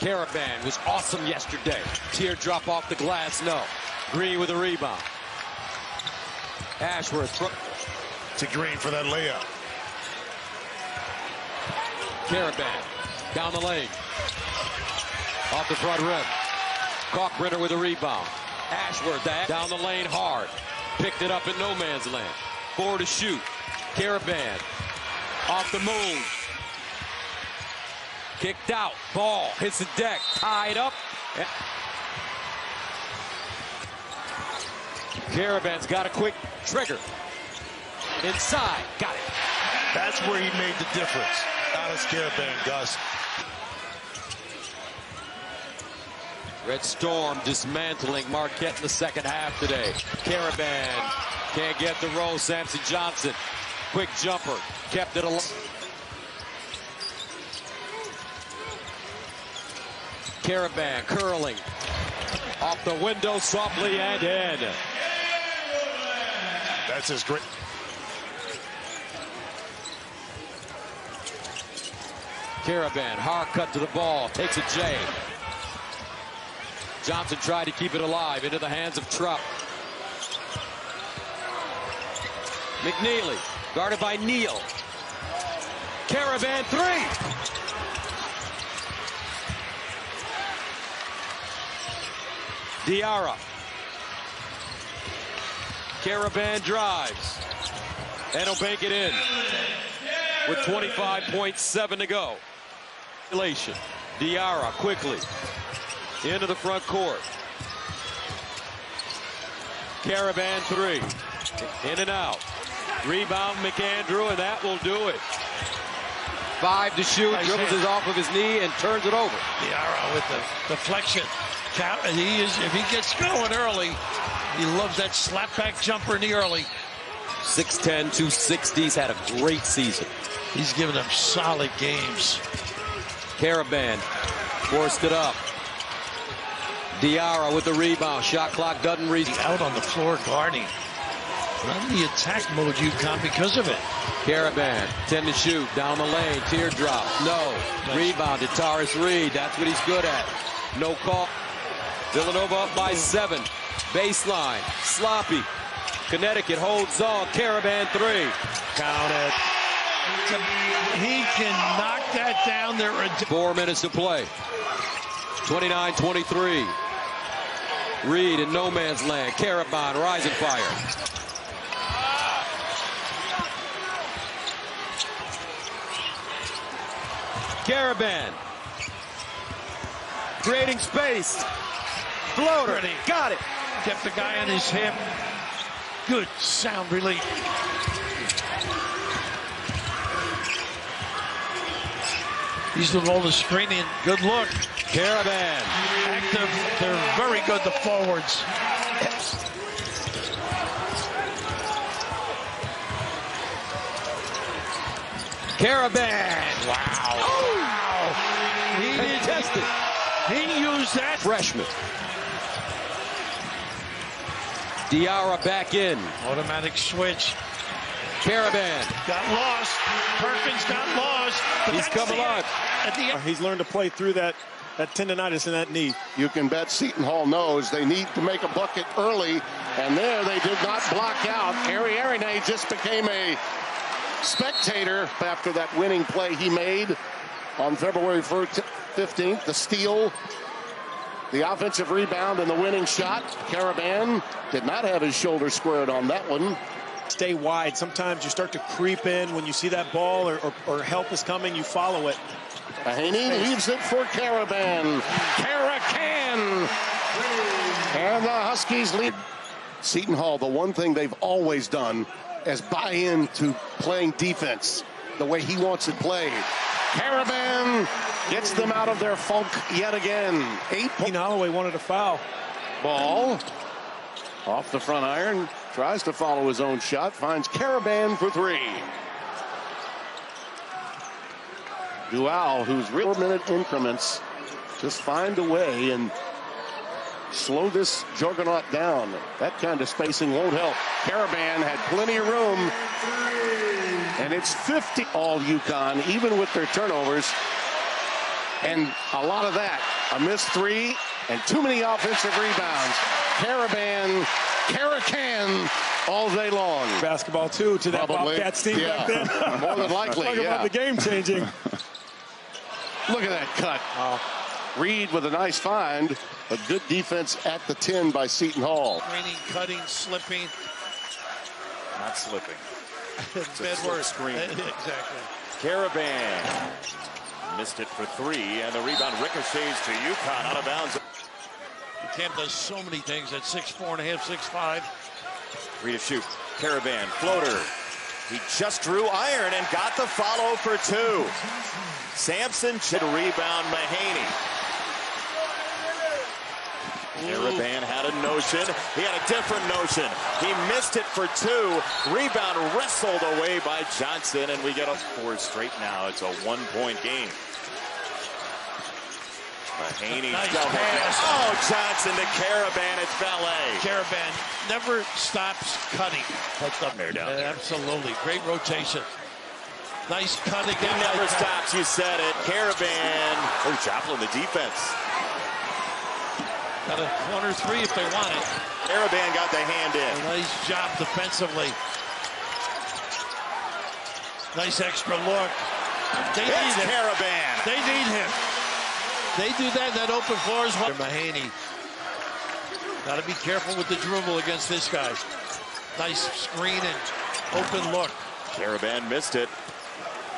Karaban was awesome yesterday. Teardrop off the glass, no. Green with a rebound. Ashworth to Green for that layup. Karaban down the lane. Off the front rim. Kalkbrenner with a rebound. Ashworth down the lane hard. Picked it up in no man's land. 4 to shoot. Karaban off the move. Kicked out. Ball hits the deck. Tied up. Karaban's got a quick trigger. Inside. Got it. That's where he made the difference. Honest Karaban, Gus. Red Storm dismantling Marquette in the second half today. Karaban can't get the roll. Samson Johnson. Quick jumper. Kept it alive. Karaban curling. Off the window softly and in. That's his great. Karaban, hard cut to the ball. Takes a J. Johnson tried to keep it alive into the hands of Trupp. McNeely, guarded by Neal. Karaban, 3. Diarra. Karaban drives. And he'll bank it in with 25.7 to go. Diarra quickly into the front court. Karaban 3. In and out. Rebound McAndrew, and that will do it. 5 to shoot. Dribbles it off of his knee and turns it over. Diarra with the deflection. If he gets going early, he loves that slapback jumper in the early. 6'10", 260. He's had a great season. He's given them solid games. Karaban forced it up. Diarra with the rebound. Shot clock doesn't reach. Out on the floor guarding. Not in the attack mode, UConn, because of it. Karaban, 10 to shoot. Down the lane. Teardrop. No. Rebound to Taurus Reed. That's what he's good at. No call. Villanova up by 7. Baseline. Sloppy. Connecticut holds on. Karaban 3. Count it. He can knock that down there. 4 minutes to play. 29-23. Reed in no man's land. Karaban, rising fire. Karaban. Creating space. Floater. Got it. Kept the guy on his hip. Good sound relief. He's doing all the screening. Good look. Karaban. Active. They're very good, the forwards. Karaban. Wow. Oh. Wow. He contested. He used that. Freshman. Diarra back in. Automatic switch. Karaban. Got lost. Perkins got lost. He's come alive. He's learned to play through that tendonitis in that knee. You can bet Seton Hall knows they need to make a bucket early, and there they did not block out. Ariarene just became a spectator after that winning play he made on February 15th. The steal, the offensive rebound, and the winning shot. Karaban did not have his shoulder squared on that one. Stay wide. Sometimes you start to creep in when you see that ball or help is coming, you follow it. Mahaney leaves it for Karaban. Karakan. And the Huskies lead. Seton Hall, the one thing they've always done is buy into playing defense the way he wants it played. Karaban gets them out of their funk yet again. 8. Holloway wanted a foul. Ball off the front iron. Tries to follow his own shot. Finds Karaban for 3. Dual, who's 4-minute increments, just find a way and slow this juggernaut down. That kind of spacing won't help. Karaban had plenty of room. And it's 50 all UConn, even with their turnovers. And a lot of that, a missed three and too many offensive rebounds. Karaban, all day long. Basketball, too, to that Probably. Bobcats team back then. More than likely, Talk about the game changing. Look at that cut. Reed with a nice find. A good defense at the 10 by Seton Hall. Screening, cutting, slipping. Not slipping. Bad word. Screen. Exactly. Karaban missed it for three, and the rebound ricochets to UConn out of bounds. Cam does so many things at 6'4.5", 6'5". Reed to shoot. Karaban, floater. He just drew iron and got the follow for two. Sampson should rebound Mahaney. Karaban had a notion. He had a different notion. He missed it for two. Rebound wrestled away by Johnson, and we get a 4 straight now. It's a 1-point game. Mahaney. Nice pass. Oh, Johnson to Karaban. It's ballet. Karaban never stops cutting. Touched up there down there. Absolutely. Great rotation. Nice cut again. He never stops. You said it. Karaban. Oh, Joplin, the defense. Got a corner three if they want it. Karaban got the hand in. Nice job defensively. Nice extra look. They need him. Karaban. They need him. They do that open floor is what. Mahaney. Got to be careful with the dribble against this guy. Nice screen and open look. Karaban missed it.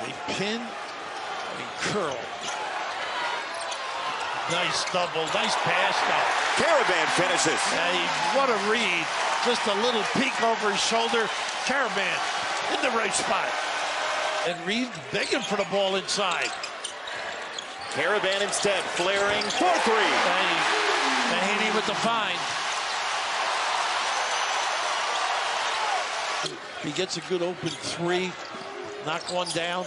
They pin and curl. Nice double. Nice pass now. Karaban finishes. What a read. Just a little peek over his shoulder. Karaban in the right spot. And Reed begging for the ball inside. Karaban instead flaring for three. Mahaney with the find. He gets a good open three. Knock one down.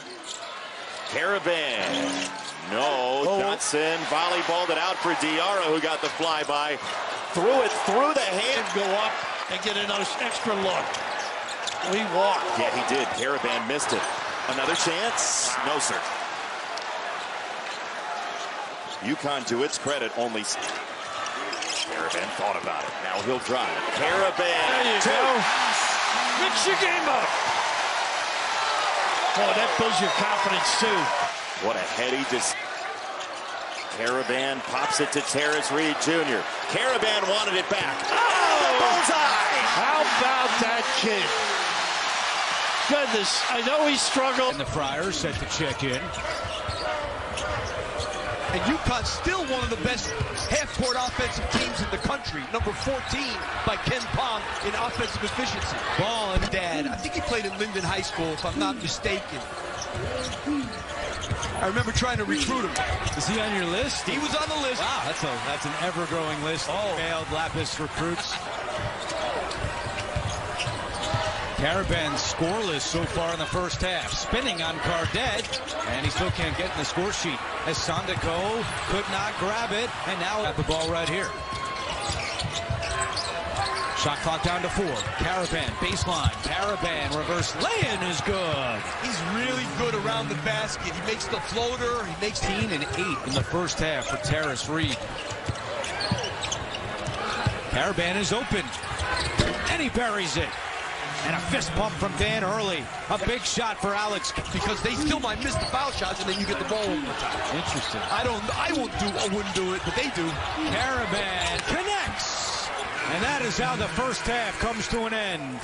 Karaban. No. Johnson volleyballed it out for Diarra, who got the flyby. Threw it through the hand. Go up and get another extra look. He walked. Yeah, he did. Karaban missed it. Another chance? No, sir. UConn, to its credit, only. Karaban thought about it. Now he'll drive. Karaban. There you go. Mix your game up. Oh, that builds your confidence, too. What a heady Karaban pops it to Terrace Reed Jr. Karaban wanted it back. Oh, bullseye! How about that kid? Goodness, I know he struggled. And the Friars set to check in. And UConn's still one of the best half-court offensive teams in the country. Number 14 by Ken Pong in offensive efficiency. Ball and Dad. I think he played at Linden High School, if I'm not mistaken. I remember trying to recruit him. Is he on your list? He was on the list. Wow, that's an ever-growing list of failed Lapis recruits. Karaban scoreless so far in the first half. Spinning on Cardet, and he still can't get in the score sheet. As Sandeko could not grab it, and now got the ball right here. Shot clock down to 4. Karaban, baseline. Karaban, reverse lay-in is good. He's really good around the basket. He makes the floater. He makes 18 and 8 in the first half for Terrace Reed. Karaban is open, and he buries it. And a fist pump from Dan Early. A big shot for Alex. because they still might miss the foul shots, and then you get the ball one more time. Interesting. I wouldn't do it, but they do. Karaban connects. And that is how the first half comes to an end.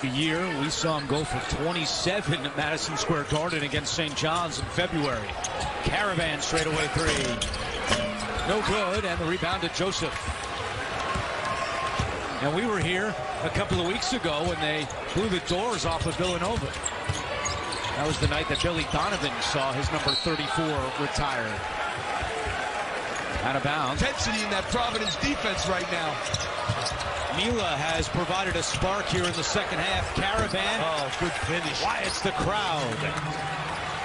The year we saw him go for 27 at Madison Square Garden against St. John's in February. Karaban straightaway three. No good, and the rebound to Joseph. And we were here a couple of weeks ago when they blew the doors off of Villanova. That was the night that Billy Donovan saw his number 34 retired. Out of bounds. Intensity in that Providence defense right now. Mila has provided a spark here in the second half. Karaban. Oh, good finish. Quiets the crowd.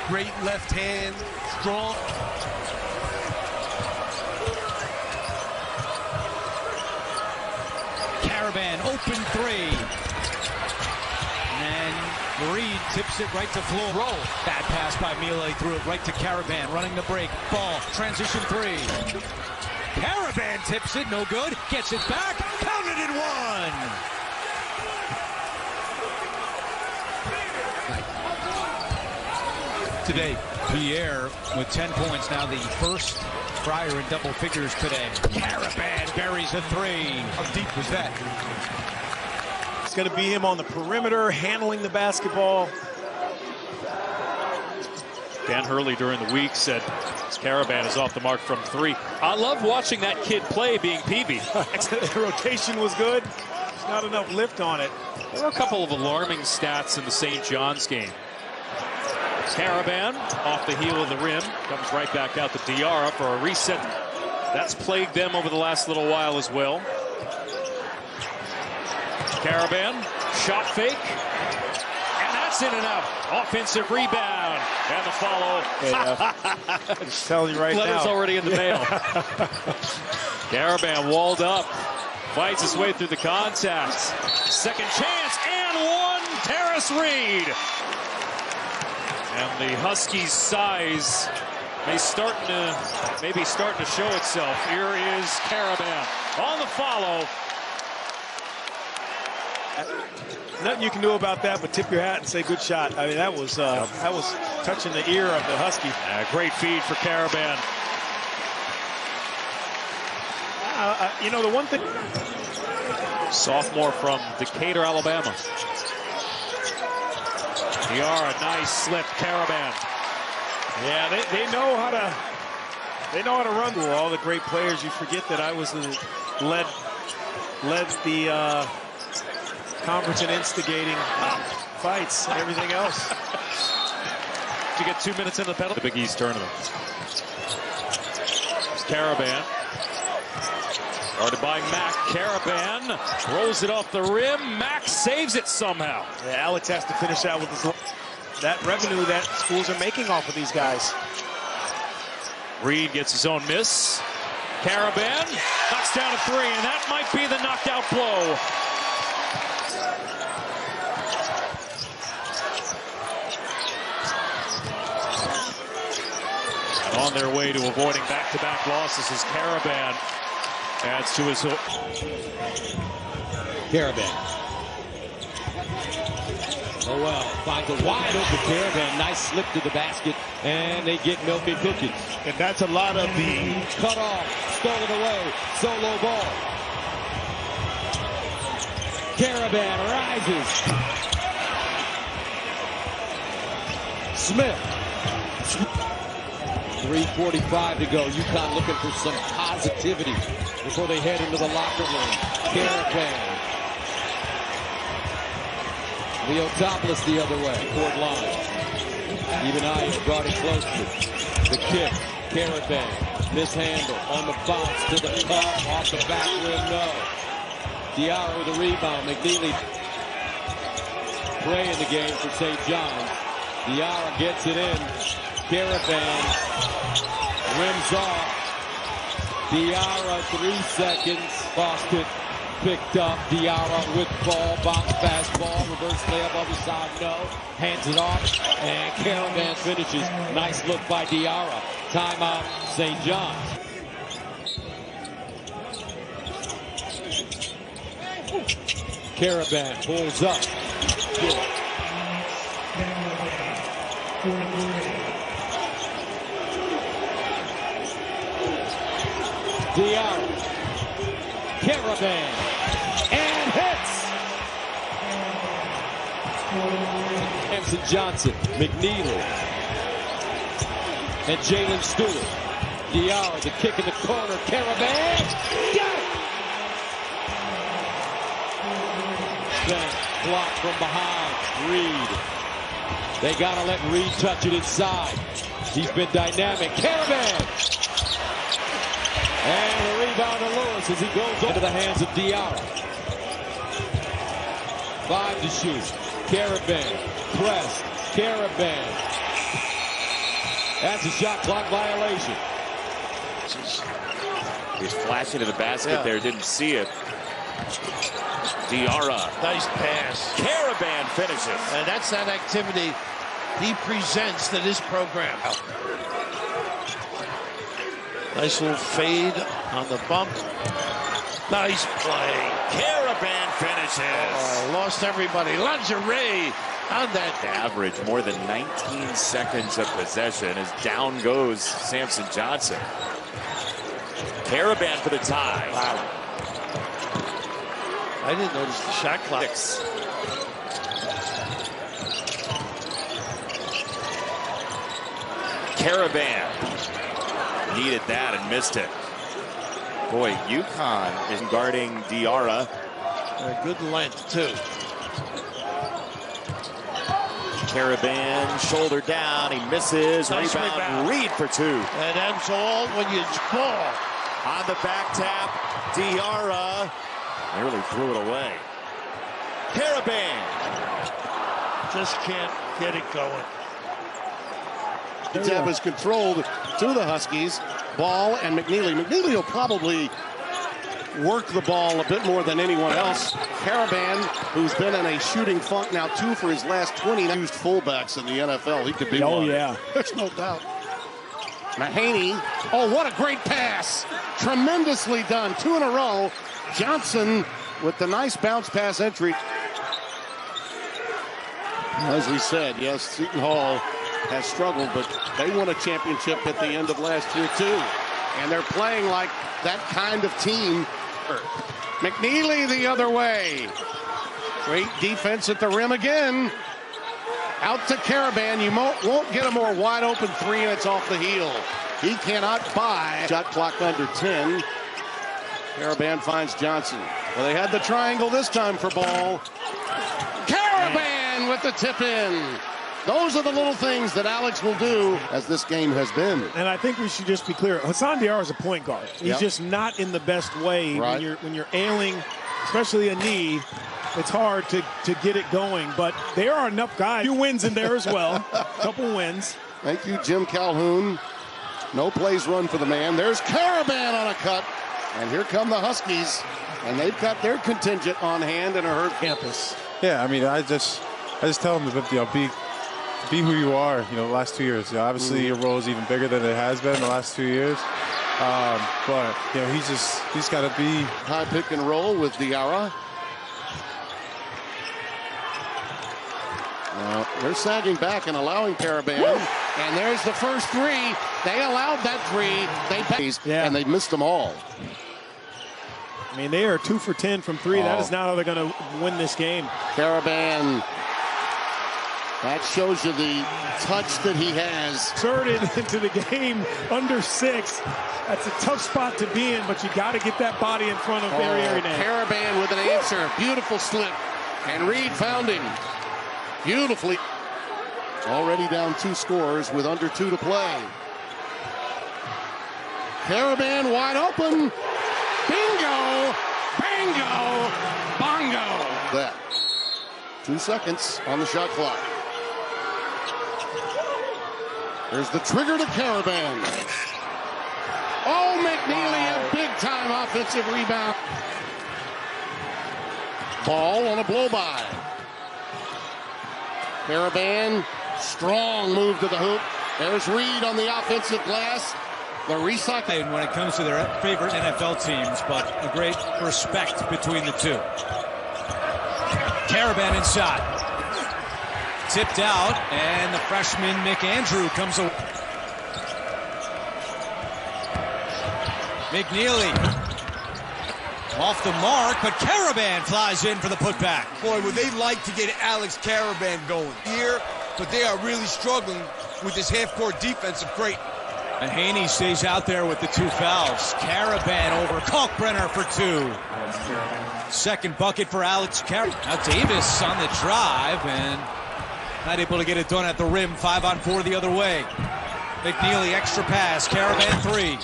Great left hand. Strong. Karaban, open three. And Reed tips it right to floor. Roll. Bad pass by Mile. Threw it right to Karaban. Running the break. Ball. Transition three. Karaban tips it. No good. Gets it back. Counted in one. Today, Pierre with 10 points. Now the first Friar in double figures today. Karaban buries a three. How deep was that? It's going to be him on the perimeter, handling the basketball. Dan Hurley during the week said Karaban is off the mark from three. I love watching that kid play being PB. The rotation was good. There's not enough lift on it. There were a couple of alarming stats in the St. John's game. Karaban off the heel of the rim, comes right back out to Diarra for a reset. That's plagued them over the last little while as well. Karaban, shot fake, and that's in and out. Offensive rebound, and the follow. I'm just telling you right now. Letter's already in the mail. Karaban walled up, fights his way through the contact. Second chance, and one. Terrace Reed. And the Huskies' size maybe starting to show itself. Here is Karaban on the follow. Nothing you can do about that but tip your hat and say good shot. I mean, that was touching the ear of the Husky. Great feed for Karaban. You know, the one thing. Sophomore from Decatur, Alabama. Diarra, nice slip, Karaban. Yeah, they know how to run. All the great players. You forget that I was led the conference in instigating fights and everything else. To get 2 minutes in the pedal. The Big East tournament. Karaban. Guarded by Mack. Karaban throws it off the rim. Mack saves it somehow. Yeah, Alex has to finish out with that revenue that schools are making off of these guys. Reed gets his own miss. Karaban knocks down a three, and that might be the knockout blow. And on their way to avoiding back-to-back losses is Karaban. Adds to his hook. Karaban. Oh well, finds a wide open Karaban. Nice slip to the basket, and they get Milky Pickens. And that's a lot of the Cut off, stolen away, solo ball. Karaban rises. Smith. 3:45 to go. UConn looking for some positivity before they head into the locker room. Karaban. Leo topless the other way. Court line. Even I guarded closely. The kick. Karaban. Mishandle. On the bounce to the cup. Off the back rim. No. Diarra with a rebound. McNeely play in the game for St. John's. Diarra gets it in. Karaban rims off. Diarra 3 seconds. Lost it. Picked up. Diarra with ball. Bounce fastball. Reverse layup other side. No. Hands it off. And Karaban finishes. Nice look by Diarra. Timeout St. John's. Karaban pulls up. Good. Diarra. Karaban. And hits. Anson Johnson. McNeely. And Jalen Stewart. Diarra, the kick in the corner. Karaban. Got it. Then blocked from behind. Reed. They got to let Reed touch it inside. He's been dynamic. Karaban. And the rebound to Lewis as he goes into the hands of Diarra. 5 to shoot. Karaban. Press. Karaban. That's a shot clock violation. He's flashing to the basket there. Didn't see it. Diarra. Nice pass. Karaban finishes. And that's that activity he presents to this program. Nice little fade on the bump. Nice play. Karaban finishes. Lost everybody. Lingerie on that. Average more than 19 seconds of possession as down goes Samson Johnson. Karaban for the tie. Wow. I didn't notice the shot clock. Karaban needed that and missed it. Boy, UConn is guarding Diarra. Good length, too. Karaban, shoulder down, he misses. Nice rebound. Reed for two. And that's all when you ball. On the back tap, Diarra nearly threw it away. Karaban. Just can't get it going. The tap is controlled to the Huskies. Ball and McNeely. McNeely will probably work the ball a bit more than anyone else. Karaban, who's been in a shooting funk now, 2 for his last 20 used fullbacks in the NFL. He could be one. Oh, yeah. There's no doubt. Mahaney. Oh, what a great pass. Tremendously done. 2 in a row. Johnson with the nice bounce pass entry. As we said, yes, Seton Hall has struggled, but they won a championship at the end of last year, too. And they're playing like that kind of team. McNeely the other way. Great defense at the rim again. Out to Karaban. You won't get a more wide open 3, and it's off the heel. He cannot buy. Shot clock under 10. Karaban finds Johnson. Well, they had the triangle this time for Ball. Karaban with the tip in. Those are the little things that Alex will do, as this game has been. And I think we should just be clear. Hassan Diarra is a point guard. He's just not in the best way. Right. When you're ailing, especially a knee, it's hard to get it going. But there are enough guys. A few wins in there as well. A couple wins. Thank you, Jim Calhoun. No plays run for the man. There's Karaban on a cut. And here come the Huskies. And they've got their contingent on hand in a hurt campus. Yeah, I mean, I just tell them to be who you are. The last 2 years. Obviously, your role is even bigger than it has been the last 2 years. But he's got to be high pick and roll with Diarra. They're sagging back and allowing Karaban. And there's the first 3. They allowed that 3. And they missed them all. I mean, they are 2 for 10 from 3. That is not how they're going to win this game. Karaban. That shows you the touch that he has. Inserted into the game under 6. That's a tough spot to be in, but you got to get that body in front of Ariane. Karaban with an answer. Beautiful slip. And Reed found him. Beautifully. Already down 2 scores with under 2 to play. Karaban wide open. Bingo! Bango! Bongo! That. 2 seconds on the shot clock. There's the trigger to Karaban. Oh, McNeely, a big-time offensive rebound. Ball on a blow-by. Karaban, strong move to the hoop. There's Reed on the offensive glass. The recycling. When it comes to their favorite NFL teams, but a great respect between the two. Karaban inside. Tipped out, and the freshman McAndrew comes away. McNeely off the mark, but Karaban flies in for the putback. Boy, would they like to get Alex Karaban going here, but they are really struggling with this half-court defensive great. And Haney stays out there with the 2 fouls. Karaban over Kalkbrenner for 2. Second bucket for Alex Karaban. Now Davis on the drive and not able to get it done at the rim. 5-on-4 the other way. McNeely extra pass. Karaban 3.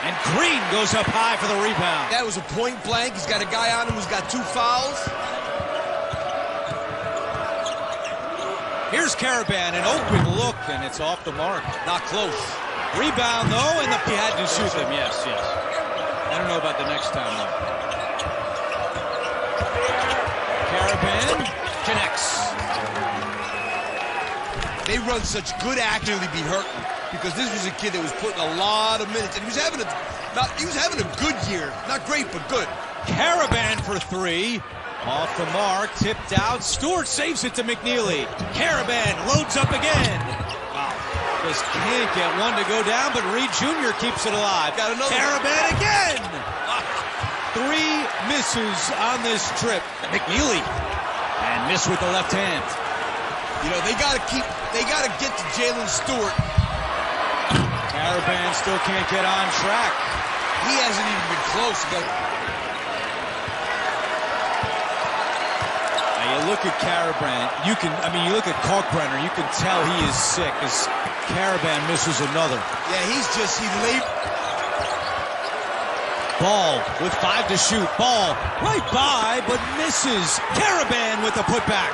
And Green goes up high for the rebound. That was a point blank. He's got a guy on him who's got 2 fouls. Here's Karaban, an open look, and it's off the mark. Not close. Rebound, though, and he had to shoot them. Yes. I don't know about the next time, though. Karaban connects. They run such good action to be hurting because this was a kid that was putting a lot of minutes, and he was having a good year. Not great, but good. Karaban for three. Off the mark, tipped out. Stewart saves it to McNeely. Karaban loads up again. Wow. Just can't get one to go down, but Reed Jr. keeps it alive. Got another Karaban again. 3 misses on this trip. McNeely. And miss with the left hand. You know, they got to get to Jalen Stewart. Karaban still can't get on track. He hasn't even been close. Now you look at Karaban, you look at Kalkbrenner, you can tell he is sick as Karaban misses another. Yeah, he laid. Ball with 5 to shoot. Ball right by, but misses. Karaban with the putback.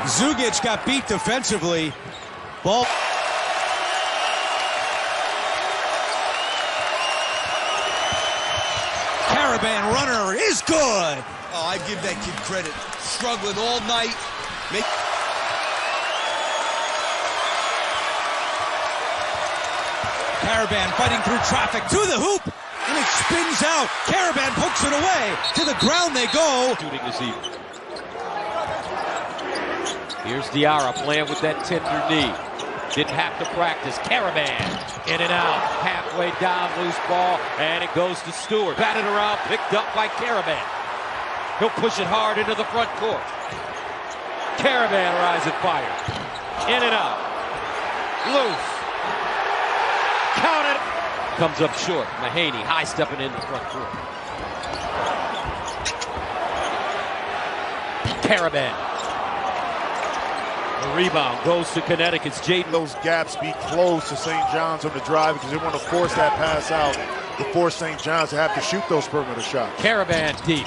Zugic got beat defensively. Ball. Karaban runner is good. Oh, I give that kid credit. Struggling all night. Karaban fighting through traffic to the hoop, and it spins out. Karaban pokes it away. To the ground they go. Shooting this evening. Here's Diarra playing with that tender knee. Didn't have to practice. Karaban in and out. Halfway down, loose ball, and it goes to Stewart. Batted around, picked up by Karaban. He'll push it hard into the front court. Karaban rising fire. In and out. Loose. Count it. Comes up short. Mahaney high stepping in the front court. Karaban. The rebound goes to Connecticut's Jaden. Those gaps be closed to St. John's on the drive because they want to force that pass out to force St. John's to have to shoot those perimeter shots. Karaban deep.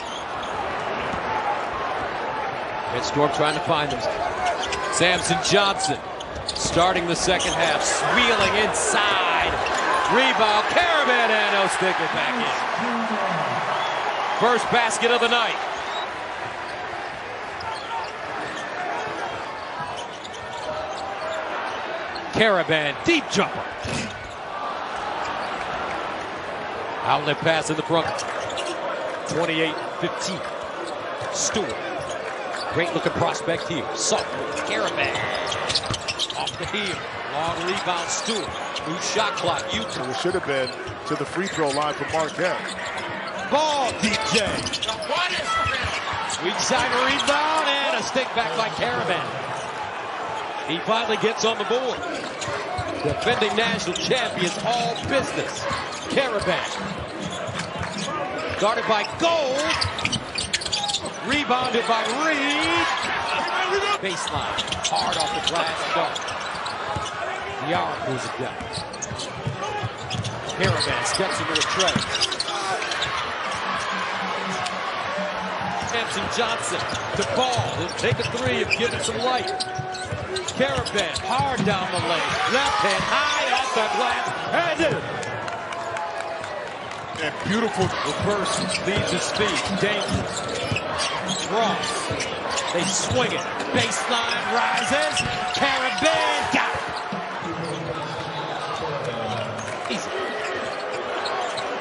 Red Storm trying to find them. Samson Johnson starting the second half. Wheeling inside. Rebound. Karaban and no stick it back in. First basket of the night. Karaban, deep jumper. Outlet pass in the front. 28-15. Stewart. Great looking prospect here. Sophomore. Karaban. Off the heel. Long rebound. Stewart. New shot clock. Utah. It should have been to the free throw line for Marquette. Ball, DJ. Weak side rebound and a stick back by Karaban. He finally gets on the board. Defending national champions, all business. Karaban. Guarded by Gold. Rebounded by Reed. Baseline. Hard off the glass. Dunk. Diarra pulls it down. Karaban steps into the tray. Samson Johnson to Ball. He'll take a three and give it some light. Karaban hard down the lane. Left hand high off the glass. And did it. And beautiful. Reverse leads his speed. Dangerous. Cross. They swing it. Baseline rises. Karaban got it. Easy.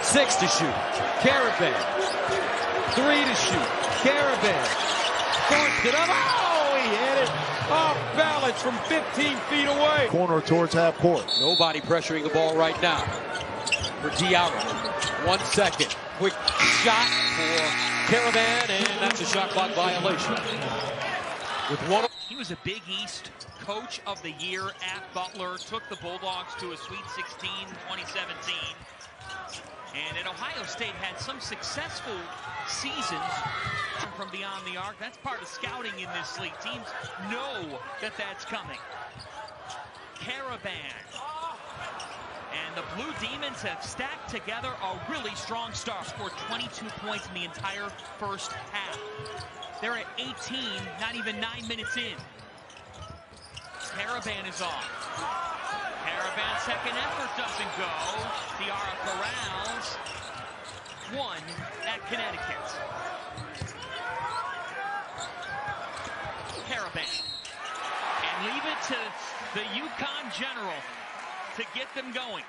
6 to shoot. Karaban. 3 to shoot. Karaban. Forced it up. Oh, he hit it. Off balance from 15 feet away. Corner towards half court. Nobody pressuring the ball right now. For Diarra. 1 second. Quick shot for Karaban, and that's a shot clock violation. With one. He was a Big East Coach of the Year at Butler. Took the Bulldogs to a Sweet 16 2017. And at Ohio State had some successful seasons from beyond the arc. That's part of scouting in this league. Teams know that that's coming. Karaban. And the Blue Demons have stacked together a really strong start. Scored 22 points in the entire first half. They're at 18, not even 9 minutes in. Karaban is off. Karaban's second effort doesn't go. Diarra corrals. 1 at Connecticut. Leave it to the UConn General to get them going.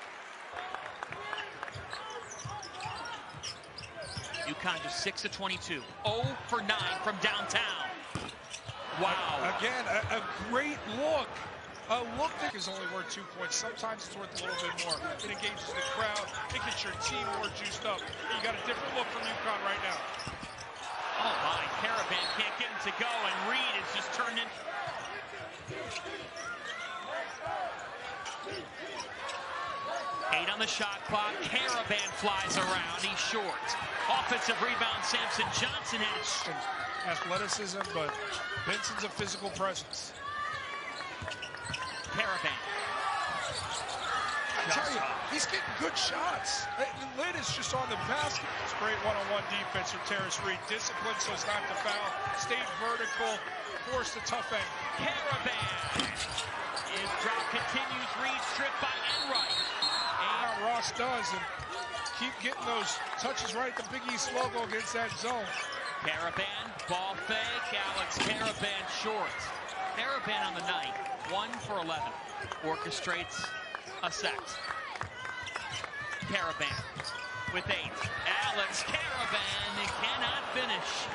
UConn just 6 of 22. 0 for 9 from downtown. Wow. Again, a great look. A look that is only worth 2 points. Sometimes it's worth a little bit more. It engages the crowd. It gets your team more juiced up. You got a different look from UConn right now. Oh my, Karaban can't get him to go, and Reed is just turned in. Eight on the shot clock. Karaban flies around. He's short. Offensive rebound. Samson Johnson had it. Athleticism, but Benson's a physical presence. Karaban. I tell you, he's getting good shots. The lid is just on the basket. It's great one-on-one defense from Terrace Reed. Disciplined so as not to foul. Stayed vertical. Forced the tough end. Karaban. His drop continues. Reed stripped by Enright. And Ross does, and keep getting those touches right at the Big East logo against that zone. Karaban, ball fake. Alex Karaban short. Karaban on the night, 1 for 11. Orchestrates a set. Karaban with 8. Alex Karaban, he cannot finish.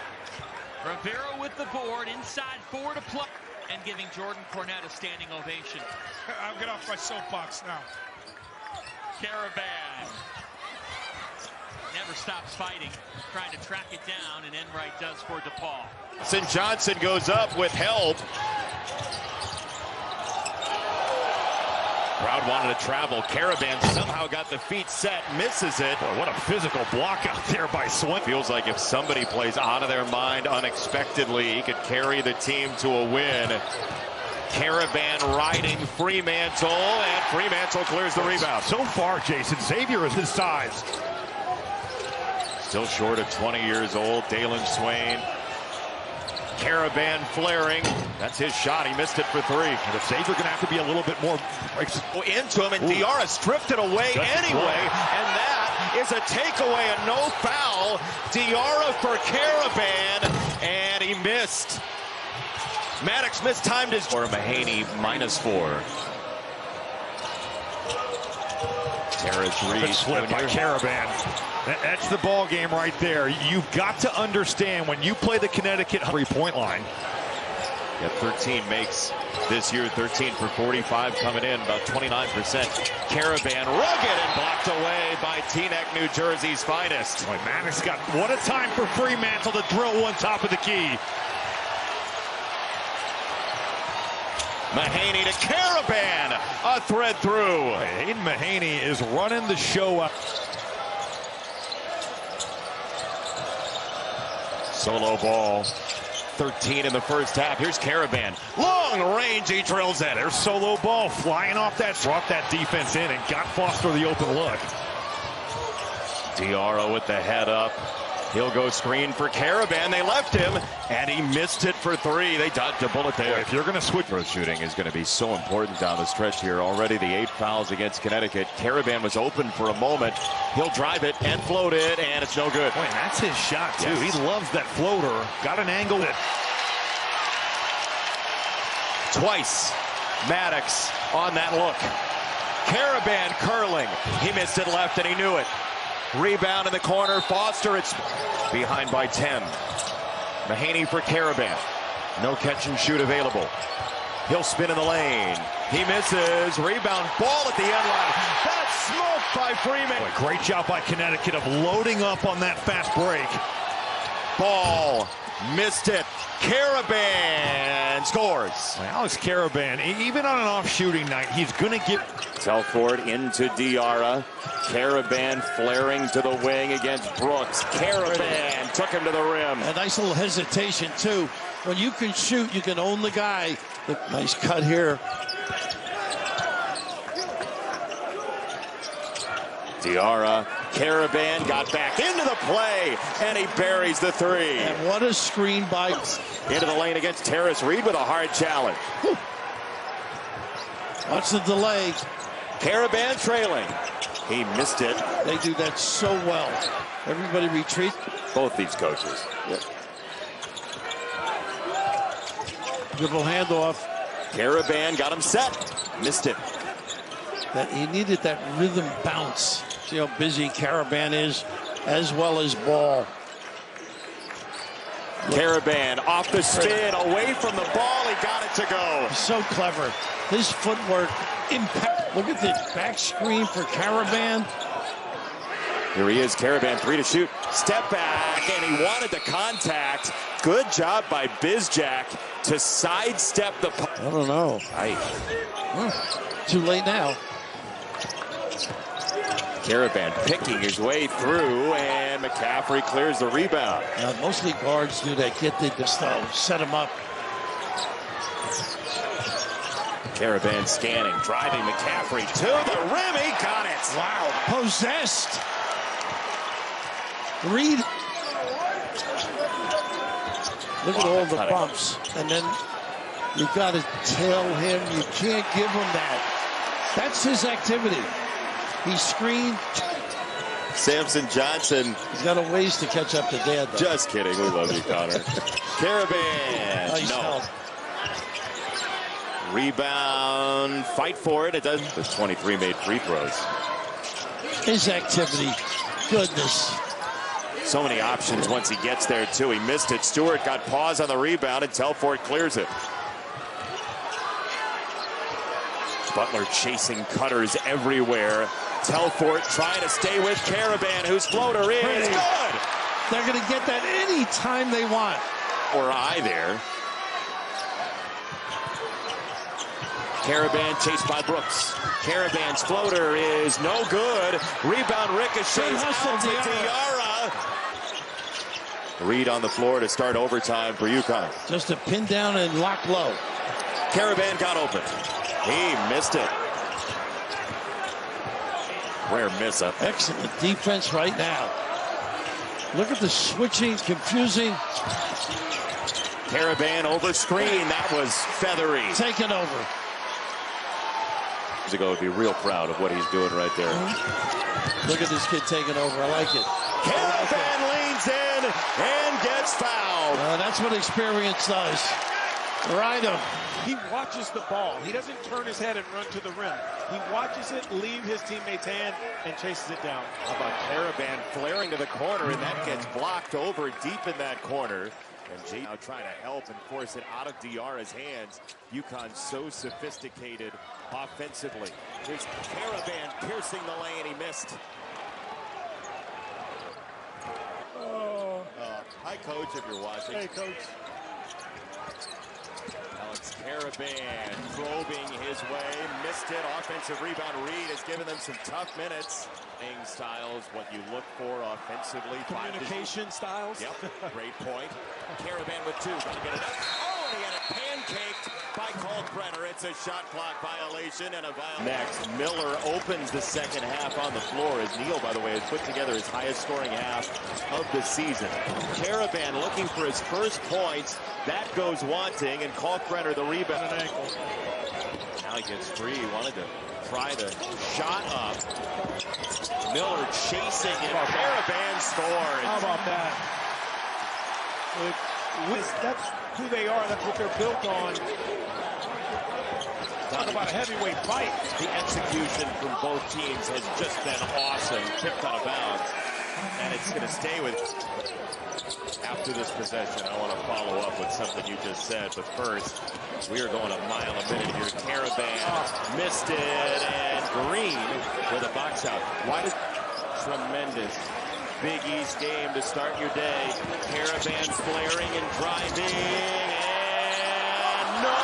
Rivera with the board, inside 4 to play, and giving Jordan Cornette a standing ovation. I'll get off my soapbox now. Karaban never stops fighting, trying to track it down, and Enright does for DePaul. St. Johnson goes up with help. Crowd wanted to travel. Karaban somehow got the feet set, misses it. Boy, what a physical block out there by Swin. Feels like if somebody plays out of their mind unexpectedly, he could carry the team to a win. Karaban riding Fremantle, and Fremantle clears the rebound. So far, Jason, Xavier is his size. Still short of 20 years old, Dalen Swain. Karaban flaring. That's his shot. He missed it for 3. And if Xavier going to have to be a little bit more into him, and Diarra stripped it away anyway, and that is a takeaway, a no foul. Diarra for Karaban, and he missed. Maddox mistimed his. Or Mahaney -4. Terrace Reed. Slip by Karaban. That's the ball game right there. You've got to understand when you play the Connecticut 3-point line. Yeah, 13 makes this year, 13 for 45 coming in, about 29%. Karaban rugged and blocked away by Teaneck, New Jersey's finest. Boy, Maddox got what a time for Fremantle to drill one top of the key. Mahaney to Karaban, a thread through. Aiden Mahaney is running the show up. Solo ball, 13 in the first half. Here's Karaban, long range, he drills it. There's solo ball flying off that, brought that defense in and got Foster the open look. Diarra with the head up. He'll go screen for Karaban. They left him, and he missed it for 3. They dodged a bullet there. If you're going to switch, shooting is going to be so important down the stretch here. Already the 8 fouls against Connecticut. Karaban was open for a moment. He'll drive it and float it, and it's no good. Boy, that's his shot, too. Yes. He loves that floater. Got an angle. Twice, Maddox on that look. Karaban curling. He missed it left, and he knew it. Rebound in the corner. Foster, it's behind by 10. Mahaney for Karaban. No catch and shoot available. He'll spin in the lane. He misses. Rebound, ball at the end line. That's smoked by Freeman. Boy, great job by Connecticut of loading up on that fast break. Ball, missed it. Karaban scores. Alex Karaban, even on an off shooting night, he's going to get. Telford into Diarra. Karaban flaring to the wing against Brooks. Karaban took him to the rim. A nice little hesitation, too. When you can shoot, you can own the guy. Nice cut here. Diarra, Karaban got back into the play, and he buries the 3. And what a screen by. Into the lane against Terrace Reed with a hard challenge. Whew. Watch the delay. Karaban trailing. He missed it. They do that so well. Everybody retreat. Both these coaches. Yep. Dribble handoff. Karaban got him set. Missed it. That he needed that rhythm bounce. See how busy Karaban is, as well as Ball. Karaban off the spin, away from the ball. He got it to go. So clever. His footwork, impact. Look at the back screen for Karaban. Here he is, Karaban, 3 to shoot. Step back, and he wanted the contact. Good job by Bizjack to sidestep the puck. I don't know. Too late now. Karaban picking his way through, and McCaffrey clears the rebound. Mostly guards do that. Get the set him up. Karaban scanning, driving McCaffrey to the rim. He got it. Wow. Possessed. Reed. Look at all the bumps. And then you got to tell him you can't give him that. That's his activity. He screened. Samson Johnson. He's got a ways to catch up to Dad, though. Just kidding. We love you, Connor. Karaban. Nice help. Rebound. Fight for it. It does. The 23 made free throws. His activity. Goodness. So many options once he gets there, too. He missed it. Stewart got pause on the rebound, and Telfort clears it. Butler chasing cutters everywhere. Telfort trying to stay with Karaban, whose floater is good. They're going to get that any time they want. Or eye there. Karaban chased by Brooks. Karaban's floater is no good. Rebound ricochets out to Diarra. Reed on the floor to start overtime for UConn. Just a pin down and lock low. Karaban got open. He missed it. Rare miss up. Excellent defense right now. Look at the switching, confusing. Karaban over screen. That was feathery. Taken over. Years ago, would be real proud of what he's doing right there. Look at this kid taking over. I like it. Karaban leans in and gets fouled. That's what experience does. Ride him. He watches the ball. He doesn't turn his head and run to the rim. He watches it leave his teammate's hand and chases it down. How about Karaban flaring to the corner, and that gets blocked over deep in that corner. And Jay now trying to help and force it out of Diarra's hands. UConn so sophisticated offensively. Here's Karaban piercing the lane. He missed. Hi, Coach, if you're watching. Hey, Coach. Alex Karaban probing his way, missed it. Offensive rebound. Reed has given them some tough minutes. Playing styles, what you look for offensively. Communication styles. Yep, great point. Karaban with 2, gonna get it up. Oh, and he had it pancaked by Kalkbrenner. It's a shot clock violation and a violation. Next, Miller opens the second half on the floor as Neal, by the way, has put together his highest scoring half of the season. Karaban looking for his first points. That goes wanting, and Kalkbrenner the rebound. An ankle. Now he gets free. He wanted to try the shot up. Miller chasing it. Karaban scores. How about that? That's who they are. That's what they're built on. Talk about a heavyweight fight. The execution from both teams has just been awesome. Tipped out of bounds. And it's going to stay with. After this possession, I want to follow up with something you just said. But first, we are going a mile a minute here. Karaban missed it. And Green with a box out. Why does tremendous Big East game to start your day? Karaban flaring and driving. And no!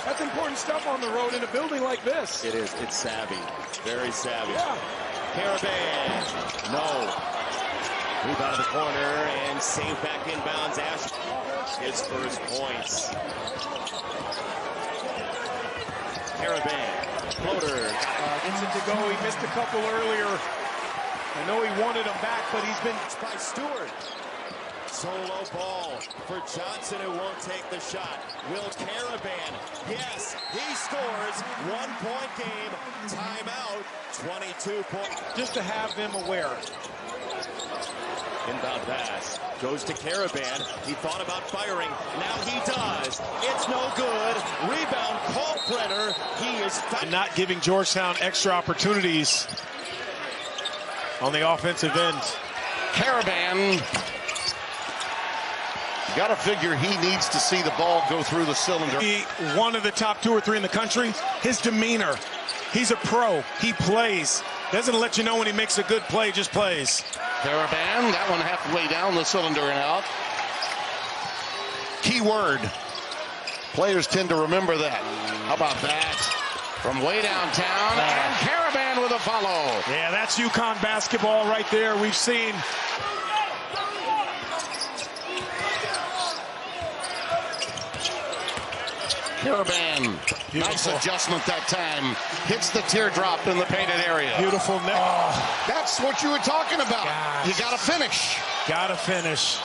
That's important stuff on the road in a building like this. It is. It's savvy. Very savvy. Yeah. Karaban. No. Move out of the corner and save back inbounds. Ash his first points. Karaban. Floater. Gets it to go. He missed a couple earlier. I know he wanted them back, but he's been by Stewart. Solo ball for Johnson, who won't take the shot. Will Karaban? Yes, he scores. 1-point game. Timeout. 22 points. Just to have them aware. Inbound pass goes to Karaban. He thought about firing. Now he does. It's no good. Rebound, Kalkbrenner. He is not giving Georgetown extra opportunities on the offensive end. Karaban. You got to figure he needs to see the ball go through the cylinder. One of the top 2 or 3 in the country. His demeanor. He's a pro. He plays. Doesn't let you know when he makes a good play, just plays. Karaban, that one halfway down the cylinder and out. Key word. Players tend to remember that. How about that? From way downtown, and Karaban with a follow. Yeah, that's UConn basketball right there. We've seen. Karaban, nice adjustment that time. Hits the teardrop in the painted area. Beautiful net. Oh, that's what you were talking about. Gosh. You got to finish. Got to finish.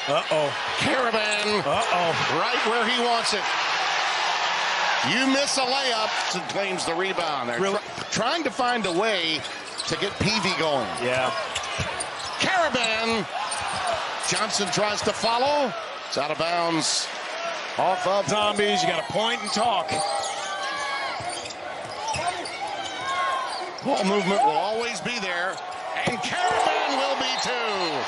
Uh-oh. Karaban. Uh-oh. Right where he wants it. You miss a layup and claims the rebound. They're really? Trying to find a way to get Peavy going. Yeah. Karaban. Johnson tries to follow. It's out of bounds. Off of Zombies, you got to point and talk. Ball movement will always be there. And Karaban will be too.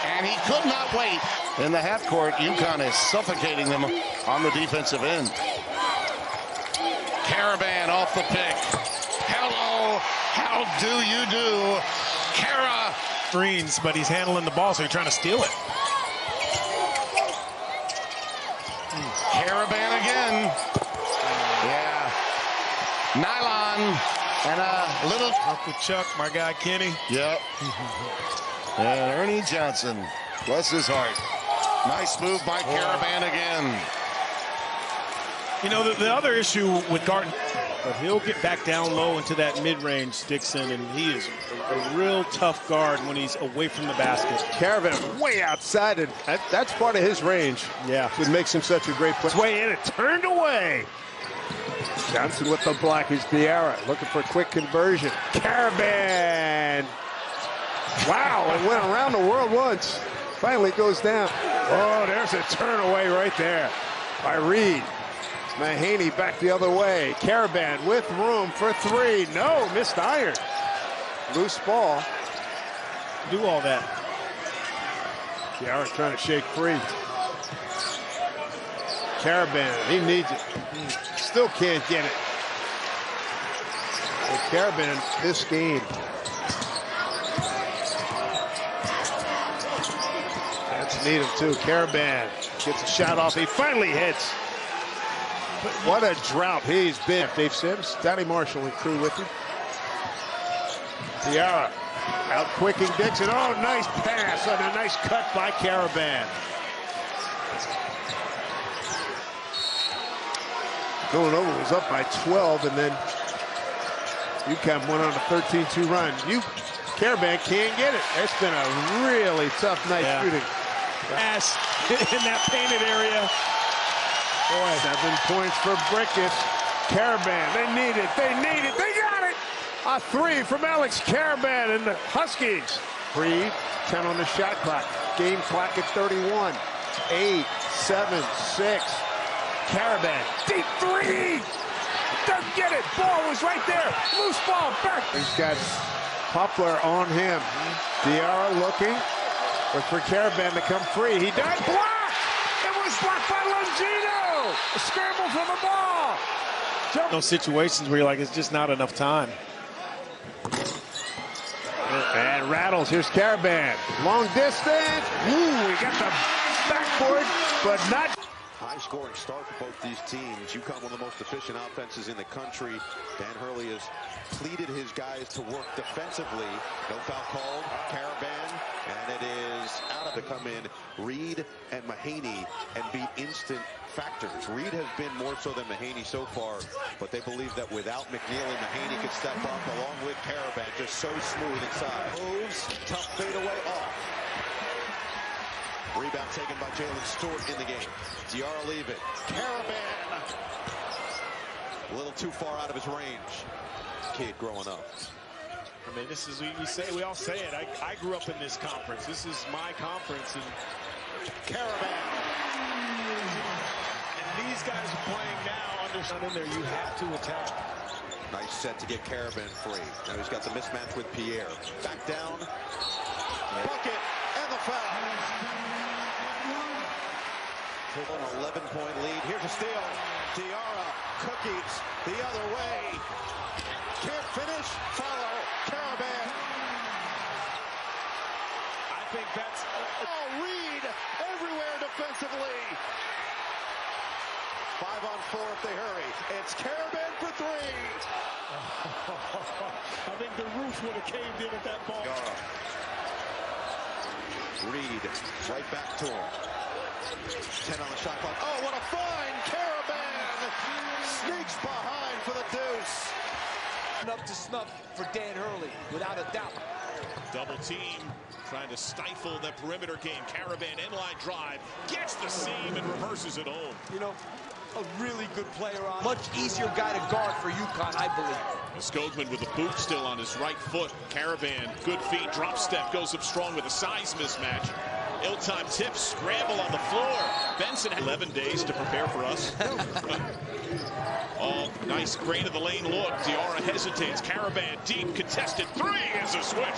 And he could not wait. In the half court, UConn is suffocating them on the defensive end. Karaban off the pick. Hello, how do you do? Kara. Screens, but he's handling the ball, so you're trying to steal it. Karaban again. Yeah. Nylon and a little. Uncle Chuck, my guy Kenny. Yep. And Ernie Johnson. Bless his heart. Nice move by Karaban again. You know, the other issue with Garten, but he'll get back down low into that mid-range, Dixon, and he is a real tough guard when he's away from the basket. Karaban way outside, and that's part of his range. Yeah. It makes him such a great player. It's way in, it turned away. Johnson with the block is Diarra, looking for a quick conversion. Karaban. Wow, it went around the world once. Finally goes down. Oh, there's a turn away right there by Reed. Mahaney back the other way. Karaban with room for 3. No, missed iron. Loose ball. Do all that. Diarra trying to shake free. Karaban, he needs it. Still can't get it. But Karaban, this game. That's Needham too. Karaban gets a shot off. He finally hits. What a drought he's been. Dave Sims, Donnie Marshall and crew with him. Diarra out quicking Dixon. Oh, nice pass and a nice cut by Karaban. Villanova was up by 12, and then UConn went on a 13-2 run. Karaban can't get it. It's been a really tough night shooting. Pass in that painted area. Boy, 7 points for Brickus. Karaban, they need it. They need it. They got it. A 3 from Alex Karaban and the Huskies. 3, 10 on the shot clock. Game clock at 31. 8, 7, 6. Karaban, deep 3. Doesn't get it. Ball was right there. Loose ball back. He's got Poplar on him. Diarra looking. Look for Karaban to come free. He does block. It was blocked by Longino. A scramble for the ball. Those situations where you're like, it's just not enough time. And rattles. Here's Karaban. Long distance. Ooh, he got the backboard, but not. High-scoring start for both these teams. UConn, one of the most efficient offenses in the country. Dan Hurley has pleaded his guys to work defensively. No foul called. Karaban, and it is out to come in Reed and Mahaney and be instant factors. Reed has been more so than Mahaney so far, but they believe that without McNeil and Mahaney could step up along with Karaban. Just so smooth inside. Moves, tough fadeaway off. Rebound taken by Jalen Stewart in the game. Diarra leave it. Karaban. A little too far out of his range. Kid growing up. I mean, this is, we all say it. I grew up in this conference. This is my conference. And Karaban. And these guys are playing now. In there, you have to attack. Nice set to get Karaban free. Now he's got the mismatch with Pierre. Back down. Bucket and the foul. An 11-point lead. Here's a steal. Diarra. Cookies the other way. Can't finish. Follow. Karaban. I think that's... Oh, Reed everywhere defensively. 5 on 4 if they hurry. It's Karaban for 3. I think the roof would have caved in at that ball. Reed right back to him. 10 on the shot clock. Oh, what a find! Karaban sneaks behind for the deuce. Up to snuff for Dan Hurley, without a doubt. Double team, trying to stifle the perimeter game. Karaban inline drive, gets the seam and reverses it home. You know, a really good player on. Much easier guy to guard for UConn, I believe. Skogman with the boot still on his right foot. Karaban, good feet, drop step, goes up strong with a size mismatch. Ill-time tips, scramble on the floor. Benson had 11 days to prepare for us. Oh, nice grain of the lane look. Diarra hesitates. Karaban deep, contested three is a swish.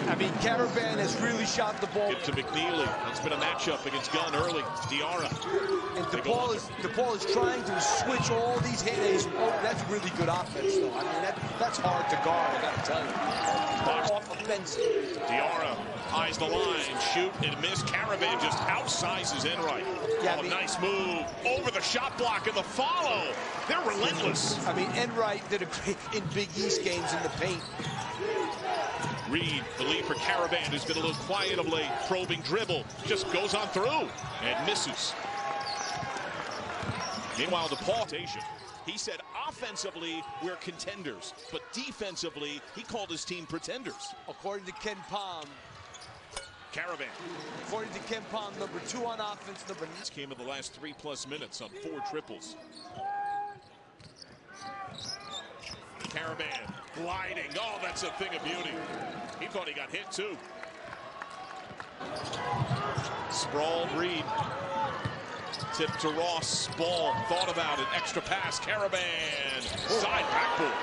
I mean, Karaban has really shot the ball. Get to McNeely. That's been a matchup against Gunn early. Diarra. And DePaul is trying to switch all these heydays. Oh, that's really good offense, though. I mean, that's hard to guard, I got to tell you. Off offensive. Diarra eyes the line, shoot and miss. Karaban just outsizes Enright. Yeah, oh, nice move over the shot block and the follow. They're relentless. I mean, Enright did a great in Big East games in the paint. Reed, the lead for Karaban, who's been a little quiet of late. Probing dribble, just goes on through and misses. Meanwhile, DePaul, he said offensively, we're contenders, but defensively, he called his team pretenders. According to Ken Palm. Karaban. According to Ken Palm, number 2 on offense, number 9. This came in the last 3+ minutes on 4 triples. Karaban gliding. Oh, that's a thing of beauty. He thought he got hit too. Sprawled Reed. Tip to Ross. Ball. Thought about it. Extra pass. Karaban. Side backboard.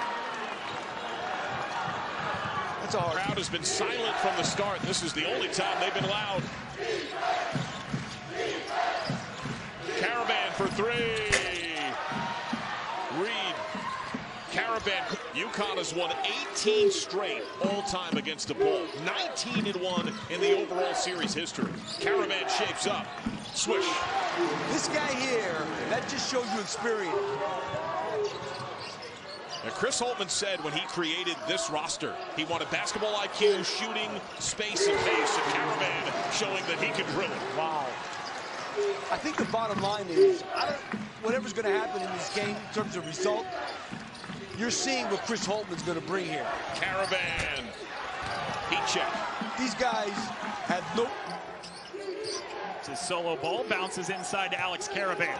That's all. The crowd has been silent from the start. This is the only time they've been loud. Karaban for 3. Reed. Karaban. UConn has won 18 straight all-time against DePaul. 19-1 in the overall series history. Karaban shapes up. Swish. This guy here, that just shows you experience. Now, Chris Holtmann said when he created this roster, he wanted basketball IQ, shooting, space, and pace. And Karaban showing that he can drill it. Wow. I think the bottom line is, whatever's going to happen in this game in terms of result, you're seeing what Chris Holtmann's going to bring here. Karaban. Heat check. These guys have no... It's his solo ball. Bounces inside to Alex Karaban.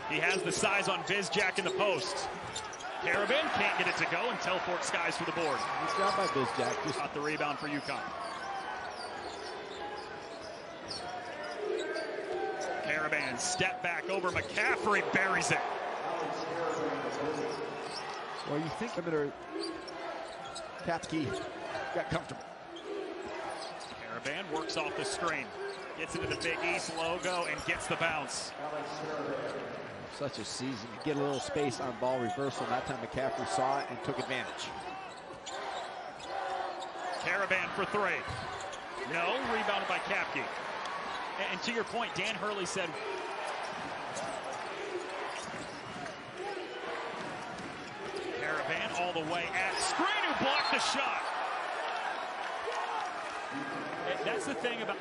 He has the size on Bizjack in the post. Karaban can't get it to go and teleport Skies for the board. Nice job by Bizjack. Just got the rebound for UConn. Karaban step back over McCaffrey, buries it. Well, you think of it, or Kapsky got comfortable. Karaban works off the screen, gets into the Big East logo, and gets the bounce. Such a season. You get a little space on ball reversal, and that time McCaffrey saw it and took advantage. Karaban for 3. No, rebounded by Kapke. And to your point, Dan Hurley said, Karaban all the way at screen, who blocked the shot. And that's the thing about...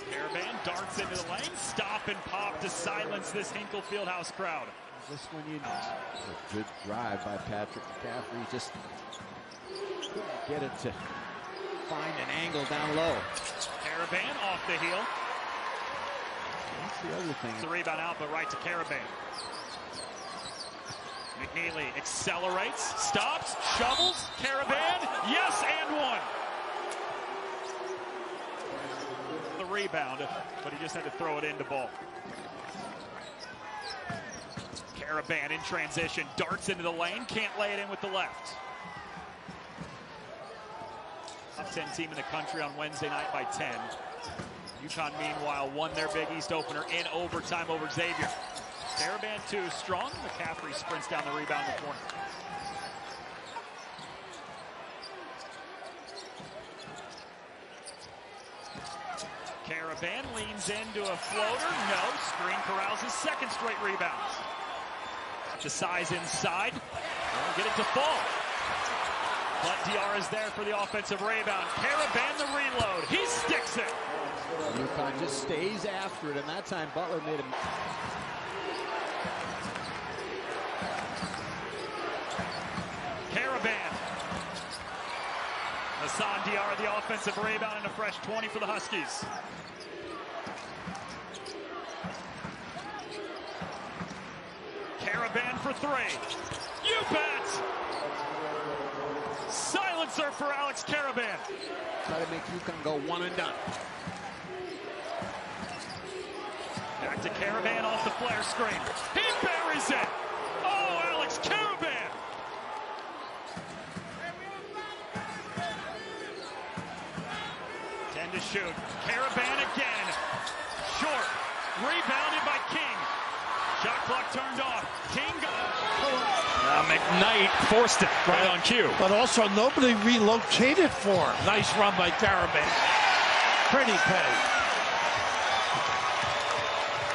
Karaban darts into the lane, stop and pop to silence this Hinkle Fieldhouse crowd. This one you know. A good drive by Patrick McCaffrey. Just couldn't get it to find an angle down low. Karaban off the heel. That's the other thing. It's a rebound out, but right to Karaban. McNeely accelerates, stops, shovels, Karaban, yes, and one. The rebound, but he just had to throw it into Ball. Karaban in transition, darts into the lane, can't lay it in with the left. Top 10 team in the country on Wednesday night by 10. UConn, meanwhile, won their Big East opener in overtime over Xavier. Karaban, too, strong. McCaffrey sprints down the rebound in the corner. Karaban leans into a floater. No. Screen corrals his second straight rebound. The size inside. Won't get it to fall. But DR is there for the offensive rebound. Karaban the reload. He sticks it. UConn just stays after it, and that time Butler made him. Karaban. Hassan DR the offensive rebound and a fresh 20 for the Huskies. Karaban for three. You bet! Silencer for Alex Karaban. Try to make UConn go one and done. Back to Karaban off the flare screen. He buries it! Oh, Alex Karaban! To shoot. Karaban again. Short. Rebounded by King. Shot clock turned off. King McKnight forced it right on cue. But also nobody relocated for him. Nice run by Karaban. Pretty penny.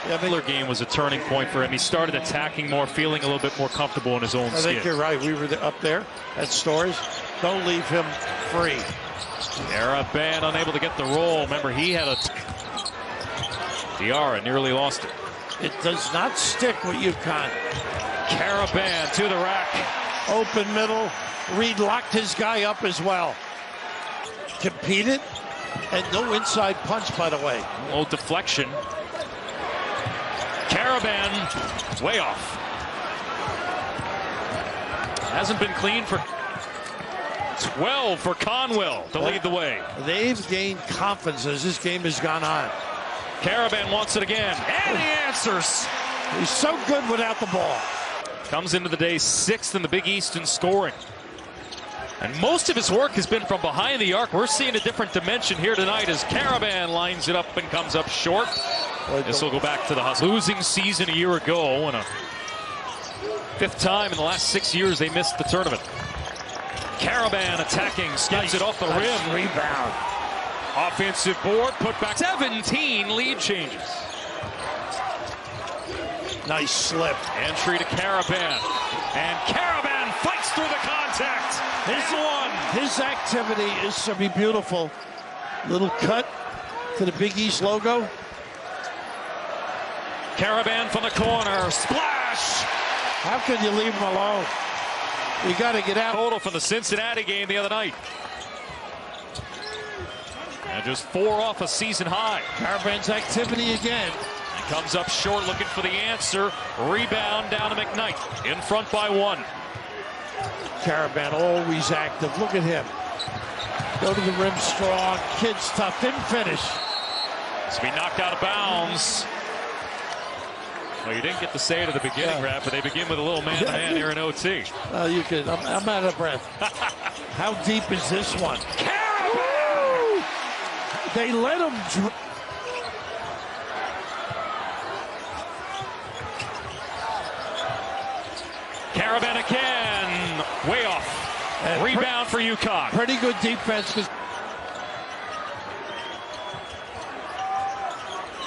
Yeah, the Miller game was a turning point for him. He started attacking more, feeling a little bit more comfortable in his own skin. I think you're right. We were up there at Stories. Don't leave him free. Karaban unable to get the roll. Remember, he had a Diarra nearly lost it. It does not stick with UConn. Karaban to the rack. Open middle. Reed locked his guy up as well. Competed, and no inside punch, by the way. A little deflection. Karaban way off. Hasn't been clean for 12 for Conwell to lead the way. They've gained confidence as this game has gone on. Karaban wants it again, and he answers. He's so good without the ball. Comes into the day 6th in the Big East in scoring. And most of his work has been from behind the arc. We're seeing a different dimension here tonight as Karaban lines it up and comes up short. This will go back to the Huskies. Losing season a year ago, and a 5th time in the last 6 years they missed the tournament. Karaban attacking, skips it off the rim. Rebound. Offensive board, put back. 17 lead changes. Nice slip. Entry to Karaban. And Karaban fights through the contact. His activity is to be beautiful. Little cut to the Big East logo. Karaban from the corner. Splash! How can you leave him alone? You got to get out. Total from the Cincinnati game the other night. And just 4 off a season high. Karaban's activity again. He comes up short looking for the answer. Rebound down to McKnight. In front by 1. Karaban always active. Look at him. Go to the rim strong. Kid's tough. Didn't finish. It's be knocked out of bounds. Well, you didn't get to say it at the beginning, Rap, but they begin with a little man-to-man here in OT. You could. I'm out of breath. How deep is this one? Karaban! They let him. Karaban again. Way off. And rebound for UConn. Pretty good defense.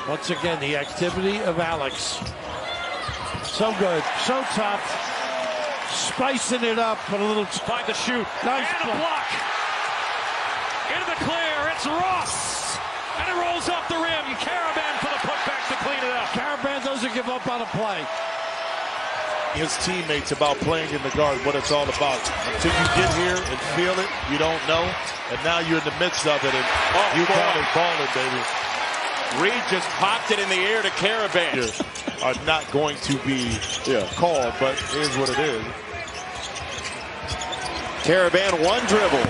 Once again, the activity of Alex. So good, so tough. Spicing it up, but a little. Find the shoot. Nice and a block. Into the clear. It's Ross. And it rolls off the rim. Karaban for the putback to clean it up. Karaban doesn't give up on a play. His teammates about playing in the guard, what it's all about. Until you get here and feel it, you don't know. And now you're in the midst of it, and UConn is balling, baby. Reed just popped it in the air to Karaban. Are not going to be called, but it is what it is. Karaban, one dribble.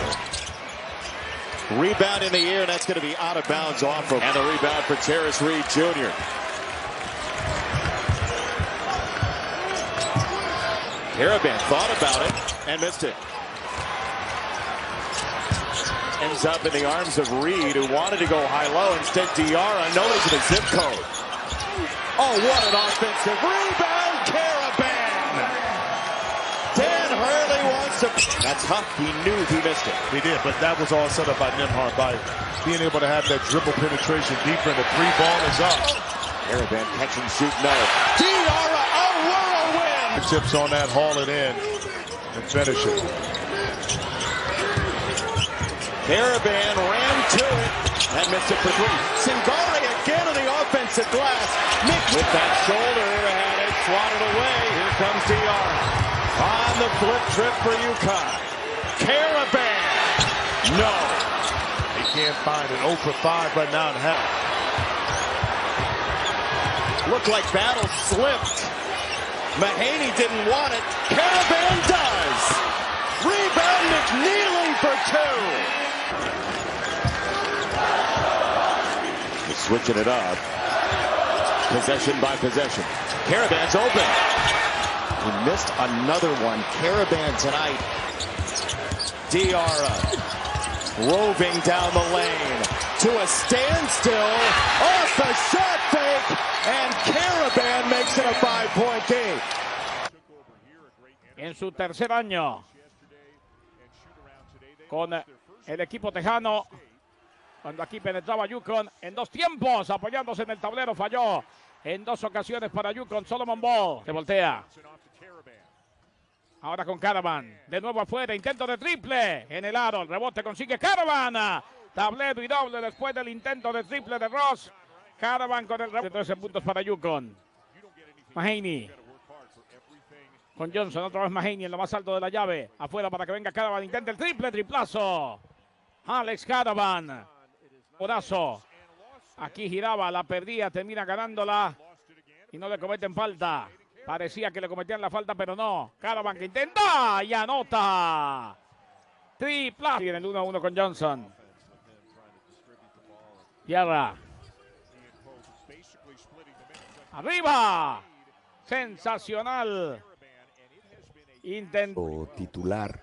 Rebound in the air, and that's going to be out of bounds off of. And the rebound for Terrace Reed Jr. Karaban thought about it and missed it. Ends up in the arms of Reed, who wanted to go high-low. Instead, Diarra knows the zip code. Oh, what an offensive rebound, Karaban! Dan Hurley wants to... That's tough. He knew he missed it. He did, but that was all set up by Nembhard by being able to have that dribble penetration deeper, and the three ball is up. Karaban catch and shoot, no. Diarra, a whirlwind! Tips on that, haul it in, and finish it. Karaban ran to it and missed it for three. Singari again on the offensive glass. Nick with that shoulder had it swatted away. Here comes Diarra on the flip trip for UConn. Karaban, no. He can't find it. 0 for 5 right now in half. Looked like battle slipped. Mahaney didn't want it. Karaban does. Rebound McNeely for two. He's switching it up. Possession by possession. Karaban's open. He missed another one. Karaban tonight. Diarra roving down the lane to a standstill. Off the shot fake. And Karaban makes it a 5-point game. En su tercer año con el equipo tejano, cuando aquí penetraba UConn en dos tiempos, apoyándose en el tablero, falló en dos ocasiones para UConn. Solomon Ball se voltea. Ahora con Karaban, de nuevo afuera, intento de triple en el aro, el rebote consigue Karaban. Tablero y doble después del intento de triple de Ross. Karaban con el rebote, 13 puntos para UConn. Mahaney con Johnson, otra vez Mahaney en lo más alto de la llave. Afuera para que venga Karaban, intenta el triple, triplazo. Alex Karaban. Codazo. Aquí giraba, la perdía, termina ganándola. Y no le cometen falta. Parecía que le cometían la falta, pero no. Karaban que intenta y anota. Triplazo. Y en el 1-1 con Johnson. Diarra. Arriba. Sensacional. Intento titular.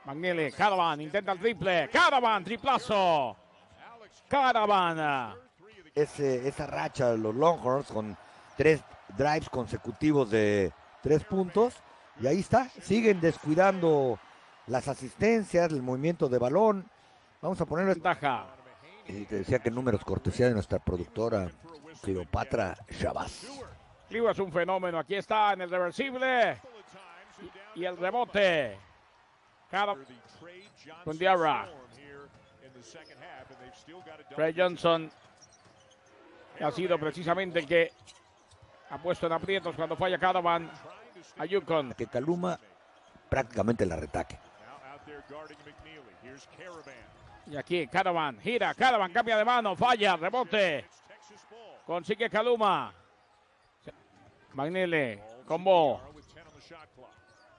McNeely, Karaban, intenta el triple. Karaban, triplazo. Karaban. Esa racha de los Longhorns con 3 drives consecutivos de 3 puntos. Y ahí está, siguen descuidando las asistencias, el movimiento de balón. Vamos a ponerlo en ventaja. Y te decía que números cortesía de nuestra productora Cleopatra Shabazz. Clio es un fenómeno. Aquí está en el reversible. Y el rebote. Con Diarra. Trey Johnson ha sido precisamente el que ha puesto en aprietos cuando falla Karaban a UConn. Que Kaluma prácticamente la retaque. Y aquí Karaban gira, Karaban cambia de mano, falla, rebote. Consigue Kaluma. McNeely, combo.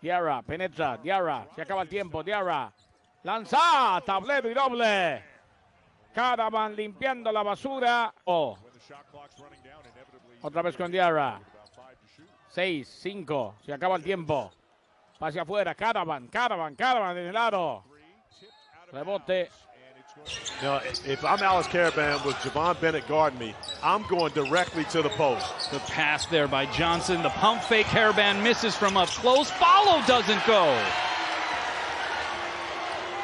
Diarra, penetra, Diarra, se acaba el tiempo, Diarra. Lanza, tablero y doble. Karaban limpiando la basura. Oh. Otra vez con Diarra. 6, 5, se acaba el tiempo. Pase afuera, Karaban en el aro. Rebote. Now, if I'm Alex Karaban with Javon Bennett guarding me, I'm going directly to the post. The pass there by Johnson. The pump fake. Karaban misses from up close. Follow doesn't go.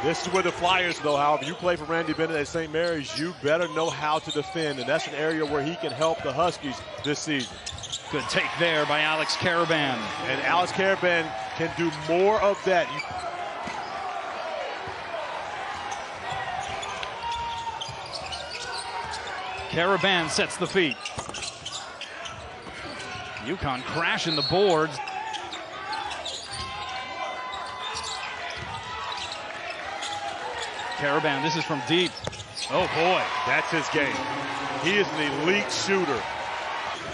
This is where the Flyers, though, however, you play for Randy Bennett at St. Mary's, you better know how to defend, and that's an area where he can help the Huskies this season. Good take there by Alex Karaban. And Alex Karaban can do more of that. Karaban sets the feet. UConn crashing the boards. Karaban, this is from deep. Oh boy, that's his game. He is an elite shooter.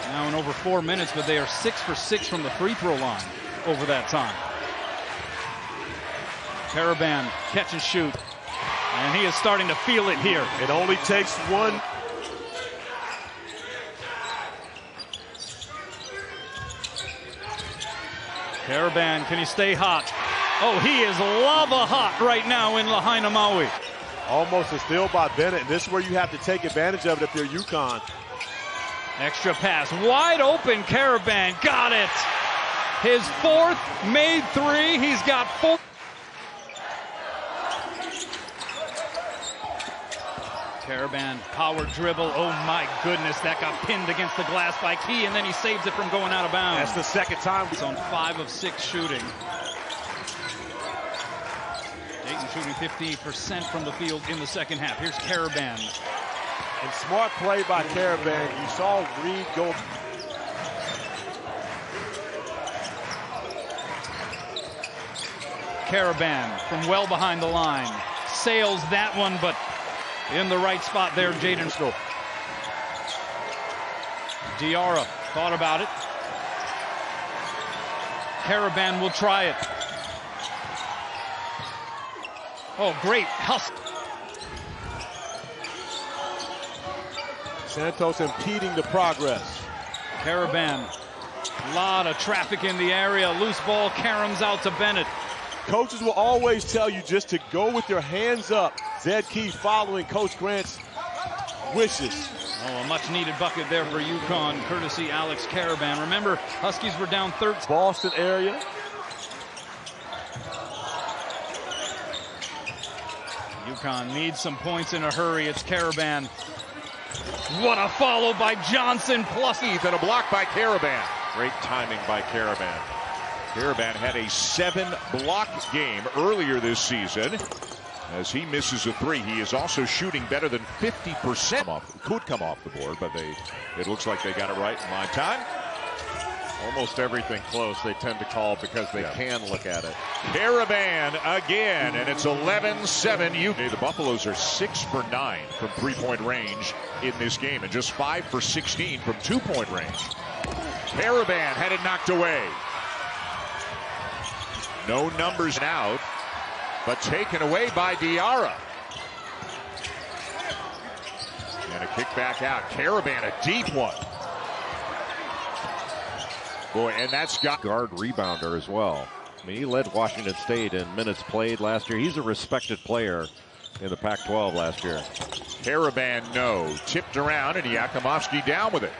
Now in over 4 minutes, but they are 6 for 6 from the free throw line over that time. Karaban, catch and shoot. And he is starting to feel it here. It only takes one. Karaban, can he stay hot? Oh, he is lava hot right now in Lahaina, Maui. Almost a steal by Bennett. And this is where you have to take advantage of it if you're UConn. Extra pass, wide open. Karaban got it. His fourth, made three. He's got 4. Karaban, power dribble. Oh my goodness, that got pinned against the glass by Key, and then he saves it from going out of bounds. That's the second time. He's on 5 of 6 shooting. Dayton shooting 50% from the field in the second half. Here's Karaban. And smart play by Karaban. You saw Reed go. Karaban from well behind the line. Sails that one, but in the right spot there, Jaden. Diarra thought about it. Karaban will try it. Oh, great. Santos impeding the progress. Karaban. A lot of traffic in the area. Loose ball, caroms out to Bennett. Coaches will always tell you just to go with your hands up. Zed Key following Coach Grant's wishes. Oh, a much-needed bucket there for UConn, courtesy Alex Karaban. Remember, Huskies were down 13. Boston area. UConn needs some points in a hurry. It's Karaban. What a follow by Johnson, plus and a block by Karaban. Great timing by Karaban. Karaban had a 7-block game earlier this season. As he misses a 3, he is also shooting better than 50%. Could come off the board, but it looks like they got it right in line time. Almost everything close they tend to call because they can look at it. Karaban again, and it's 11-7. The Buffaloes are 6 for 9 from 3-point range in this game, and just 5 for 16 from 2-point range. Karaban had it knocked away. No numbers out, but taken away by Diarra. And a kick back out. Karaban, a deep one. Boy, and that's got guard rebounder as well. I mean, he led Washington State in minutes played last year. He's a respected player in the Pac-12 last year. Karaban, no. Tipped around, and Yakimovsky down with it.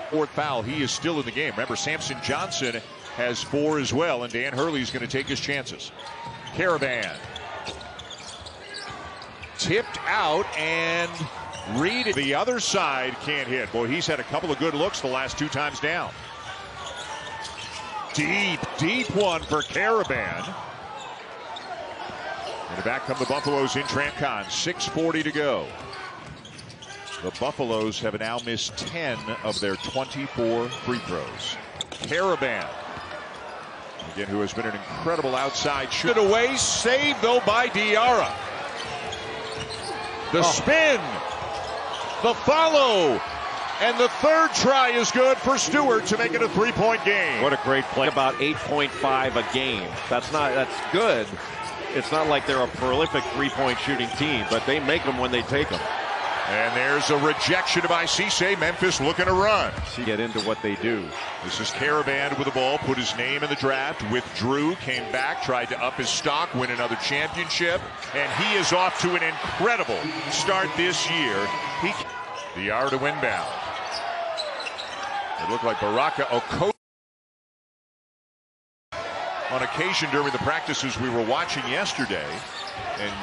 4th foul. He is still in the game. Remember, Samson Johnson has 4 as well, and Dan Hurley's going to take his chances. Karaban. Tipped out, and Reed, the other side, can't hit. Boy, he's had a couple of good looks the last 2 times down. Deep one for Karaban. And back come the Buffaloes in Trampcon. 6:40 to go. The Buffaloes have now missed 10 of their 24 free throws. Karaban, again, who has been an incredible outside shooter. Away, saved though by Diarra. The spin, the follow, and the 3rd try is good for Stewart to make it a 3-point game. What a great play. About 8.5 a game. That's good. It's not like they're a prolific 3-point shooting team, but they make them when they take them. And there's a rejection by Cisse. Memphis looking to run. Get into what they do. This is Karaban with the ball. Put his name in the draft. Withdrew. Came back. Tried to up his stock. Win another championship. And he is off to an incredible start this year. Diarra to inbound. It looked like Baraka Okoye. On occasion during the practices we were watching yesterday. And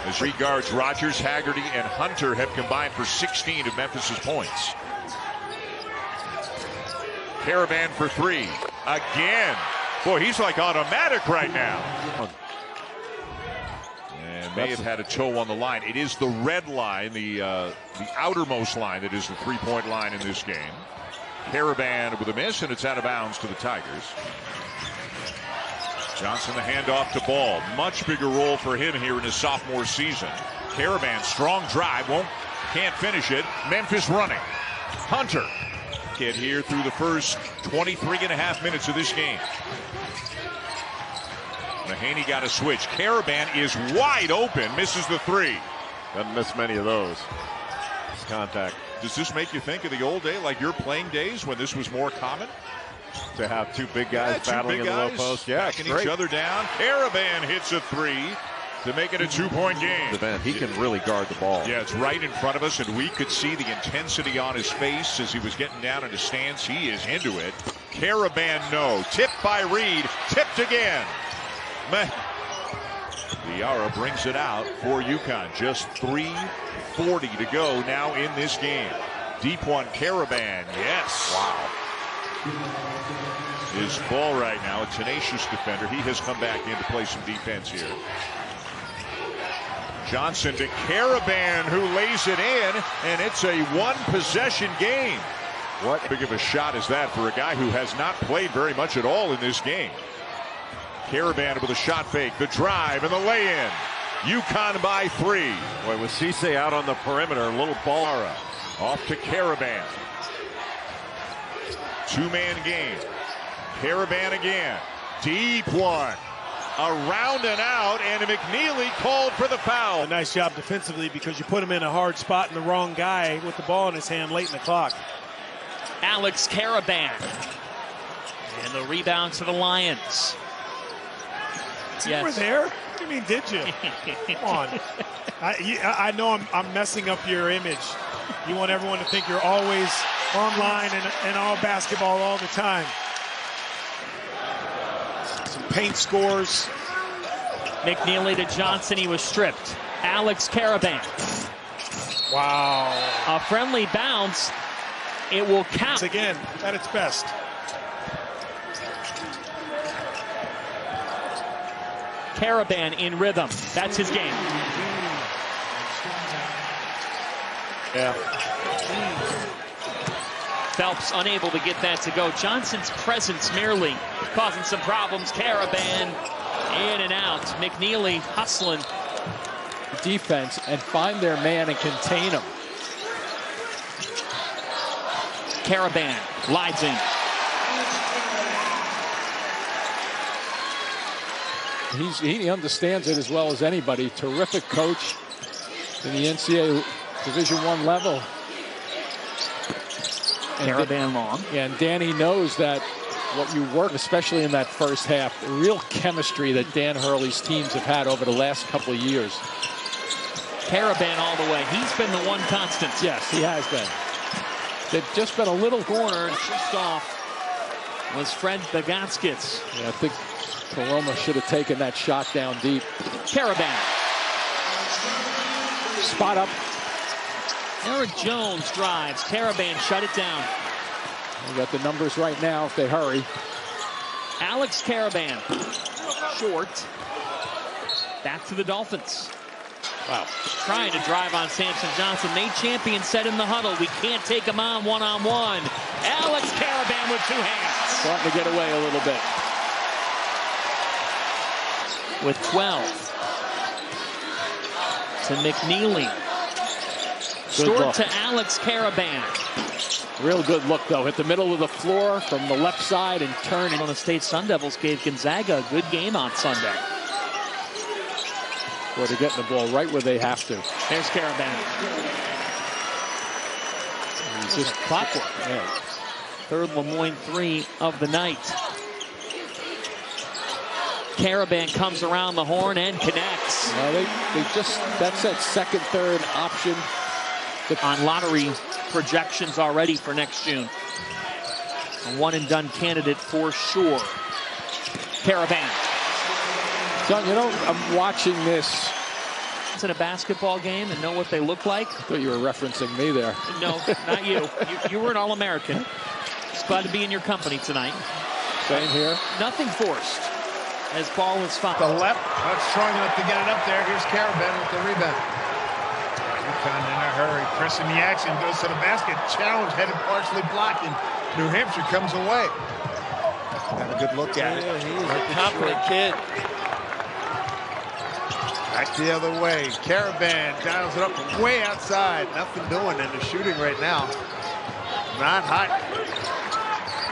as regards Rogers, Haggerty, and Hunter have combined for 16 of Memphis's points. Karaban for 3. Again. Boy, he's like automatic right now. And may have had a toe on the line. It is the red line, the outermost line that is the 3-point line in this game. Karaban with a miss, and it's out of bounds to the Tigers. Johnson the handoff to Ball. Much bigger role for him here in his sophomore season. Karaban, strong drive, can't finish it. Memphis running. Hunter. Kid here through the first 23.5 minutes of this game. Mahaney got a switch. Karaban is wide open, misses the three. Doesn't miss many of those. Contact. Does this make you think of the old day, like your playing days when this was more common? To have two big guys battling in the low post. Yeah, backing each other down. Karaban hits a three to make it a 2-point game. He can really guard the ball. Yeah, it's right in front of us, and we could see the intensity on his face as he was getting down in his stance. He is into it. Karaban, no. Tipped by Reed. Tipped again. Diarra brings it out for UConn. Just 3:40 to go now in this game. Deep one, Karaban. Yes. Wow. His ball right now, a tenacious defender. He has come back in to play some defense here. Johnson to Karaban, who lays it in, and it's a one-possession game. What big of a shot is that for a guy who has not played very much at all in this game? Karaban with a shot fake, the drive, and the lay-in. UConn by 3. Boy, with Cisse out on the perimeter, a little ball. Off to Karaban. Two-man game. Karaban again. Deep one. Around and out, and McNeely called for the foul. A nice job defensively because you put him in a hard spot and the wrong guy with the ball in his hand late in the clock. Alex Karaban. And the rebound to the Lions. You were there? What do you mean, did you? Come on. I know I'm messing up your image. You want everyone to think you're always online and all basketball all the time. Some paint scores. McNeely to Johnson. He was stripped. Alex Karaban. Wow. A friendly bounce. It will count. Again, at its best. Karaban in rhythm. That's his game. Yeah. Phelps unable to get that to go. Johnson's presence merely causing some problems. Karaban in and out. McNeely hustling. Defense and find their man and contain him. Karaban glides in. He understands it as well as anybody. Terrific coach in the NCAA Division I level. Karaban long. And Danny knows that what you work, especially in that first half, the real chemistry that Dan Hurley's teams have had over the last couple of years. Karaban all the way. He's been the one constant. Yes, he has been. They've just been a little corner and just off was Fred Bagatskis. Yeah, I think Paloma should have taken that shot down deep. Karaban. Spot up. Eric Jones drives. Karaban shut it down. We got the numbers right now if they hurry. Alex Karaban. Short. Back to the Dolphins. Wow. Trying to drive on Samson Johnson. Nate Champion said in the huddle, we can't take him on one-on-one. Alex Karaban with 2 hands. Starting to get away a little bit. With 12. To McNeely. Short to Alex Karaban. Real good look, though. Hit the middle of the floor from the left side and turn. Arizona State Sun Devils gave Gonzaga a good game on Sunday. Boy, they're getting the ball right where they have to. There's Karaban. He's just clockwork. Yeah. Third Lemoyne 3 of the night. Karaban comes around the horn and connects. They just, that's that second, third option. On lottery projections already for next June. A one-and-done candidate for sure. Karaban. John, you know, I'm watching this. It's in a basketball game and know what they look like. I thought you were referencing me there. No, not you. You were an All-American. Just glad to be in your company tonight. Same here. Nothing forced as ball was fouled. The left, not strong enough to get it up there. Here's Karaban with the rebound. UConn in a hurry, pressing the action, goes to the basket. Challenge headed partially blocking. New Hampshire comes away. Have a good look at it. He's a confident kid. Back the other way. Karaban dials it up from way outside. Nothing doing in the shooting right now. Not hot.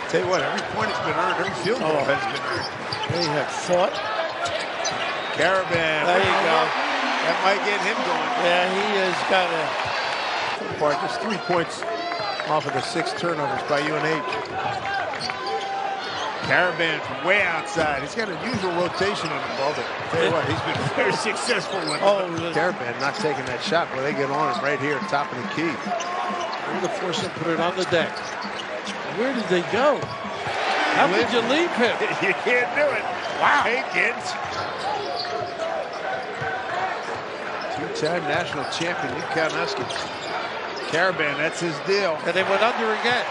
Tell you what, every point has been earned. Every field goal has been earned. They have fought. Karaban. There you go. That might get him going. Yeah, he has got a... So far, just 3 points off of the 6 turnovers by UNH. Karaban from way outside. He's got an unusual rotation on the ball, but tell you what, he's been very successful with it. Karaban not taking that shot, but they get on him right here, top of the key. They're going to force him to put it on the deck. Where did they go? How could you leave him? You can't do it. Wow. Hey, kids. Two-time national champion, UConn Huskies. Karaban, that's his deal. And they went under again.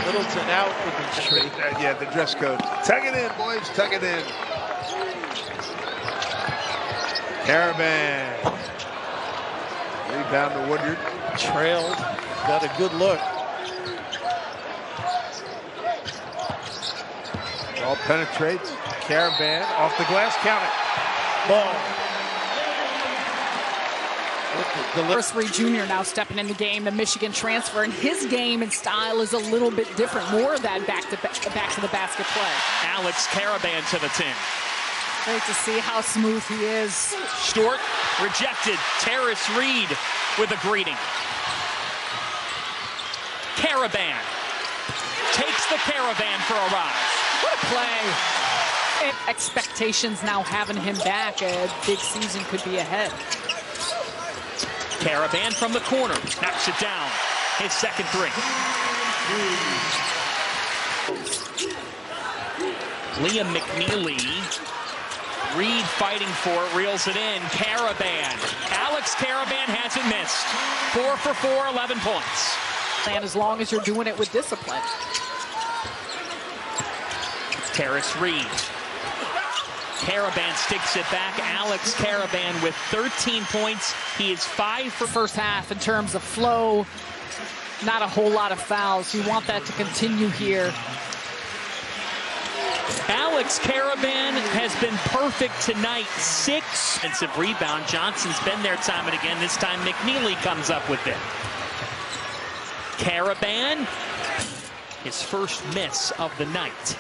Middleton out with the straight. Yeah, the dress code. Tug it in, boys. Tug it in. Karaban. Rebound to Woodyard. Trailed. Got a good look. Ball penetrates. Karaban off the glass. Count it. Ball. First-rate junior now stepping in the game, the Michigan transfer, and his game and style is a little bit different. More of that back to the basket play. Alex Karaban to the 10. Great to see how smooth he is. Short, rejected. Terrace Reed with a greeting. Karaban takes the Caravan for a ride. What a play. Expectations now having him back. A big season could be ahead. Karaban from the corner, knocks it down. His second three. Liam McNeely. Reed fighting for it, reels it in. Karaban. Alex Karaban hasn't missed. 4 for 4, 11 points. And as long as you're doing it with discipline. Terrace Reed. Karaban sticks it back. Alex Karaban with 13 points. He is 5 for first half in terms of flow. Not a whole lot of fouls. You want that to continue here. Alex Karaban has been perfect tonight. 6 offensive rebound. Johnson's been there time and again. This time McNeely comes up with it. Karaban, his first miss of the night.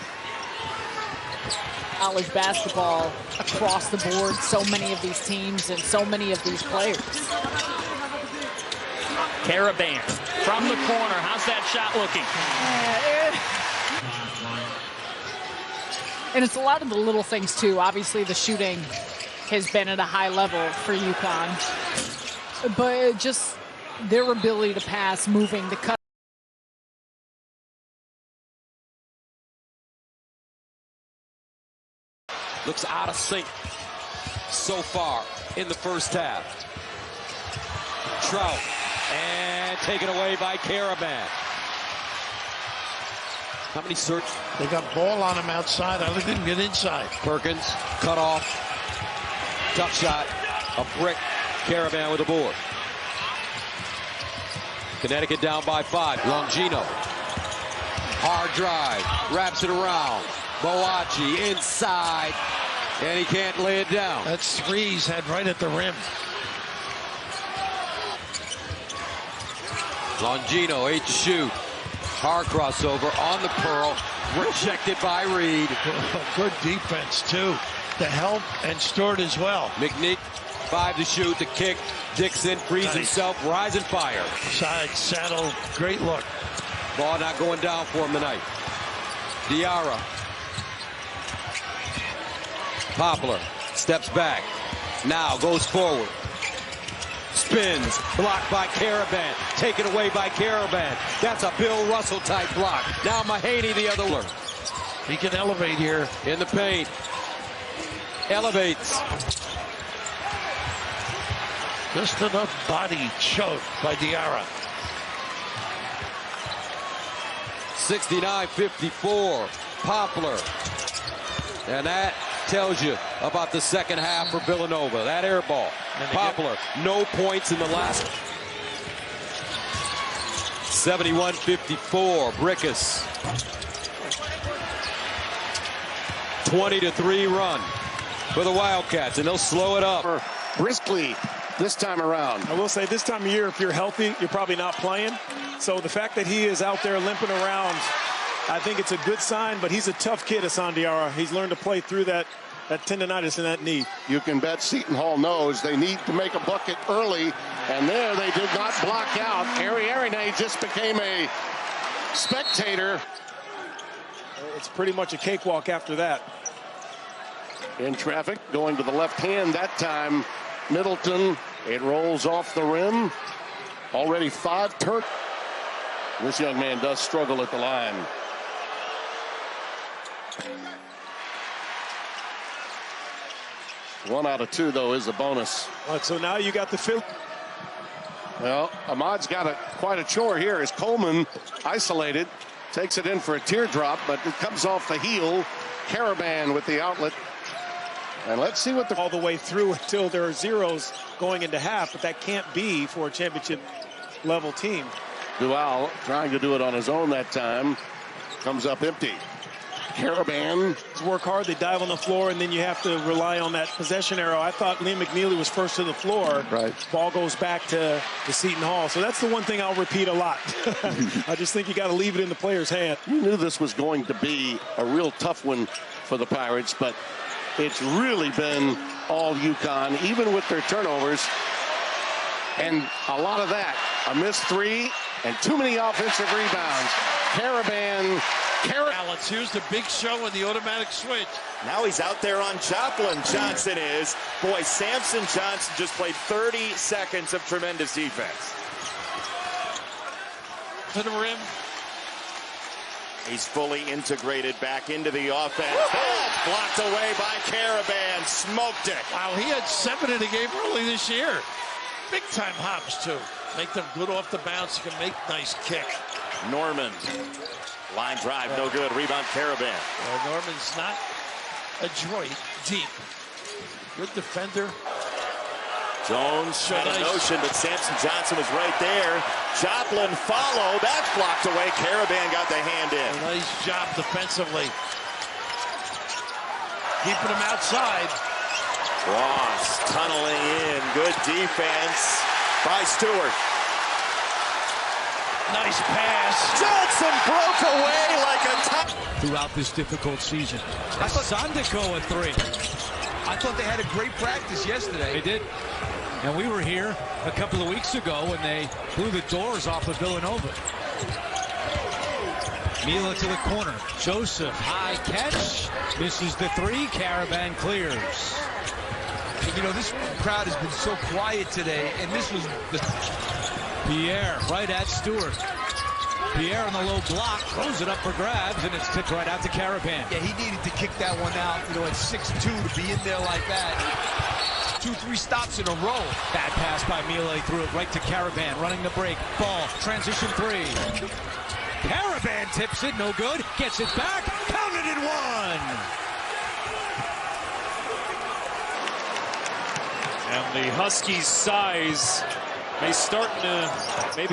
College basketball across the board, so many of these teams and so many of these players. Karaban from the corner. How's that shot looking? And it's a lot of the little things too. Obviously the shooting has been at a high level for UConn, but just their ability to pass, moving, the cut. Looks out of sync so far in the first half. Trout, and taken away by Karaban. How many search? They got ball on him outside. I didn't get inside. Perkins, cut off. Tough shot. A brick. Karaban with a board. Connecticut down by 5. Longino. Hard drive. Wraps it around. Boachi inside. And he can't lay it down. That's 3 he's had right at the rim. Longino, 8 to shoot. Hard crossover on the pearl. Rejected by Reed. Good defense, too. The help and Stewart as well. McNeek, 5 to shoot. The kick. Dixon frees himself. Rise and fire. Side saddle. Great look. Ball not going down for him tonight. Diarra. Poplar steps back. Now goes forward. Spins. Blocked by Karaban. Taken away by Karaban. That's a Bill Russell type block. Now Mahaney the other one. He can elevate here. In the paint. Elevates. Just enough body choke by Diarra. 69-54. Poplar. And that tells you about the second half for Villanova. That air ball. Poplar, no points in the last. 71-54. Brickus. 20-3 run. for the Wildcats, and they'll slow it up. Briskly this time around. I will say this time of year, if you're healthy, you're probably not playing. So the fact that he is out there limping around, I think it's a good sign, but he's a tough kid, Hassan Diarra. He's learned to play through that tendonitis in that knee. You can bet Seton Hall knows they need to make a bucket early, and there they did not block out. Arene just became a spectator. It's pretty much a cakewalk after that. In traffic, going to the left hand that time. Middleton, it rolls off the rim. Already 5 turn. This young man does struggle at the line. One out of 2, though, is a bonus. Right, so now you got the field. Well, Ahmad's got quite a chore here as Coleman isolated. Takes it in for a teardrop, but it comes off the heel. Karaban with the outlet. And let's see what all the way through until there are zeros going into half, but that can't be for a championship level team. Duval trying to do it on his own that time. Comes up empty. Karaban. Work hard, they dive on the floor, and then you have to rely on that possession arrow. I thought Liam McNeely was first to the floor. Right. Ball goes back to Seton Hall. So that's the one thing I'll repeat a lot. I just think you got to leave it in the player's hand. You knew this was going to be a real tough one for the Pirates, but it's really been all UConn, even with their turnovers. And a lot of that, a missed 3 and too many offensive rebounds. Karaban. Alex, here's the big show in the automatic switch. Now he's out there on Joplin. Johnson is. Boy, Samson Johnson just played 30 seconds of tremendous defense. To the rim. He's fully integrated back into the offense. That's blocked away by Karaban. Smoked it. Wow, he had 7 in the game early this year. Big time hops, too. Make them good off the bounce. Can make nice kick. Norman. Line drive, no good. Rebound, Karaban. Norman's not adroit, deep. Good defender. Jones had a notion, but Samson Johnson was right there. Joplin followed. That's blocked away. Karaban got the hand in. A nice job defensively. Keeping him outside. Ross tunneling in. Good defense by Stewart. Nice pass. Johnson broke away like a top. Throughout this difficult season. Sandico at 3. I thought they had a great practice yesterday. They did. And we were here a couple of weeks ago when they blew the doors off of Villanova. Mila to the corner. Joseph, high catch. Misses the 3. Karaban clears. You know, this crowd has been so quiet today, and this was the... Pierre right at Stewart. Pierre on the low block, throws it up for grabs, and it's kicked right out to Karaban. Yeah, he needed to kick that one out, you know, at 6'2", to be in there like that. 2-3 stops in a row. Bad pass by Mile, threw it right to Karaban, running the break. Ball, transition 3. Karaban tips it, no good. Gets it back, counted in 1. And the Huskies' size maybe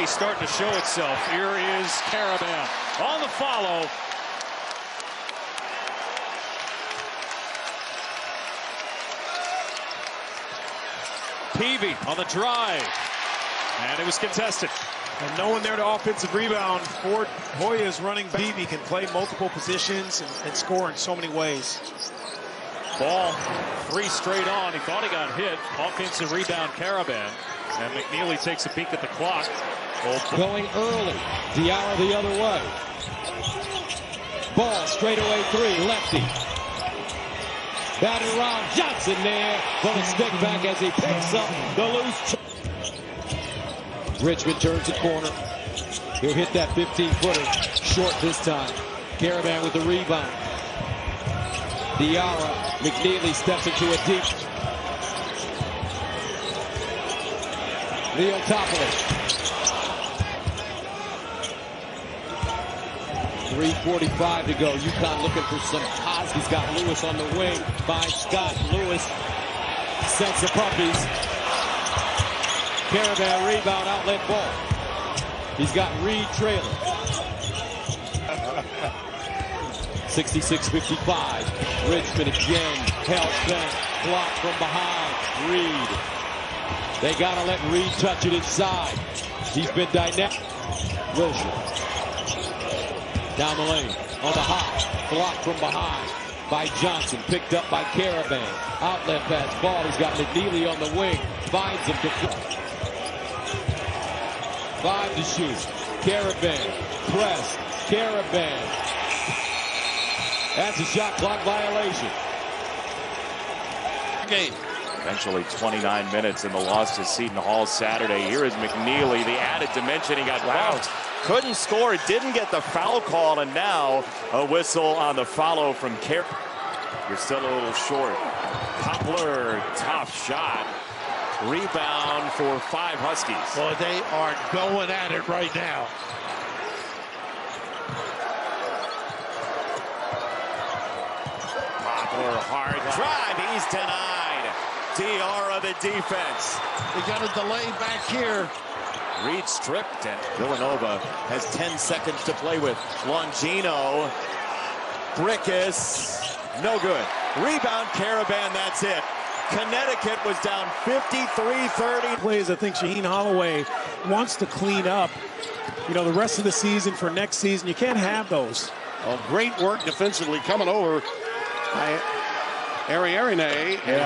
starting to show itself. Here is Karaban on the follow. Peavy on the drive. And it was contested. And no one there to offensive rebound. Fort Hoya is running. Peavy can play multiple positions and score in so many ways. Ball 3 straight on. He thought he got hit. Offensive rebound, Karaban. And McNeely takes a peek at the clock. Going early. Diarra the other way. Ball straight away 3. Lefty. Batted around. Johnson there. For the stick back as he picks up the loose. Richmond turns the corner. He'll hit that 15-footer. Short this time. Karaban with the rebound. Diarra. McNeely steps into a deep. Leotopoulos. 3:45 to go. UConn looking for some pods. He's got Lewis on the wing. By Scott. Lewis sets the puppies. Karaban rebound, outlet ball. He's got Reed trailing. 66-55. Richmond again. Held bent. Blocked from behind. Reed. They got to let Reed touch it inside. He's been dynamic. Wilshire. Down the lane. On the hop. Blocked from behind by Johnson. Picked up by Karaban. Outlet pass. Ball. He's got McNeely on the wing. Finds him. 5 to shoot. Karaban. Press. Karaban. That's a shot clock violation. Game. Eventually 29 minutes in the loss to Seton Hall Saturday. Here is McNeely, the added dimension. He got bounced. Couldn't score. Didn't get the foul call. And now a whistle on the follow from Kerr. You're still a little short. Poplar, tough shot. Rebound for 5 Huskies. Boy, they are going at it right now. Poplar, hard drive. He's denied. Diarra, the defense. They got a delay back here. Reed stripped, and Villanova has 10 seconds to play with. Longino. Brickus. No good. Rebound, Karaban. That's it. Connecticut was down 53-30. Plays, I think Shaheen Holloway wants to clean up, the rest of the season for next season. You can't have those. Oh, great work defensively coming over by Arene.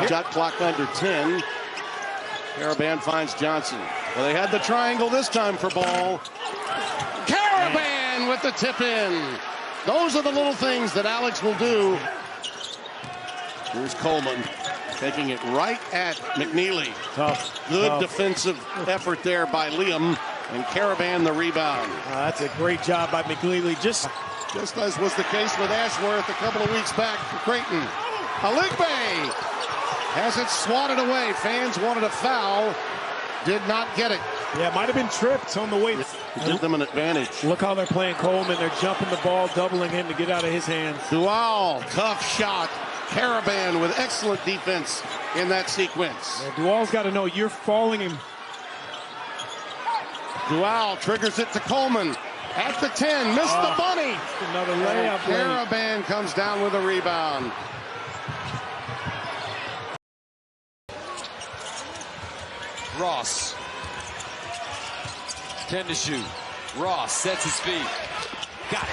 Shot clock under 10. Karaban finds Johnson. Well, they had the triangle this time for Ball. Karaban with the tip in. Those are the little things that Alex will do. Here's Coleman taking it right at McNeely. Tough. Good defensive effort there by Liam, and Karaban the rebound. That's a great job by McNeely. Just as was the case with Ashworth a couple of weeks back for Creighton. Aligbe has it swatted away. Fans wanted a foul. Did not get it. Yeah, it might have been tripped on the way. Give them an advantage. Look how they're playing Coleman. They're jumping the ball, doubling him to get out of his hands. Dual, tough shot. Karaban with excellent defense in that sequence. Yeah, Dual's got to know you're falling him. Dual triggers it to Coleman at the 10. Missed the bunny. Another layup. Karaban comes down with a rebound. Ross. 10 to shoot. Ross sets his feet. Got it.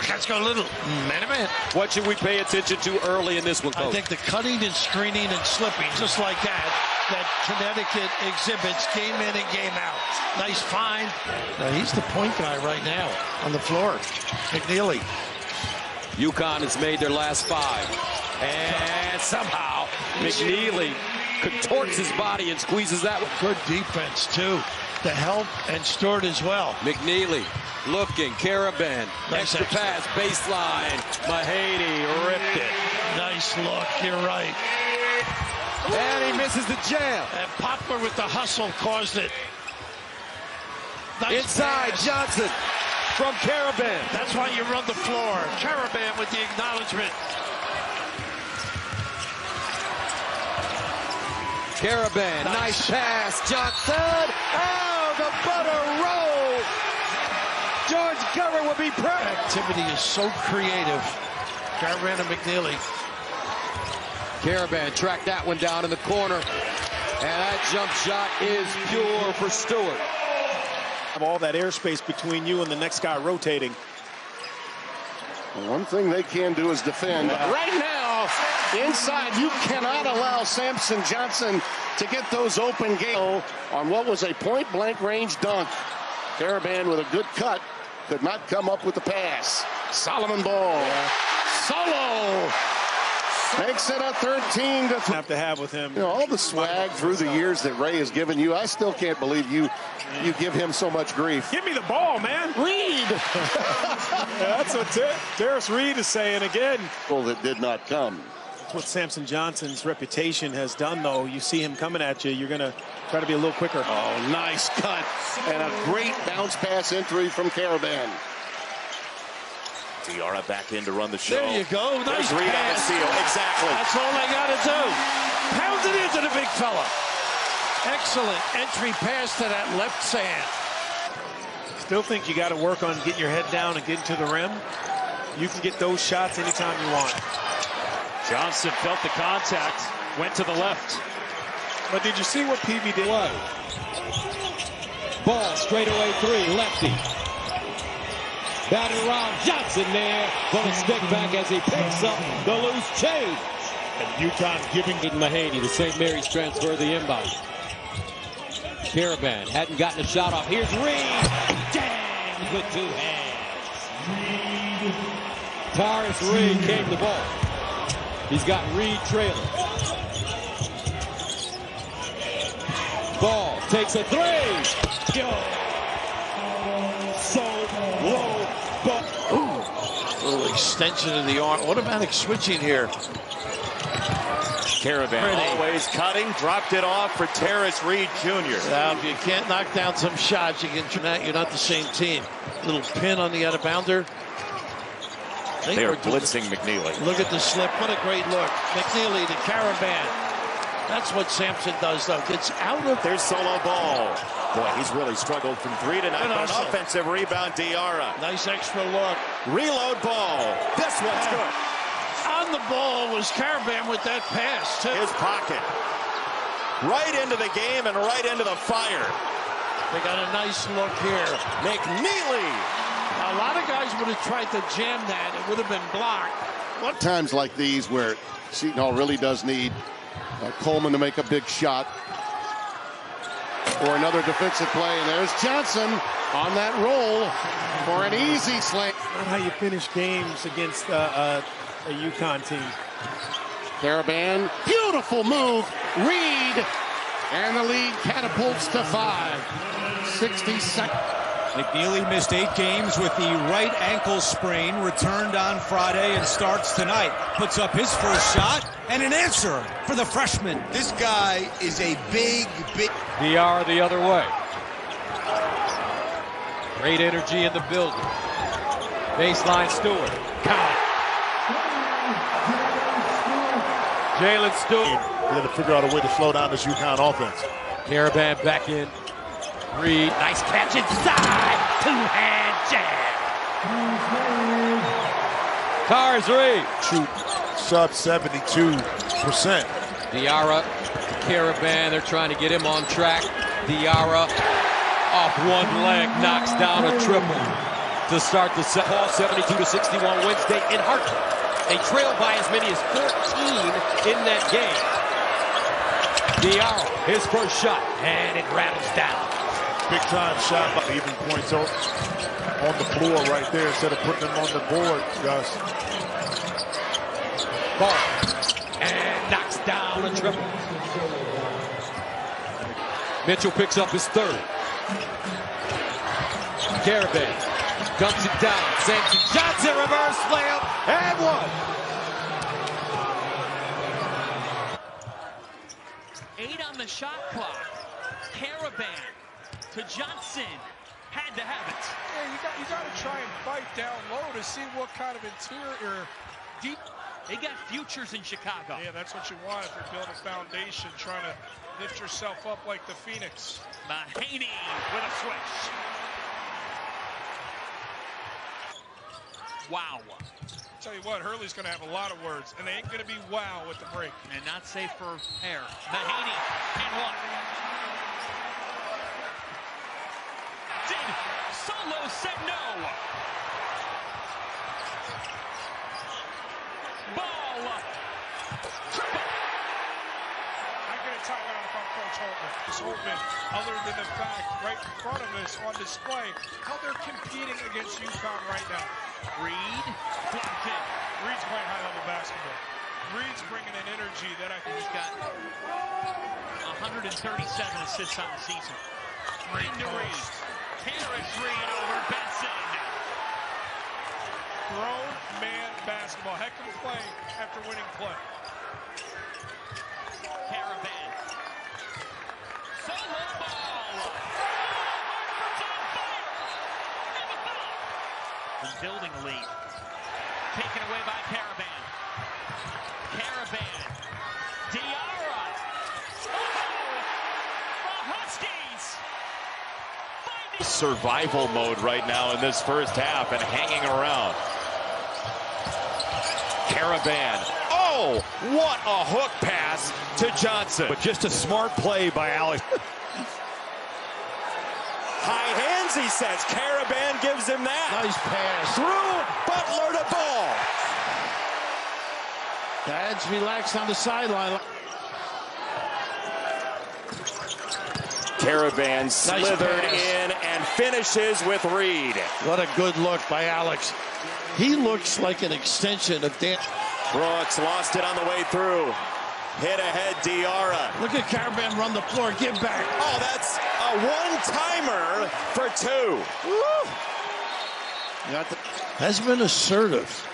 Let's go a little man. What should we pay attention to early in this one, Coach? I think the cutting and screening and slipping, just like that Connecticut exhibits game in and game out. Nice find. Now, he's the point guy right now on the floor. McNeely. UConn has made their last 5. And somehow McNeely contorts his body and squeezes that one. Good defense, too. The help and Stewart as well. McNeely looking. Karaban. Nice extra pass. Baseline. Mahaney ripped it. Nice look. You're right. And he misses the jam. And Poplar with the hustle caused it. Nice inside pass. Johnson from Karaban. That's why you run the floor. Karaban with the acknowledgement. Karaban, nice pass. Johnson. Oh, the butter roll. George Gervin would be proud. Activity is so creative. Karaban and McNeely. Karaban tracked that one down in the corner. And that jump shot is pure for Stewart. Have all that airspace between you and the next guy rotating. One thing they can do is defend. Yeah. Right now, inside, you cannot allow Samson Johnson to get those open games on what was a point-blank range dunk. Karaban with a good cut, could not come up with the pass. Solomon Ball. Solo makes it a 13 to have to have with him. All the swag through the years that Ray has given you, I still can't believe you give him so much grief. Give me the ball, man. Reed. That's what Darius Reed is saying again. That did not come. That's what Samson Johnson's reputation has done, though. You see him coming at you, you're going to try to be a little quicker. Oh, nice cut. And a great bounce pass entry from Karaban. Diarra back in to run the show. There you go. Nice Reed on the steal. Exactly. That's all they got to do. Pound it into the big fella. Excellent entry pass to that left sand. Still think you got to work on getting your head down and getting to the rim. You can get those shots anytime you want. Johnson felt the contact, went to the left. But did you see what PV did? Ball straightaway three, lefty. Batted around, Johnson there. Gonna stick back as he picks up the loose change. And UConn giving Mahaney, the St. Mary's transfer, the inbound. Karaban hadn't gotten a shot off. Here's Reed. Jams with two hands. Taurus Reed came the ball. He's got Reed trailing. Ball takes a three. Yo. So low. Ooh. Little extension of the arm. Automatic switching here. Karaban always cutting, dropped it off for Terrace Reed Jr. Now, if you can't knock down some shots, you can turn that. You're not the same team. Little pin on the out-of-bounder. They are blitzing McNeely. Look at the slip. What a great look. McNeely to Karaban. That's what Sampson does, though. Gets out of... There's solo ball. Boy, he's really struggled from three tonight. But an offensive rebound, Diarra. Nice extra look. Reload ball. This one's good. On the ball was Karaban with that pass, too. His pocket. Right into the game and right into the fire. They got a nice look here. McNeely. A lot of guys would have tried to jam that. It would have been blocked. What times like these where Seton Hall really does need Coleman to make a big shot or another defensive play, and there's Johnson on that roll for an easy slam. Not how you finish games against a UConn team. Karaban, beautiful move, Reed, and the lead catapults to 5. 60 seconds. McNeely missed 8 games with the right ankle sprain, returned on Friday and starts tonight. Puts up his first shot and an answer for the freshman. This guy is a big. Diarra the other way. Great energy in the building. Baseline Stewart. Count it. Jalen Stewart. You got to figure out a way to slow down this UConn offense. Karaban back in. Reed, nice catch inside. Two-hand jam. Taurus Reed. Shoot sub 72%. Diarra, Karaban, they're trying to get him on track. Diarra off one leg, knocks down a triple to start the set. Ball 72-61 Wednesday in Hartford. They trail by as many as 14 in that game. Diarra, his first shot, and it rattles down. Big time shot, but even points on the floor right there instead of putting them on the board, Gus. Ball, and knocks down a triple. Mitchell picks up his third. Karaban dumps it down. Sampson Johnson, reverse layup, and one. 8 on the shot clock. Karaban to Johnson. Had to have it. Yeah, you got to try and fight down low to see what kind of interior deep. They got futures in Chicago. Yeah, that's what you want if you're building a foundation, trying to lift yourself up like the Phoenix. Mahaney with a switch. Wow. Tell you what, Hurley's going to have a lot of words, and they ain't going to be wow with the break. And not safe for air. Mahaney and one. Did Solo said no. Ball. Triple. I'm going to tie out if I'm Coach Holtman. This Holtman, other than the fact right in front of us on display, how they're competing against UConn right now. Reed. Blocked in. Reed's playing high-level basketball. Reed's bringing an energy that I think he's got 137 assists on the season. Into Reed. Terrace Reed over Benson. Grown man basketball. Heck of a play after winning play. Karaban. Solo ball. And building a lead. Taken away by Karaban. Karaban. Diarra. Oh, the Huskies find Survival mode right now in this first half and hanging around. Karaban. Oh, what a hook pass to Johnson. But just a smart play by Alex. High hands, he says. Karaban gives him that. Nice pass. Through Butler to Ball. Dad's relaxed on the sideline. Karaban slithered in and finishes with Reed. What a good look by Alex. He looks like an extension of Dan. Brooks lost it on the way through. Hit ahead, Diarra. Look at Karaban run the floor. Give back. Oh, that's a one-timer for two. Has been assertive.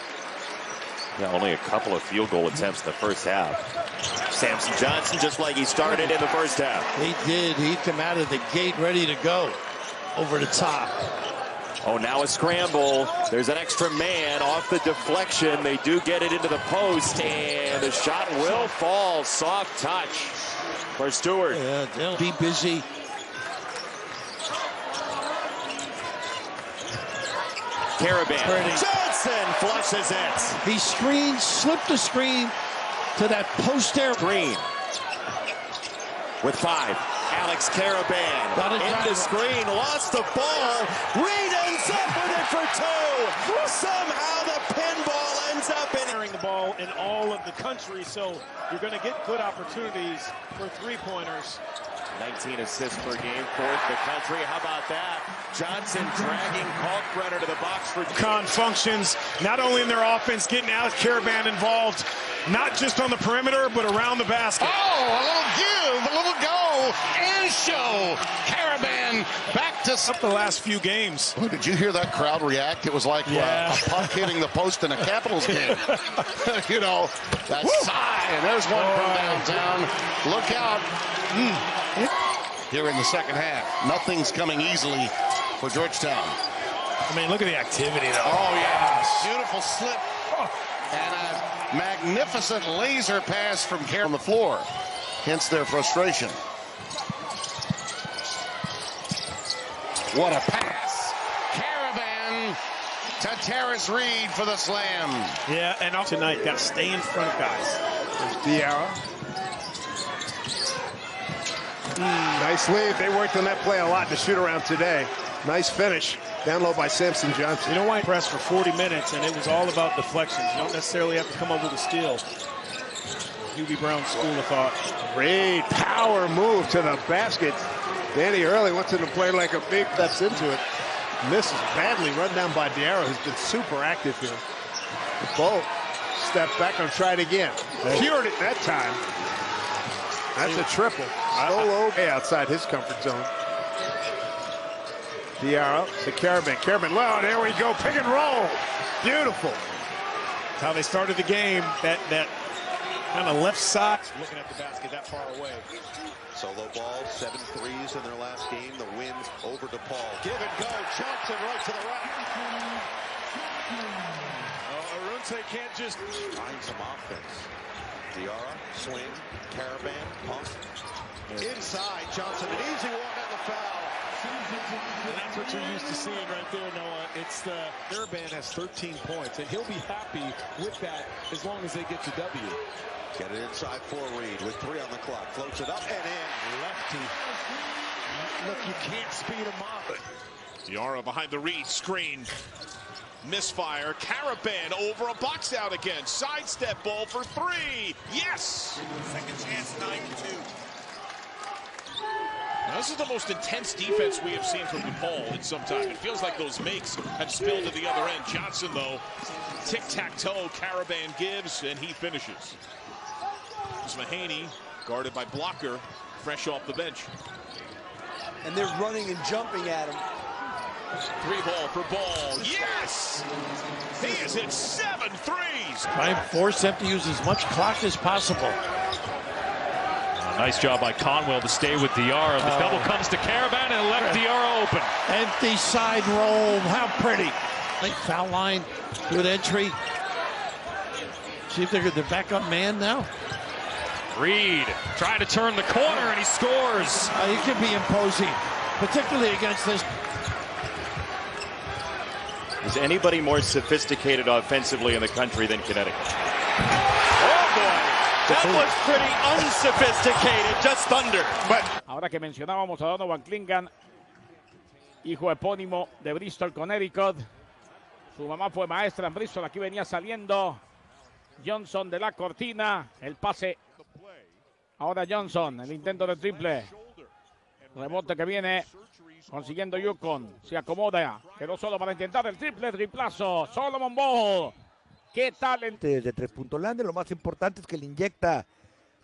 Yeah, only a couple of field goal attempts in the first half. Samson Johnson, just like he started in the first half. He did. He came out of the gate ready to go over the top. Oh, now a scramble. There's an extra man off the deflection. They do get it into the post, and the shot will fall. Soft touch for Stewart. Yeah, they'll be busy. Karaban. Johnson flushes it. He screens, slipped the screen to that post there. Green with 5. Alex Karaban into screen, lost the ball. Reed ends up with it for 2. Somehow the pinball ends up in the ball in all of the country, so you're going to get good opportunities for three-pointers. 19 assists per game, 4th in the country. How about that? Johnson dragging Kalkbrenner to the box for Con functions not only in their offense, getting Alex Karaban involved, not just on the perimeter, but around the basket. Oh, a little give, a little go, and show. Karaban back to up the last few games. Oh, did you hear that crowd react? It was like a puck hitting the post in a Capitals game. You know, that sigh, and there's one from downtown. Look out. Here in the second half. Nothing's coming easily for Georgetown. I mean, look at the activity, though. Oh, yeah. Beautiful slip. And a magnificent laser pass from Karaban on the floor. Hence their frustration. What a pass. Karaban to Terrace Reed for the slam. Yeah, and tonight, got to stay in front of guys. There's Diarra. Nice lead. They worked on that play a lot in the shoot-around today. Nice finish. Down low by Samson Johnson. You know why? Pressed for 40 minutes, and it was all about deflections. You don't necessarily have to come up with a steal. Hubie Brown school of thought. Great power move to the basket. Danny Hurley wants him to play like a big steps into it. Misses badly. Run down by Diarra, who's been super active here. The ball stepped back and tried again. Cured it that time. That's a triple. Solo outside his comfort zone. Diarra to Karaban. Karaban, well, there we go. Pick and roll. Beautiful. That's how they started the game. That kind of left side. Looking at the basket that far away. Solo ball, 7 threes in their last game. The win over DePaul. Give and go. Johnson right to the rack. Arunte can't just find some offense. Diarra, swing, Karaban, pump. Inside, Johnson, an easy walk on the foul. And that's what you're used to seeing right there, Noah. It's the Karaban has 13 points, and he'll be happy with that as long as they get the W. Get it inside for Reed with 3 on the clock. Floats it up and in. Lefty. Look, you can't speed him up. Diarra behind the Reed screen. Misfire. Karaban over a box out again. Sidestep ball for 3. Yes! Second chance, 9-2. Now, this is the most intense defense we have seen from DePaul in some time. It feels like those makes have spilled to the other end. Johnson, though, tic-tac-toe. Karaban gives, and he finishes. This is Mahaney, guarded by Blocker, fresh off the bench. And they're running and jumping at him. 3-ball for Ball. Yes! He has hit 7 threes. Try and force them to use as much clock as possible. Nice job by Conwell to stay with Diarra. The double comes to Karaban and left Diarra open. Empty side roll. How pretty. Late foul line. Good entry. See if they're the backup man now. Reed trying to turn the corner and he scores. He can be imposing, particularly against this. Is anybody more sophisticated offensively in the country than Connecticut? Oh boy, that was pretty unsophisticated, just thunder. Ahora que mencionábamos a Donovan Klingan, hijo epónimo de Bristol, Connecticut. Su mamá fue maestra en Bristol. Aquí venía saliendo Johnson de la cortina. El pase. Ahora Johnson, el intento de triple. Rebote que viene consiguiendo Yukon. Se acomoda. Quedó solo para intentar el triple. Triplazo. Solomon Ball. ¿Qué tal? De tres puntos Lander, lo más importante es que le inyecta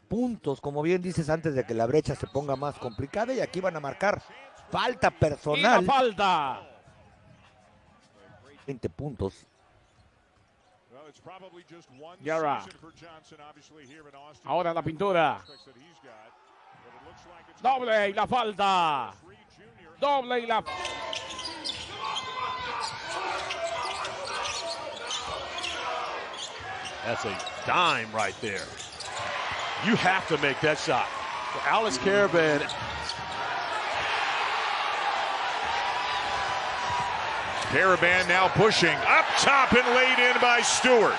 puntos, como bien dices, antes de que la brecha se ponga más complicada. Y aquí van a marcar falta personal. Y la falta. 20 puntos. Yara. Ahora la pintura. Doble y la falta. Doble y la... That's a dime right there. You have to make that shot. Alex Karaban. Karaban now pushing up top and laid in by Stewart.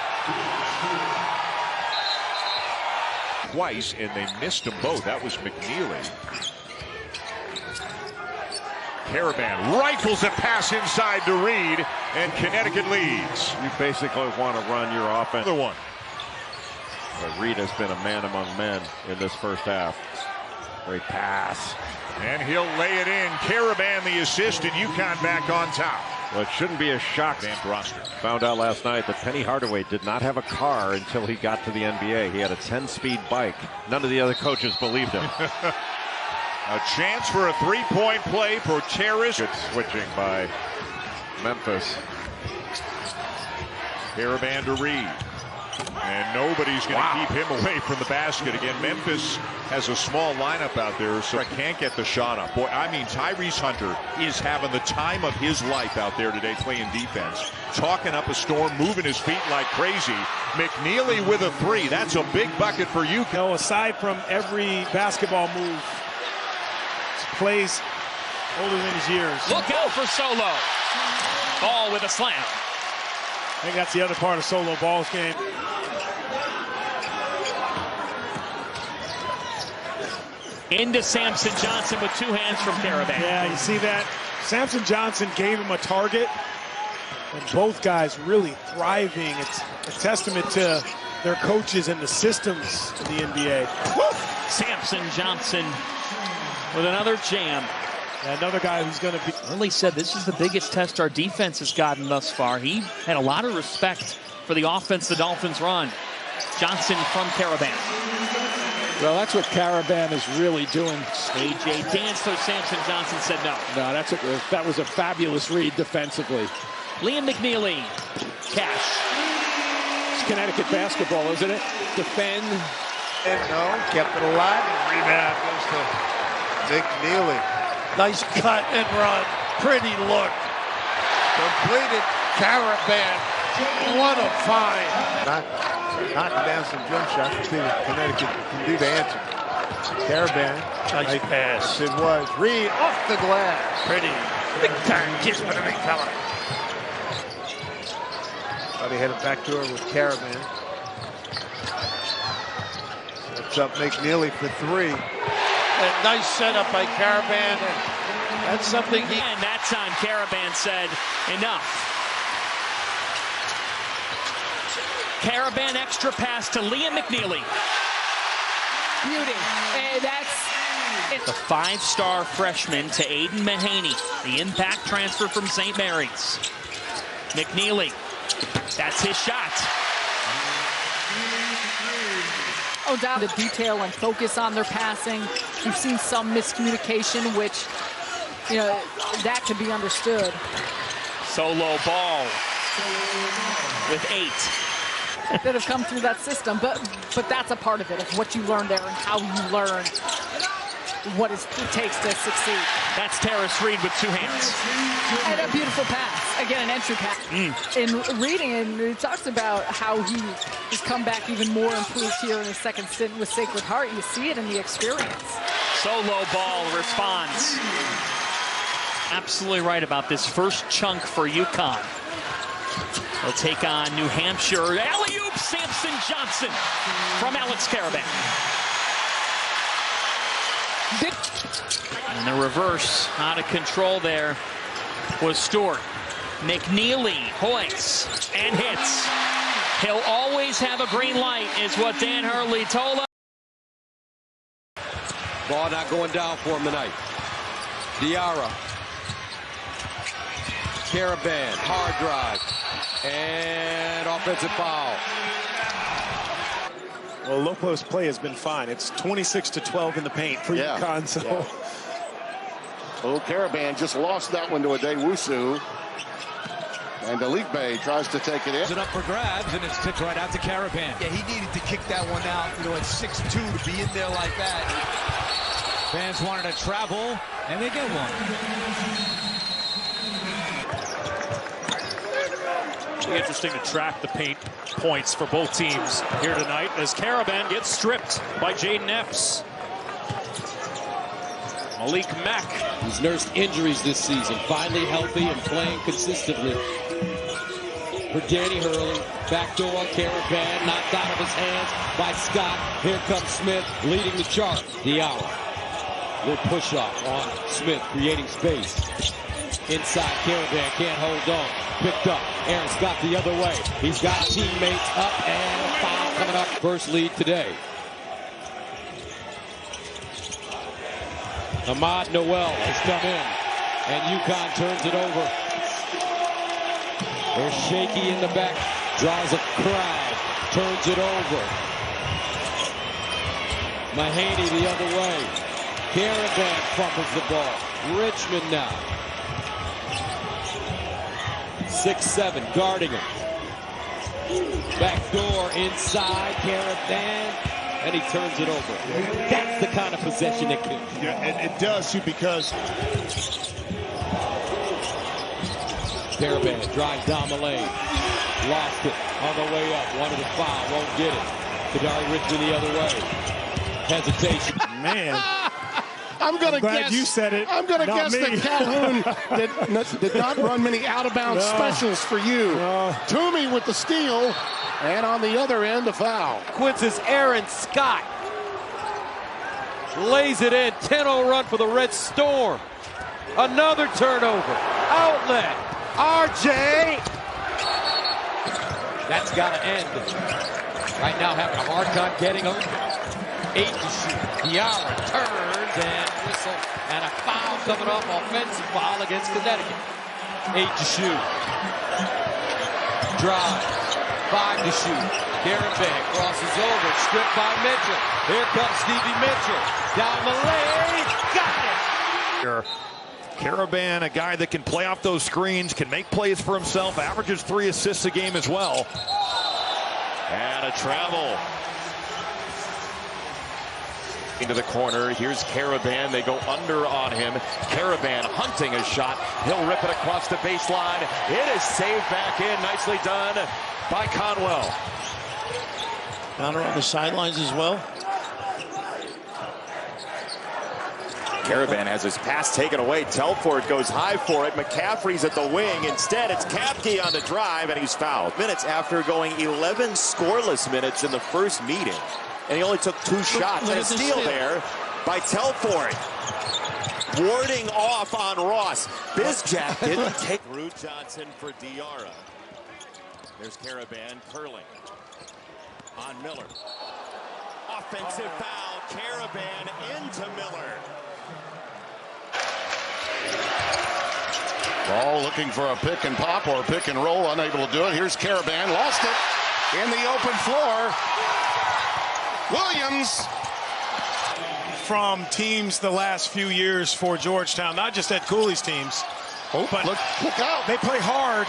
Twice, and they missed them both. That was McNeely. Karaban rifles a pass inside to Reed, and Connecticut leads. You basically want to run your offense. Another one. But Reed has been a man among men in this first half. Great pass. And he'll lay it in. Karaban the assist, and UConn back on top. Well, it shouldn't be a shock. Van Broster. Found out last night that Penny Hardaway did not have a car until he got to the NBA. He had a 10-speed bike. None of the other coaches believed him. A chance for a three-point play for Terrace. Good switching by Memphis. Karaban to Reed. And nobody's going to keep him away from the basket. Again, Memphis has a small lineup out there, so I can't get the shot up. Boy, I mean, Tyrese Hunter is having the time of his life out there today playing defense. Talking up a storm, moving his feet like crazy. McNeely with a three. That's a big bucket for you. No, aside from every basketball move, plays older than his years. Look out for Solo. Ball with a slam. I think that's the other part of Solo Ball's game. Into Samson Johnson with two hands from Karaban. Yeah, you see that? Samson Johnson gave him a target, and both guys really thriving. It's a testament to their coaches and the systems in the NBA. Woo! Samson Johnson with another jam. Another guy who's going to be... Early said this is the biggest test our defense has gotten thus far. He had a lot of respect for the offense the Dolphins run. Johnson from Karaban. Well, that's what Karaban is really doing. A.J. danced, so Samson Johnson said no. No, that was a fabulous read defensively. Liam McNeely. Cash. It's Connecticut basketball, isn't it? Defend. And no, kept it alive. Rebound goes to McNeely. Nice cut and run. Pretty look. Completed. Karaban. What a find. Knocking down some jump shots. Let's see what Connecticut can do to answer. Karaban. Nice pass. It was. Reed off the glass. Pretty. Big time kiss for the big fella. But he headed back to her with Karaban. Sets up McNeely for three. A nice setup by Karaban. That's something he... And that time Karaban said, enough. Karaban extra pass to Liam McNeely. Beauty. The five-star freshman to Aiden Mahaney. The impact transfer from St. Mary's. McNeely. That's his shot. Oh, down the detail and focus on their passing. We've seen some miscommunication, which, you know, that could be understood. Solo Ball with 8. That have come through that system, but that's a part of it, of what you learn there and how you learn what it takes to succeed. That's Terrace Reed with two hands. And a beautiful pass. Again, an entry pass. In reading, and it talks about how he has come back even more improved here in his second stint with Sacred Heart. You see it in the experience. Solo Ball responds. Absolutely right about this first chunk for UConn. They'll take on New Hampshire. Alley-oop, Samson Johnson from Alex Karaban. And the reverse out of control there was Stewart. McNeely hoists and hits. He'll always have a green light, is what Dan Hurley told us. Ball not going down for him tonight. Diarra. Karaban, hard drive. And offensive foul. Well, low post play has been fine. It's 26-12 in the paint for UConn. So. Yeah. Well, Karaban just lost that one to Adewusu. And Aligbe tries to take it in. It up for grabs, and it's tipped right out to Karaban. Yeah, he needed to kick that one out, at 6'2", to be in there like that. Fans wanted to travel, and they get one. It'll be interesting to track the paint points for both teams here tonight as Karaban gets stripped by Jaden Epps. Malik Mack. He's nursed injuries this season, finally healthy and playing consistently. For Danny Hurley, backdoor, Karaban knocked out of his hands by Scott. Here comes Smith, leading the charge. Diarra, little push-off on Smith, creating space. Inside, Karaban can't hold on. Picked up, Aaron Scott the other way. He's got teammates up, and a foul coming up. First lead today. Ahmad Noel has come in, and UConn turns it over. They're shaky in the back, draws a crowd, turns it over. Mahaney the other way. Karaban fumbles the ball. Richmond now. 6'7", guarding him. Back door inside, Karaban, and he turns it over. That's the kind of possession that kills. Yeah, it does too, because Karaban drives down the lane. Lost it on the way up. Wanted a foul, won't get it. Kadari Richmond the other way. Hesitation. Man. I'm going to glad guess you said it. I'm going to guess me. that Calhoun did not run many out-of-bounds specials for you. Toomey with the steal, and on the other end, a foul. Quince's Aaron Scott lays it in. 10-0 run for the Red Storm. Another turnover. Outlet. RJ. That's got to end. Right now having a hard time getting him. 8 to shoot. Diarra turns and whistle. And a foul coming up. Offensive foul against Connecticut. 8 to shoot. Drive. 5 to shoot. Karaban crosses over. Stripped by Mitchell. Here comes Stevie Mitchell. Down the lane. Got it. Karaban, a guy that can play off those screens, can make plays for himself, averages 3 assists a game as well. And a travel. Into the corner. Here's Karaban. They go under on him. Karaban hunting a shot. He'll rip it across the baseline. It is saved back in. Nicely done by Conwell. Counter on the sidelines as well. Karaban has his pass taken away. Telford goes high for it. McCaffrey's at the wing. Instead, it's Kapke on the drive, and he's fouled. Minutes after going 11 scoreless minutes in the first meeting. And he only took 2 shots. And a steal there by Telford. Warding off on Ross. Bizjack didn't take Drew Johnson for Diarra. There's Karaban curling on Miller. Offensive foul. Karaban into Miller. Ball looking for a pick and pop or pick and roll, unable to do it. Here's Karaban, lost it in the open floor. Williams. From teams the last few years for Georgetown, not just at Cooley's teams, but look out. They play hard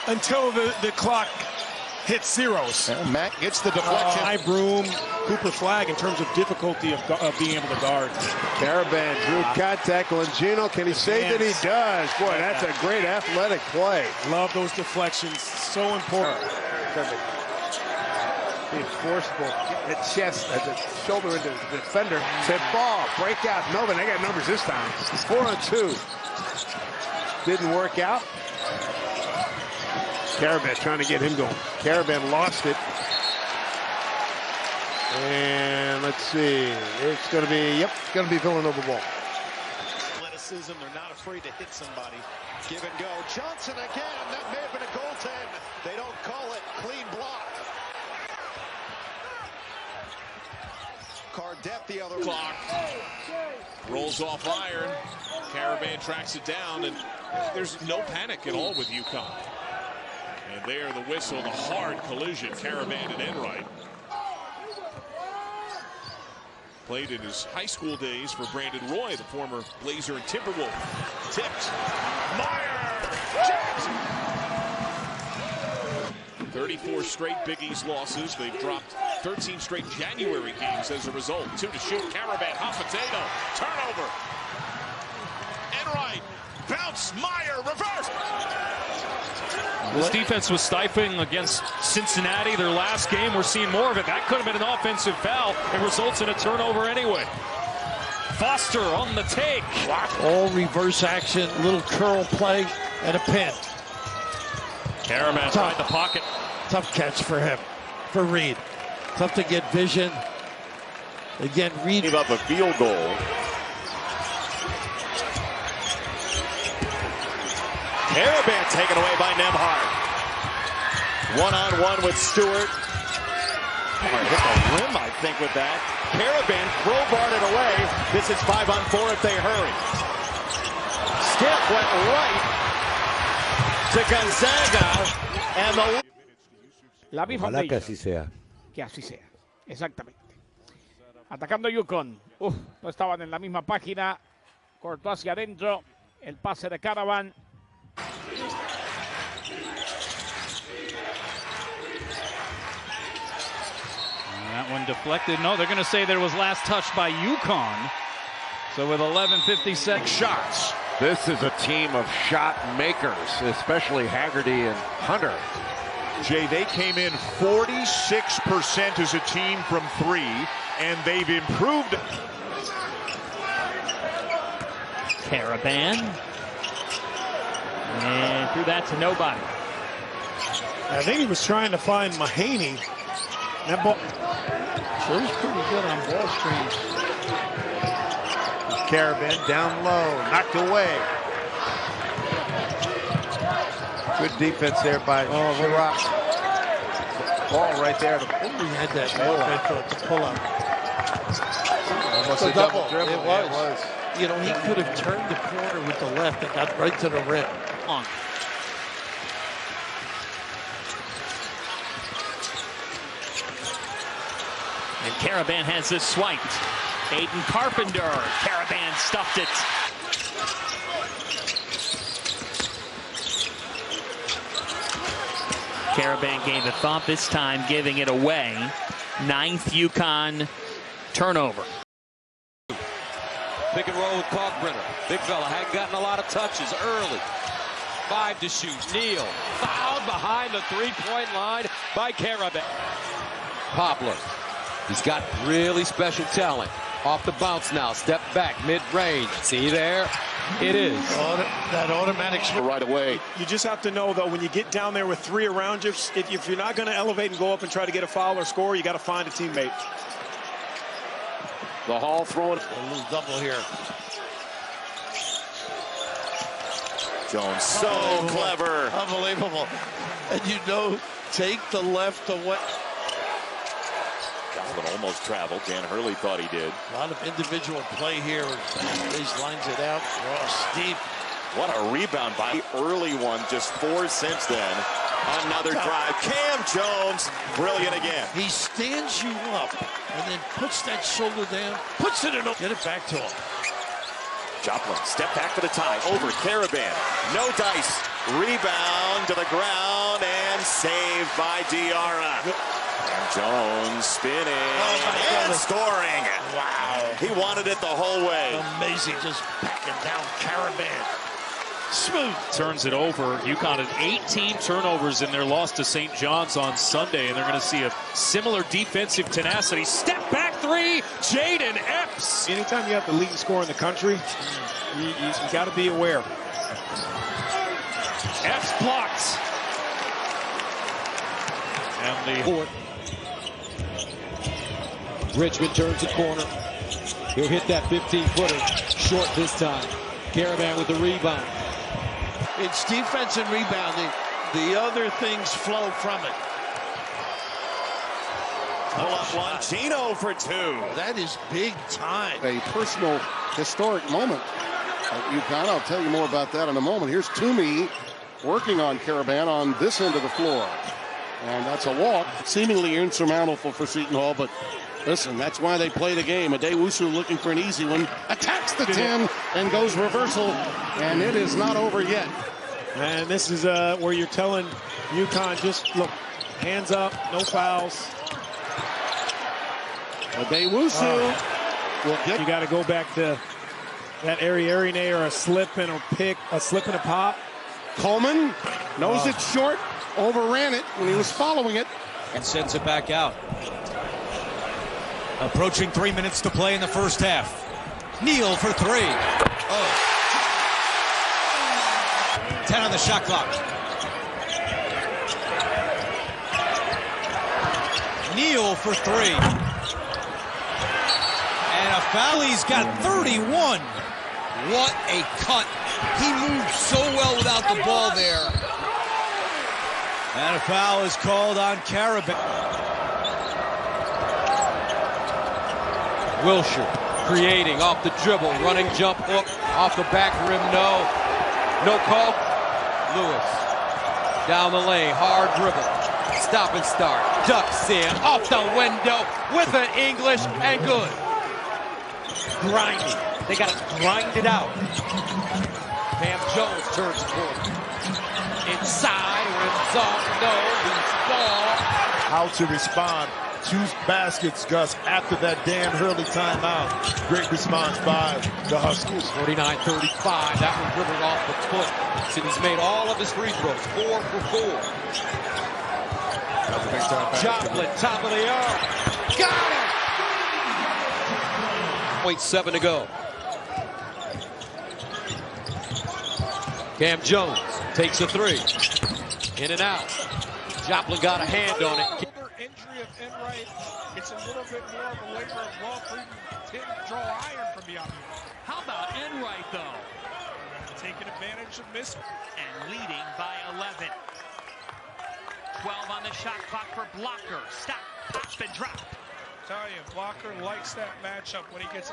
until the clock hits zeros. And Matt gets the deflection. High Broom, Cooper Flag in terms of difficulty of being able to guard. Karaban drew contact. Longino, can he save it? He does. Boy, that's a great athletic play. Love those deflections. So important. Being forcible, the chest, the shoulder into the defender. Said ball, break out. Melvin, they got numbers this time. 4-on-2. Didn't work out. Karaban trying to get him going. Karaban lost it. And let's see. It's going to be, it's going to be Villanova ball. Athleticism, they're not afraid to hit somebody. Give and go. Johnson again. That may have been a goaltend. They don't call it. Clean block. Cardette the other clock. Rolls off iron. Karaban tracks it down, and there's no panic at all with UConn. And there, the whistle, the hard collision. Karaban and Enright. Played in his high school days for Brandon Roy, the former Blazer and Timberwolf. Tipped. Meyer! Jackson! 34 straight Big East losses. They've dropped 13 straight January games as a result. 2 to shoot. Karaban, hot potato. Turnover. Enright. Bounce. Meyer. Reverse. This defense was stifling against Cincinnati their last game. We're seeing more of it. That could have been an offensive foul. It results in a turnover anyway. Foster on the take. All reverse action, little curl play, and a pin. Karaban tried the pocket. Tough catch for him, for Reed. Tough to get vision. Again, Reed gave up a field goal. Karaban taken away by Nembhard. One-on-one with Stewart. Hit the rim, I think, with that. Karaban crowbarred it away. This is 5-on-4 if they hurry. Skip went right to Gonzaga. And the... La misma Ojalá que así sea. Que así sea. Exactamente. Atacando UConn. No estaban en la misma página. Cortó hacia adentro. El pase de Karaban. That one deflected. No, they're going to say there was last touch by UConn. So with 11:56 shots. This is a team of shot makers, especially Haggerty and Hunter. Jay, they came in 46% as a team from 3, and they've improved. Karaban. And threw that to nobody. I think he was trying to find Mahaney. That ball shows pretty good on ball screens. Karaban down low, knocked away. Good defense there by Sherrock. Ball right there. He had that movement to pull up. Almost a double dribble. It was. You know, he could have turned the corner with the left and got right to the rim. On. And Karaban has this swiped. Aiden Carpenter. Karaban stuffed it. Karaban gave a thought this time, giving it away. 9th UConn turnover. Pick and roll with Kalkbrenner. Big fella hadn't gotten a lot of touches early. 5 to shoot. Neal fouled behind the three-point line by Karaban. Poplar. He's got really special talent. Off the bounce now. Step back. Mid-range. See there? It is. That automatic right away. You just have to know, though, when you get down there with 3 around you, if you're not going to elevate and go up and try to get a foul or score, you got to find a teammate. The Hall throwing a little double here. Jones, so clever. Unbelievable. And you know, take the left away. But almost traveled. Dan Hurley thought he did. A lot of individual play here. These lines it out. Ross deep. What a rebound by the early one. Just 4 since then. Another drive. Cam Jones, brilliant again. He stands you up and then puts that shoulder down, puts it in. Get it back to him. Joplin, step back for the tie. Over Karaban. No dice. Rebound to the ground and saved by Diarra. And Jones spinning and scoring. Wow. He wanted it the whole way. Amazing, just backing down Karaban. Smooth. Turns it over. UConn had 18 turnovers in their loss to St. John's on Sunday, and they're going to see a similar defensive tenacity. Step back 3, Jaden Epps. Anytime you have the leading scorer in the country, you got to be aware. Epps blocked. And the court. Richmond turns the corner. He'll hit that 15-footer short this time. Karaban with the rebound. It's defense and rebounding. The other things flow from it. Pull up Longino for two. That is big time. A personal historic moment. UConn, I'll tell you more about that in a moment. Here's Toomey working on Karaban on this end of the floor. And that's a walk, seemingly insurmountable for Seton Hall, but listen, that's why they play the game. Adewusu looking for an easy one, attacks the 10 and goes reversal, and it is not over yet. And this is where you're telling UConn, just look, hands up, no fouls. Adewusu will get. You got to go back to that Arine or a slip and a pop. Coleman knows it's short, overran it when he was following it. And sends it back out. Approaching 3 minutes to play in the first half. Neal for three. 10 on the shot clock. Neal for three. And a foul. He's got 31. What a cut. He moved so well without the ball there. And a foul is called on Karaban. Wilshire creating off the dribble, running jump hook, off the back rim, no call. Lewis down the lane, hard dribble, stop and start, ducks in, off the window with an English and good. Grinding, they got to grind it out. Cam Jones turns the corner. Inside, rims off, no, loose ball. How to respond. 2 baskets, Gus, after that Dan Hurley timeout. Great response by the Huskies. 49-35, that one dribbled off the foot. So he's made all of his free throws, 4 for 4. That was a big time basket. Joplin, top of the arc. Got it! 0.7 to go. Cam Jones takes a three. In and out. Joplin got a hand on it. Injury of Enright, it's a little bit more of a labor of love for him to draw iron from beyond the arc. How about Enright, though? Taking advantage of miss. And leading by 11. 12 on the shot clock for Blocker. Stop, pop, and drop. Tell you, Blocker likes that matchup when he gets.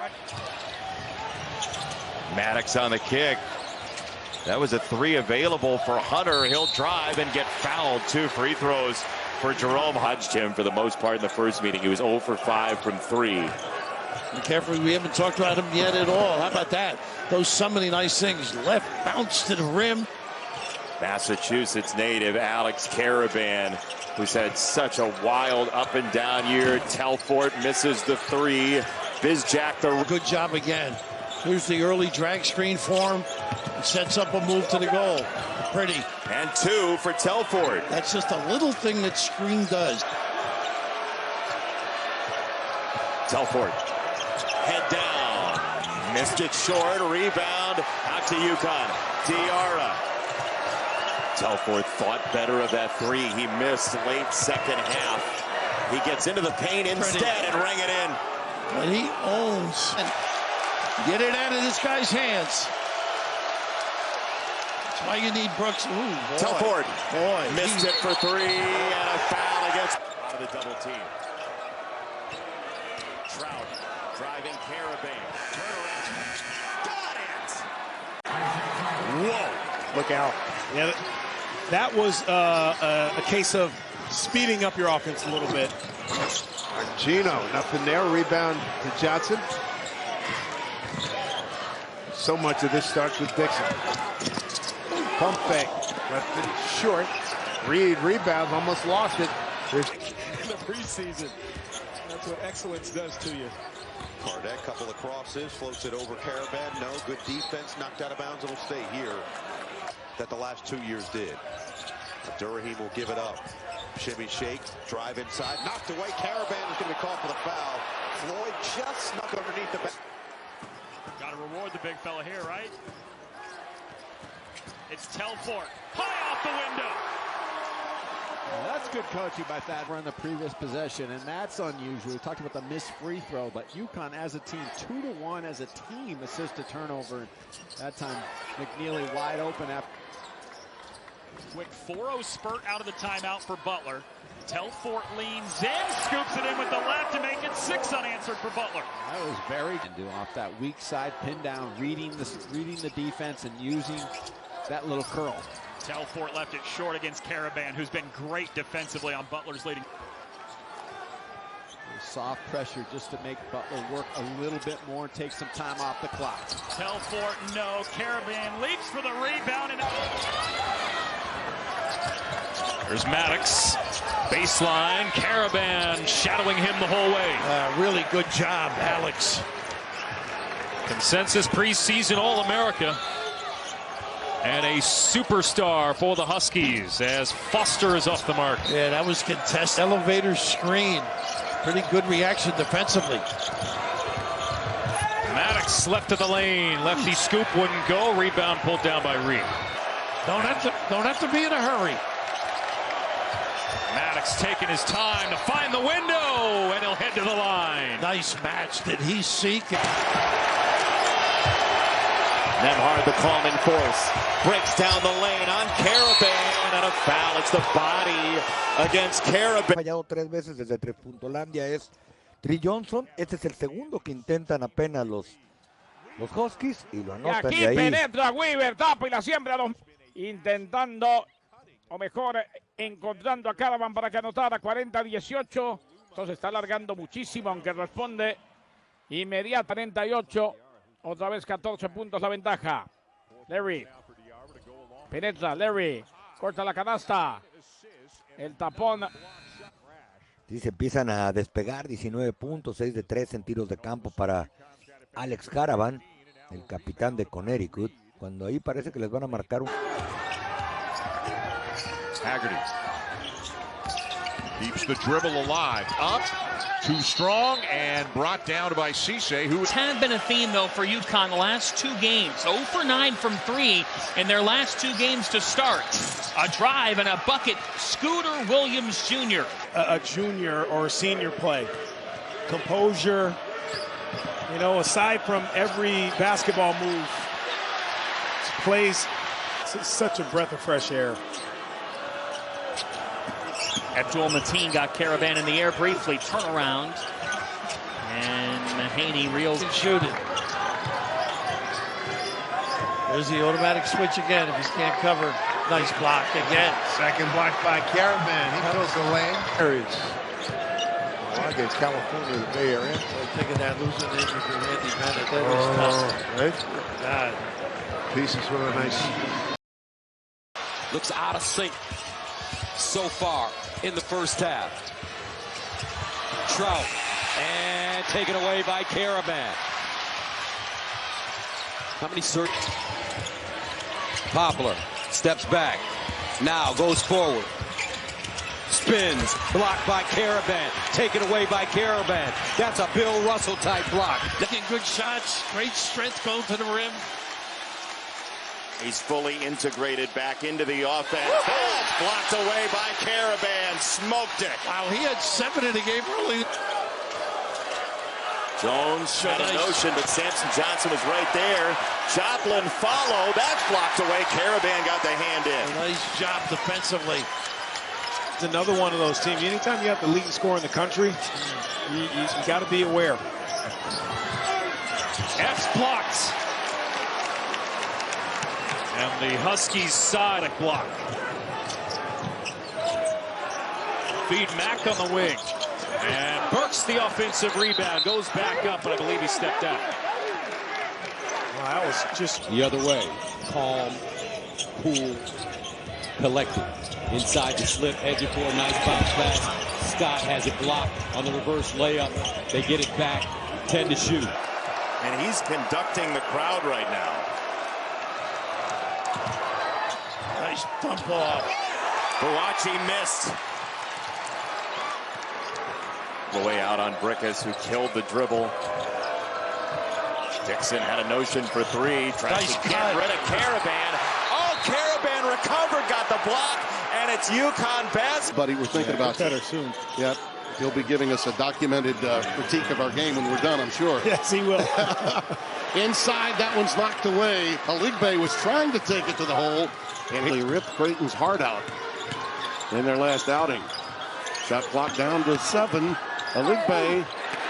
Maddox on the kick. That was a three available for Hunter. He'll drive and get fouled. 2 free throws for Jerome. Hodged him for the most part in the first meeting. He was 0 for 5 from 3. Be careful, we haven't talked about him yet at all. How about that? Those so many nice things. Left bounce to the rim. Massachusetts native Alex Karaban, who's had such a wild up and down year. Telfort misses the 3. Bizjack the good job again. Here's the early drag screen for him. It sets up a move to the goal. Pretty. And 2 for Telfort. That's just a little thing that screen does. Telfort. Head down. Missed it short. Rebound. Out to UConn. Diarra. Telfort thought better of that 3. He missed late second half. He gets into the paint instead and rang it in. But he owns. And get it out of this guy's hands. That's why you need Brooks. Ooh, boy. Telfort. Boy. Missed it for 3 and a foul against. Out of the double team. Trout driving Karaban. Turnaround. Got it. Whoa. Look out. Yeah, that was a case of speeding up your offense a little bit. Gino, nothing there. Rebound to Johnson. So much of this starts with Dixon. Pump fake. Left it short. Reed rebounds. Almost lost it. There's in the preseason. That's what excellence does to you. Cardette, couple of crosses, floats it over Karaban. No, good defense, knocked out of bounds. It'll stay here. That the last 2 years did. Durahim will give it up. Shimmy shake, drive inside, knocked away. Karaban is going to be called for the foul. Floyd just snuck underneath the back. Got to reward the big fella here, right? It's Telfort. High off the window. That's good coaching by Thad on the previous possession, and that's unusual. We talked about the missed free throw, but UConn as a team, 2-1 as a team assist to turnover. That time, McNeely wide open after. Quick 4-0 spurt out of the timeout for Butler. Telfort leans in, scoops it in with the left to make it 6 unanswered for Butler. That was very good off that weak side pin down, reading the defense and using that little curl. Telfort left it short against Karaban, who's been great defensively on Butler's leading. Soft pressure just to make Butler work a little bit more and take some time off the clock. Telfort, no. Karaban leaps for the rebound. And there's Maddox. Baseline. Karaban shadowing him the whole way. Really good job, Alex. Consensus preseason All-America. And a superstar for the Huskies as Foster is off the mark. Yeah, that was contested. Elevator screen. Pretty good reaction defensively. Maddox left to the lane. Lefty scoop wouldn't go. Rebound pulled down by Reed. Don't have to be in a hurry. Maddox taking his time to find the window, and he'll head to the line. Nice match. Did he seek? Nemhard, the calming force, breaks down the lane on Karaban, and a foul. It's the body against Karaban. Fallado 3 veces desde Tres Puntolandia es Trey Johnson. Este es el segundo que intentan apenas los Huskies y lo Y anotan aquí de ahí. penetra Weaver, tapa y la siembra. Intentando, o mejor, encontrando a Karaban para que anotara 40-18. Esto se está alargando muchísimo, aunque responde inmediatamente 38. Otra vez 14 puntos la ventaja. Larry. Penetra, Larry. Corta la canasta. El tapón. Sí, se empiezan a despegar. 19 puntos, 6 de 3 en tiros de campo para Alex Karaban, el capitán de Connecticut. Cuando ahí parece que les van a marcar un... Haggerty keeps the dribble alive. Up, too strong, and brought down by Cisse, who has been a theme, though, for UConn the last 2 games. 0 for 9 from 3 in their last 2 games to start. A drive and a bucket. Scooter Williams Jr. A junior or senior play. Composure. You know, aside from every basketball move, plays such a breath of fresh air. Abdul Mateen got Karaban in the air briefly. Turnaround. And Mahaney reels and shoot it. There's the automatic switch again if he can't cover. Nice block again. Second block by Karaban. He fills the lane. Areas. Against California, the Bay Area. Thinking that losing in with your handy man, that is tough. Right? Pieces with a nice. Looks out of sync so far in the first half. Trout, and taken away by Karaban. How many search? Poplar steps back, now goes forward. Spins, blocked by Karaban, taken away by Karaban. That's a Bill Russell type block. Taking good shots, great strength going to the rim. He's fully integrated back into the offense. That's blocked away by Karaban. Smoked it. Wow, he had 7 in the game early. Jones had a notion, but Samson Johnson was right there. Joplin followed. That's blocked away. Karaban got the hand in. Nice job defensively. It's another one of those teams. Anytime you have the leading scorer in the country, you got to be aware. F's blocked. And the Huskies side a block. Feed Mack on the wing. And Burks the offensive rebound. Goes back up, but I believe he stepped out. Well, that was just the other way. Calm, cool, collected. Inside the slip, edge it for a nice bounce pass. Scott has it blocked on the reverse layup. They get it back, 10 to shoot. And he's conducting the crowd right now. Nice dump off. Buachi missed. The way out on Brickus, who killed the dribble. Dixon had a notion for 3. Tries to get rid of Karaban. Oh, Karaban recovered, got the block, and it's UConn best. Buddy, we're thinking about better soon. Yep. He'll be giving us a documented critique of our game when we're done, I'm sure. Yes, he will. Inside, that one's knocked away. Aligbe was trying to take it to the hole, and he ripped Creighton's heart out in their last outing. Shot clock down to 7. Aligbe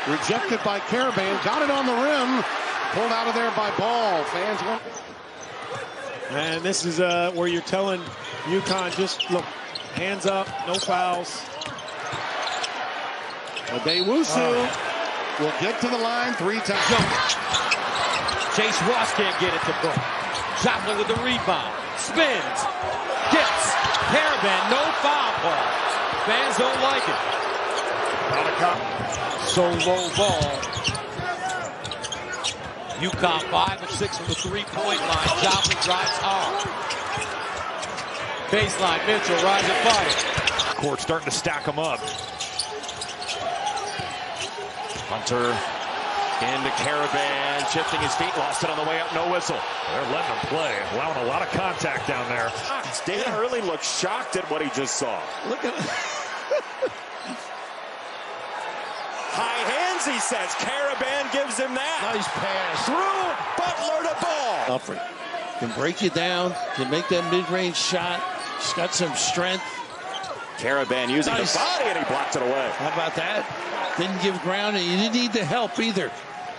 rejected by Karaban, got it on the rim, pulled out of there by Ball. Fans want. And this is where you're telling UConn, just look, hands up, no fouls. Adewusu will get to the line 3 times. Chase Ross can't get it to Book. Joplin with the rebound. Spins. Gets. Karaban, no foul ball. Fans don't like it. So low ball. UConn 5 of 6 from the 3-point line. Joplin drives hard. Baseline, Mitchell, rising fire. Court starting to stack them up. Hunter into Karaban, shifting his feet, lost it on the way up, no whistle. They're letting him play, allowing a lot of contact down there. Dan Hurley looked shocked at what he just saw. Look at High hands, he says. Karaban gives him that. Nice pass. Through Butler to Ball. Alfred can break you down, can make that mid-range shot. He's got some strength. Karaban using the body, and he blocked it away. How about that? Didn't give ground, and you didn't need the help either.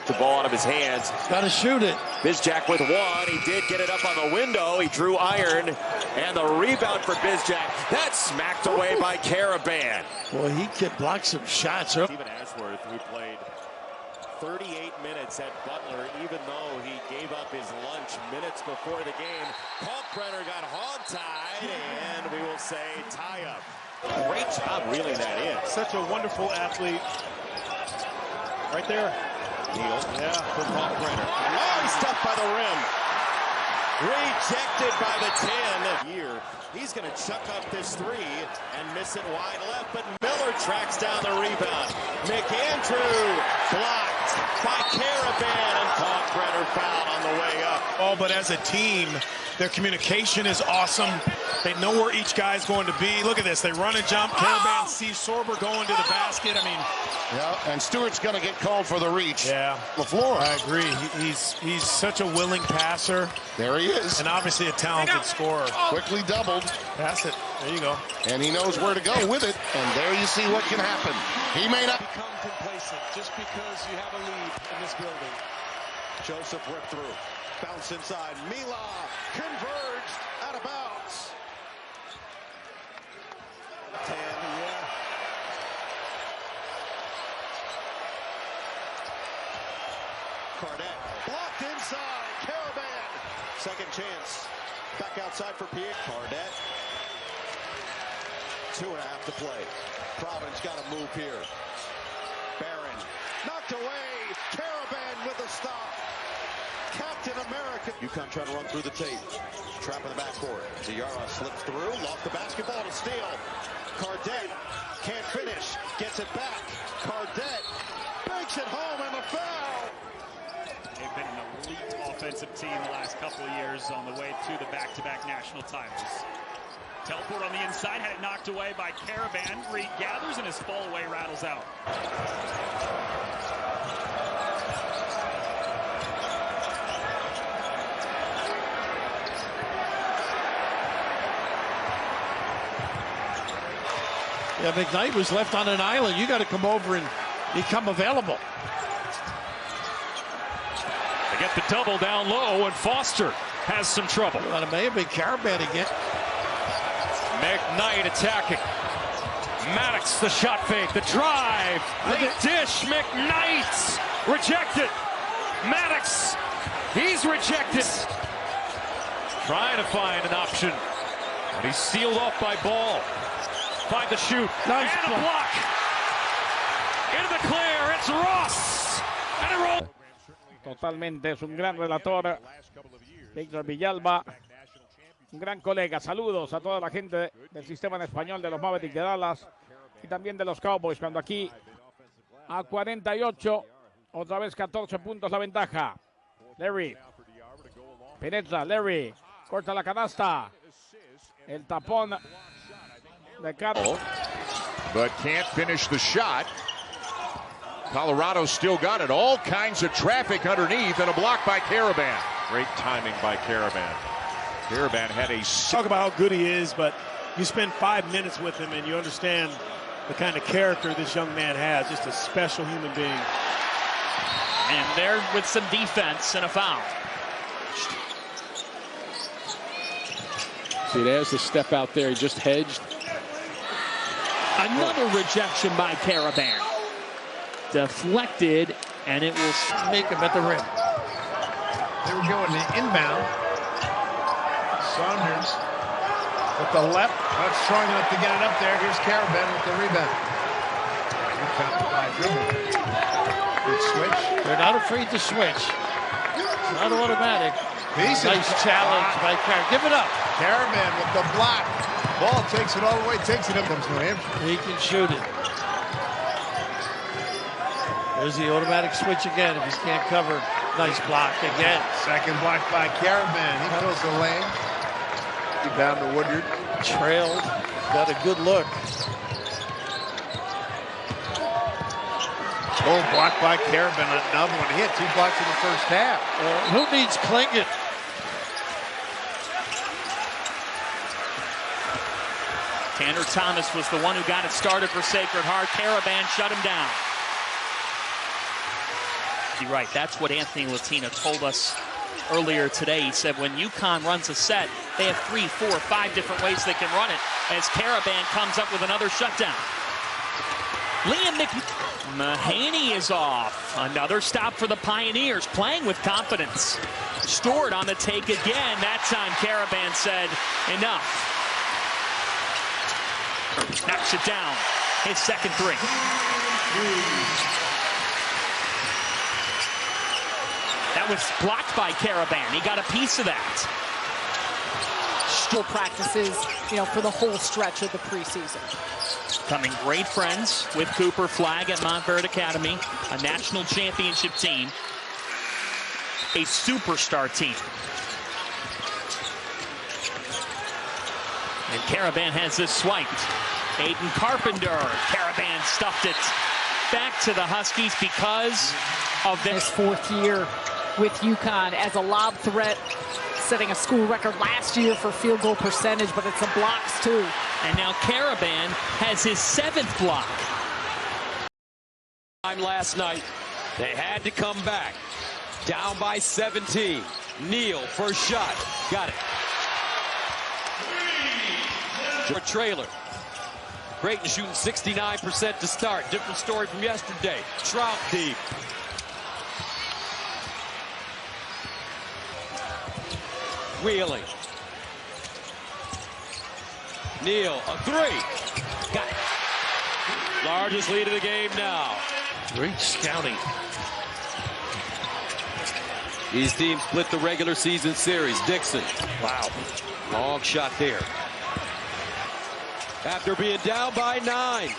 The ball out of his hands. Got to shoot it. Bizjack with 1. He did get it up on the window. He drew iron. And the rebound for Bizjack. That's smacked away by Karaban. Boy, he could block some shots. Stephen Ashworth, who played 38 minutes at Butler, even though he gave up his lunch minutes before the game. Kalkbrenner got hog-tied, and we will say tie-up. Great job reeling that in. such a wonderful athlete. Right there. Neal, yeah, for Kalkbrenner. Oh, he stepped by the rim. Rejected by the 10. Here, he's going to chuck up this 3 and miss it wide left, but Miller tracks down the rebound. McAndrew blocked by Karaban, and Kalkbrenner fouled on the way up. Oh, but as a team, their communication is awesome. They know where each guy's going to be. Look at this. They run and jump. Karaban sees Sorber going to the basket. I mean, yeah, and Stewart's going to get called for the reach. Yeah. The floor. I agree. He's such a willing passer. There he is. And obviously a talented scorer. Quickly doubled. Pass it. There you go. And he knows where to go with it. And there you see what can happen. He may not become complacent just because you have a lead in this building. Joseph ripped through. Bounce inside. Mila converged out of bounds. 10, yeah. Cardette blocked inside. Karaban. Second chance. Back outside for Pierre. Cardette. 2.5 to play. Providence got to move here. Barron knocked away. Karaban with the stop. Captain America. UConn trying to run through the tape. Trap in the backcourt. Diarra slips through. Lost the basketball to steal. Cardette can't finish. Gets it back. Cardette banks it home and the foul. They've been an elite offensive team the last couple of years on the way to the back-to-back national titles. Teleport on the inside, had it knocked away by Karaban. Reed gathers and his fall away rattles out. Yeah, McKnight was left on an island. You got to come over and become available. They get the double down low, and Foster has some trouble. Well, it may have been Karaban again. McKnight attacking. Maddox, the shot fake, the drive, the dish. McKnight rejected. Maddox, he's rejected. Trying to find an option, but he's sealed off by Ball. Find the shoot, nice and a block. Into the clear, it's Ross. And it rolls. Totalmente, es un gran relator. Víctor Villalba, un gran colega. Saludos a toda la gente del sistema en español de los Mavericks de Dallas y también de los Cowboys, cuando aquí a 48, otra vez 14 puntos la ventaja. Larry penetra, Larry corta la canasta. El tapón but can't finish the shot. Colorado still got it. All kinds of traffic underneath and a block by Karaban. Great timing by Karaban. Karaban had a... Talk about how good he is, but you spend 5 minutes with him and you understand the kind of character this young man has. Just a special human being. And there with some defense and a foul. See, there's the step out there. He just hedged. Another rejection by Karaban. Deflected, and it will make him at the rim. They were going to inbound. Saunders with the left, not strong enough to get it up there. Here's Karaban with the rebound. Good switch. They're not afraid to switch. It's not automatic. Nice challenge by Karaban. Give it up. Karaban with the block. Ball takes it all the way, takes it up. Comes New Hampshire. He can shoot it. There's the automatic switch again if he can't cover. Nice block again. Second block by Karaban. He fills the lane. Rebound to Woodyard. Trailed. Got a good look. Oh, blocked by Karaban. Another one. He had 2 blocks in the first half. Who needs Clingan? Tanner Thomas was the one who got it started for Sacred Heart. Karaban shut him down. You're right, that's what Anthony Latina told us earlier today. He said when UConn runs a set, they have 3, 4, 5 different ways they can run it as Karaban comes up with another shutdown. Liam Mahaney is off. Another stop for the Pioneers, playing with confidence. Stewart on the take again. That time Karaban said enough. Knocks it down. His second 3. That was blocked by Karaban. He got a piece of that. Still practices, for the whole stretch of the preseason. Becoming great friends with Cooper Flagg at Montverde Academy, a national championship team, a superstar team. And Karaban has this swiped. Aiden Carpenter. Karaban stuffed it back to the Huskies because of his 4th year with UConn as a lob threat, setting a school record last year for field goal percentage, but it's the blocks too. And now Karaban has his 7th block. Last night, they had to come back. Down by 17. Neal, first shot. Got it. For trailer. Creighton shooting 69% to start. Different story from yesterday. Trout deep. Wheeling. Neal, a 3. Got it. Largest lead of the game now. Great scouting. These teams split the regular season series. Dixon. Wow. Long shot there. After being down by 9.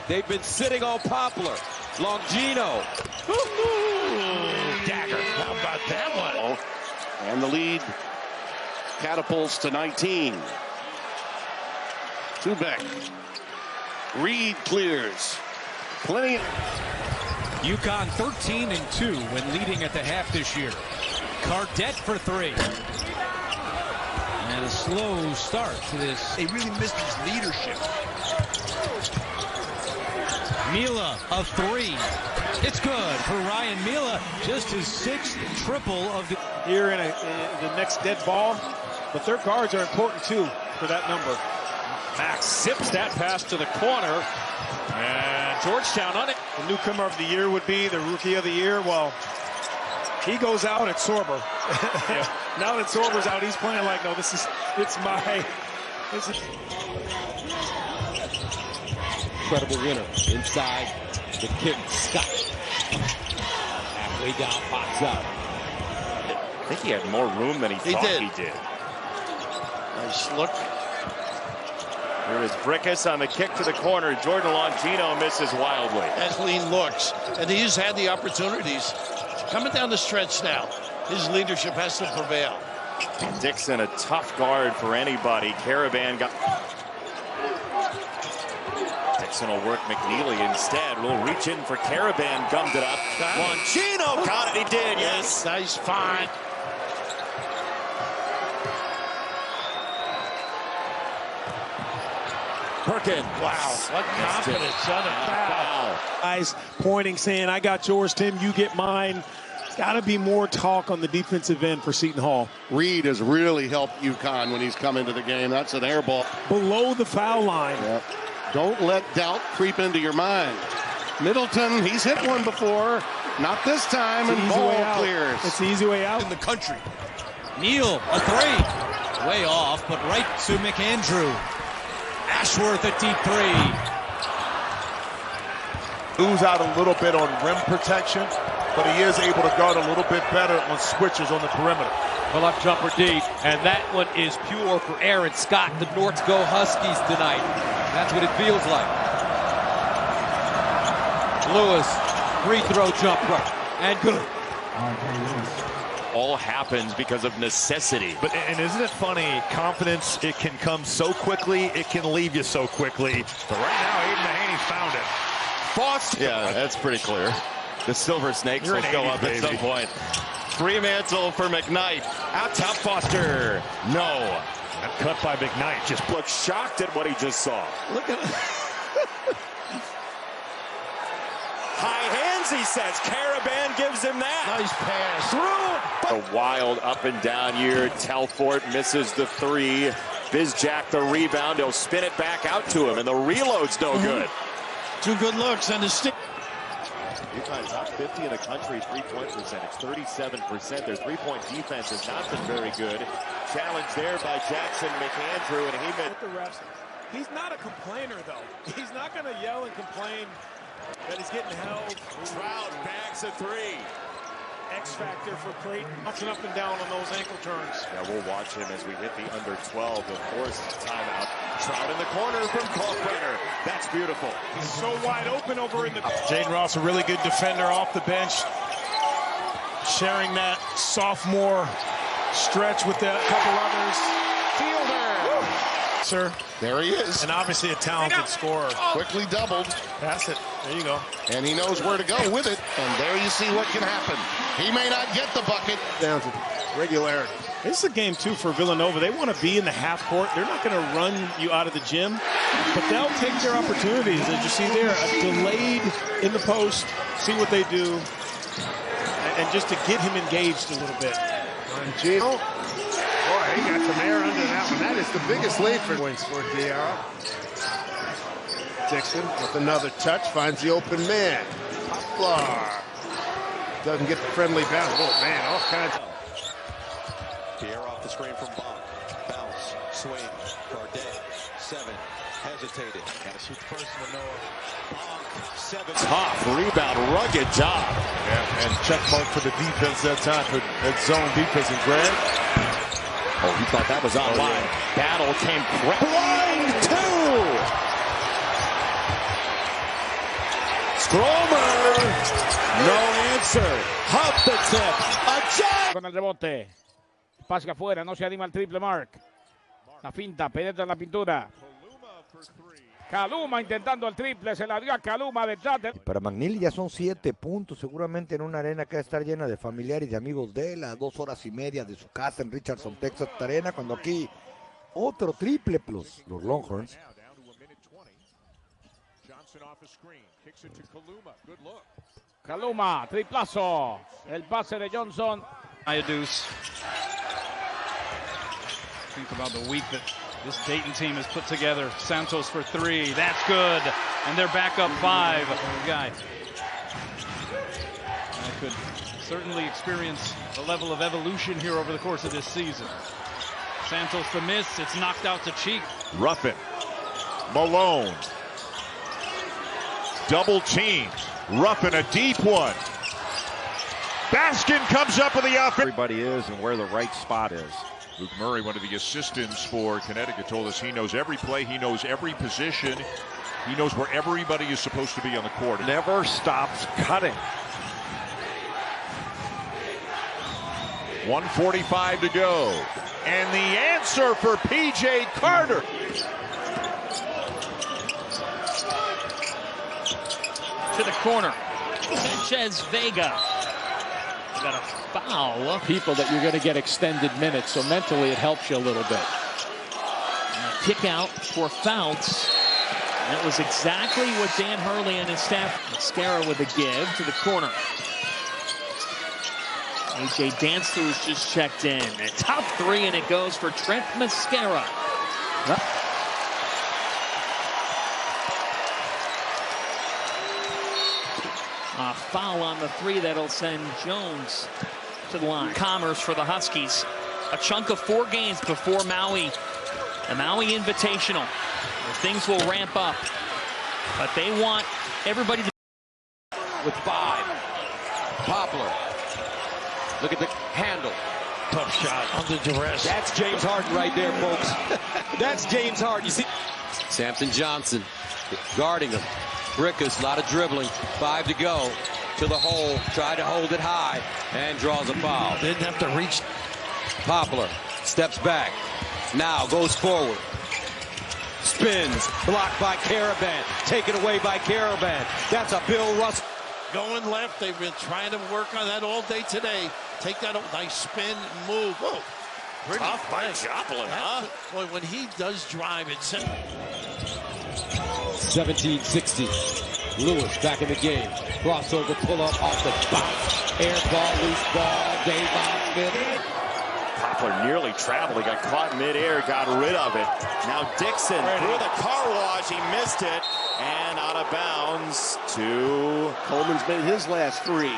They've been sitting on Poplar. Longino. Dagger. How about that one? And the lead catapults to 19. Tubeck. Reed clears. Plenty. UConn 13-2 when leading at the half this year. Cardette for 3. And a slow start to this. They really missed his leadership. Mila, a 3. It's good for Ryan Mila. Just his 6th triple of the... Here in the next dead ball. But their guards are important, too, for that number. Max zips that pass to the corner. And Georgetown on it. The newcomer of the year would be the rookie of the year. Well, he goes out at Sorber. Yeah. Now that Sorber's out, he's playing like, no, this is Incredible winner. Inside the kick. Scott. Halfway down, pops out. I think he had more room than he thought he did. Nice look. Here is Brickus on the kick to the corner. Jordan Longino misses wildly. As lean looks. And he's had the opportunities. Coming down the stretch now. His leadership has to prevail. Dixon, a tough guard for anybody. Karaban got... Johnson will work McNeely instead. Will reach in for Karaban, gummed it up. Longino got it, he did, yes. Nice find. Perkins. Wow, what confidence on a foul. Guys pointing, saying, I got yours, Tim, you get mine. Got to be more talk on the defensive end for Seton Hall. Reed has really helped UConn when he's come into the game. That's an air ball. Below the foul line. Yep. Don't let doubt creep into your mind. Middleton, he's hit one before. Not this time, and ball clears. It's the easy way out. In the country. Neal, a three. Way off, but right to McAndrew. Ashworth at deep three. Ooze out a little bit on rim protection, but he is able to guard a little bit better on switches on the perimeter. Pull up jumper deep, and that one is pure for Aaron Scott. The Norts go Huskies tonight. That's what it feels like. Lewis, free throw jumper, and good. All happens because of necessity. But and isn't it funny? Confidence, it can come so quickly, it can leave you so quickly. But right now, Aiden Mahaney found it. Foster. Yeah, that's pretty clear. The Silver Snakes will go up at some point. Fremantle for McKnight. Out top Foster. No. That cut by McKnight. Just looked shocked at what he just saw. Look at High hands, he says. Karaban gives him that. Nice pass. Through. A wild up and down year. Telfort misses the three. Bizjack the rebound. He'll spin it back out to him, and the reload's no good. Two good looks and the stick. UConn top 50 in the country three-point percentage, 37%. Their three-point defense has not been very good. Challenge there by Jackson McAndrew, and he meant the refs. He's not a complainer, though. He's not going to yell and complain that he's getting held. Trout bags a three. X factor for Creighton. Bouncing up and down on those ankle turns. Yeah, we'll watch him as we hit the under 12. Of course, timeout. Trout in the corner from Kalkbrenner. That's beautiful. He's so wide open over in the... Jaden Ross, a really good defender off the bench. Sharing that sophomore stretch with a couple others. Fielder. Sir. There he is. And obviously a talented scorer. Quickly doubled. Pass it. There you go. And he knows where to go with it. And there you see what can happen. He may not get the bucket. Down to regularity. This is a game, too, for Villanova. They want to be in the half court. They're not going to run you out of the gym, but they'll take their opportunities. As you see there, delayed in the post, see what they do, and just to get him engaged a little bit. Gino. Boy, he got some air under that one. That is the biggest lead for points for Diarra. Dixon with another touch, finds the open man. Poplar. Doesn't get the friendly bounce. Oh, man, all kinds of... Pierre off the screen from Bonk. Bounce. Swing. Cardet. 7. Hesitated. Got to shoot the first one, Noah. Bonk. 7. Tough rebound. Rugged job. Yeah, and check mark for the defense that time for that zone defense. And Grant. Oh, he thought that was online. Yeah. Battle came blind two. Stromer. No answer. Huff the tip. A jump. Con el rebote. Pase afuera, no se anima el triple Mark. La finta, penetra en la pintura. Kaluma intentando el triple, se la dio a Kaluma detrás de... Para McNeely ya son 7 puntos, seguramente en una arena que va a estar llena de familiares y amigos de él, a 2 horas y media de su casa en Richardson, Texas, esta arena, cuando aquí otro triple plus los Longhorns. Kaluma, triplazo, el pase de Johnson. Deuce. Think about the week that this Dayton team has put together. Santos for 3. That's good. And they're back up 5. Guy. I could certainly experience a level of evolution here over the course of this season. Santos the miss. It's knocked out to Cheek. Ruffin. Malone. Double team. Ruffin a deep one. Baskin comes up with the offense. Everybody is and where the right spot is. Luke Murray, one of the assistants for Connecticut, told us he knows every play, he knows every position, he knows where everybody is supposed to be on the court. Never stops cutting. 1:45 to go. And the answer for P.J. Carter. to the corner. Sanchez Vega. Got a foul. People that you're going to get extended minutes, so mentally it helps you a little bit. And a kick out for Fouts. That was exactly what Dan Hurley and his staff. Mascara with a give to the corner. AJ Dantzler's just checked in. A top three, and it goes for Trent Mascara. A foul on the three that'll send Jones to the line. Commerce for the Huskies. A chunk of 4 games before Maui. The Maui Invitational. Where things will ramp up. But they want everybody to... With 5. Poplar. Look at the handle. Tough shot under duress. That's James Harden right there, folks. That's James Harden. You see? Samson Johnson guarding him. Brickus, a lot of dribbling. 5 to go. To the hole. Tried to hold it high. And draws a foul. Didn't have to reach. Poplar steps back. Now goes forward. Spins. Blocked by Karaban. Taken away by Karaban. That's a Bill Russell. Going left. They've been trying to work on that all day today. Take that nice spin, move. Whoa. Pretty tough by Joplin, huh? Boy, when he does drive, it's 17-16. Lewis back in the game. Crossover pull up off the bounce. Air ball, loose ball. Davon Smith. Poplar nearly traveled. He got caught midair, got rid of it. Now Dixon through the car wash. He missed it. And out of bounds to... Coleman's made his last 3.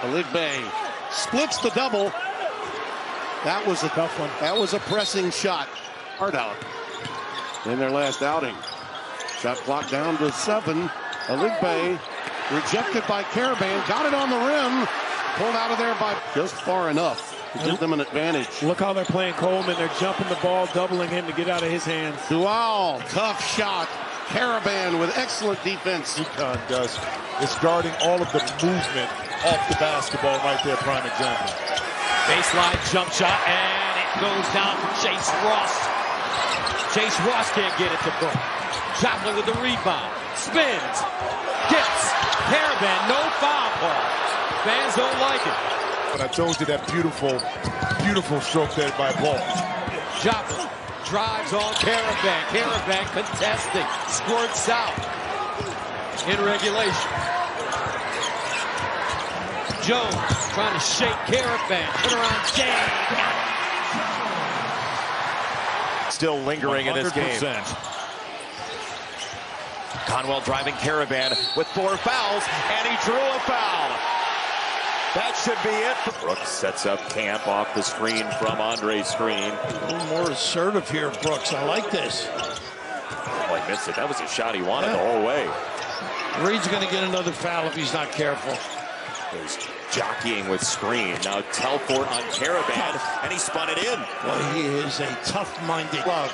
Aligbe splits the double. That was a tough one. That was a pressing shot. Hard out in their last outing. Shot clock down to 7. Aligbe rejected by Karaban. Got it on the rim. Pulled out of there by just far enough to give them an advantage. Look how they're playing Coleman. They're jumping the ball, doubling him to get out of his hands. Dual, tough shot. Karaban with excellent defense. UConn does. It's guarding all of the movement off the basketball right there, prime example. Baseline jump shot, and it goes down for Chase Ross. Chase Ross can't get it to Brook. Joplin with the rebound. Spins. Gets. Karaban, no foul call. Fans don't like it. But I told you that beautiful, beautiful stroke there by Ball. Joplin drives on Karaban. Karaban contesting. Squirts out in regulation. Jones trying to shake Karaban. Turn around jam. Still lingering 100%. In this game. Conwell driving Karaban with 4 fouls, and he drew a foul. That should be it. Brooks sets up camp off the screen from Andre's screen. A little more assertive here, Brooks. I like this. Oh, he missed it. That was a shot he wanted the whole way. Reed's going to get another foul if he's not careful. He's jockeying with screen. Now Telfort on Karaban, and he spun it in. Well, he is a tough-minded glove.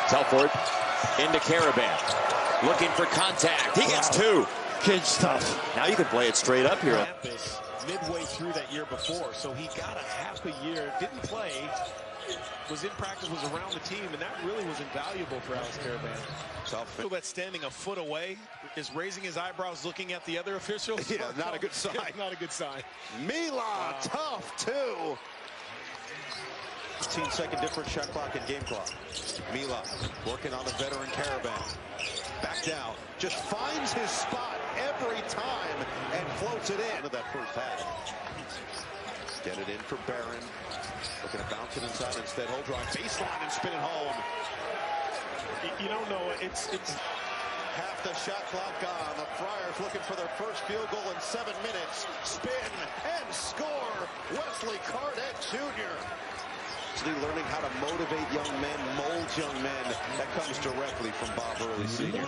Telfort into Karaban. Looking for contact. He gets 2. Kid's tough. Now you can play it straight up here. Midway through that year before, so he got a half a year, didn't play, was in practice, was around the team, and that really was invaluable for Alex Karaban. Tough. That's standing a foot away is raising his eyebrows, looking at the other officials. Yeah, not a good sign. Not a good sign. Milan, tough too. 15-second difference shot clock and game clock. Milan working on the veteran Karaban. Back down, just finds his spot every time and floats it in to that first half. Get it in for Barron. Looking to bounce it inside instead. Hold drive, baseline and spin it home. You don't know, it's half the shot clock gone. The Friars looking for their first field goal in 7 minutes. Spin and score. Wesley Cardette Jr. Learning how to motivate young men, mold young men. That comes directly from Bob Early Sr.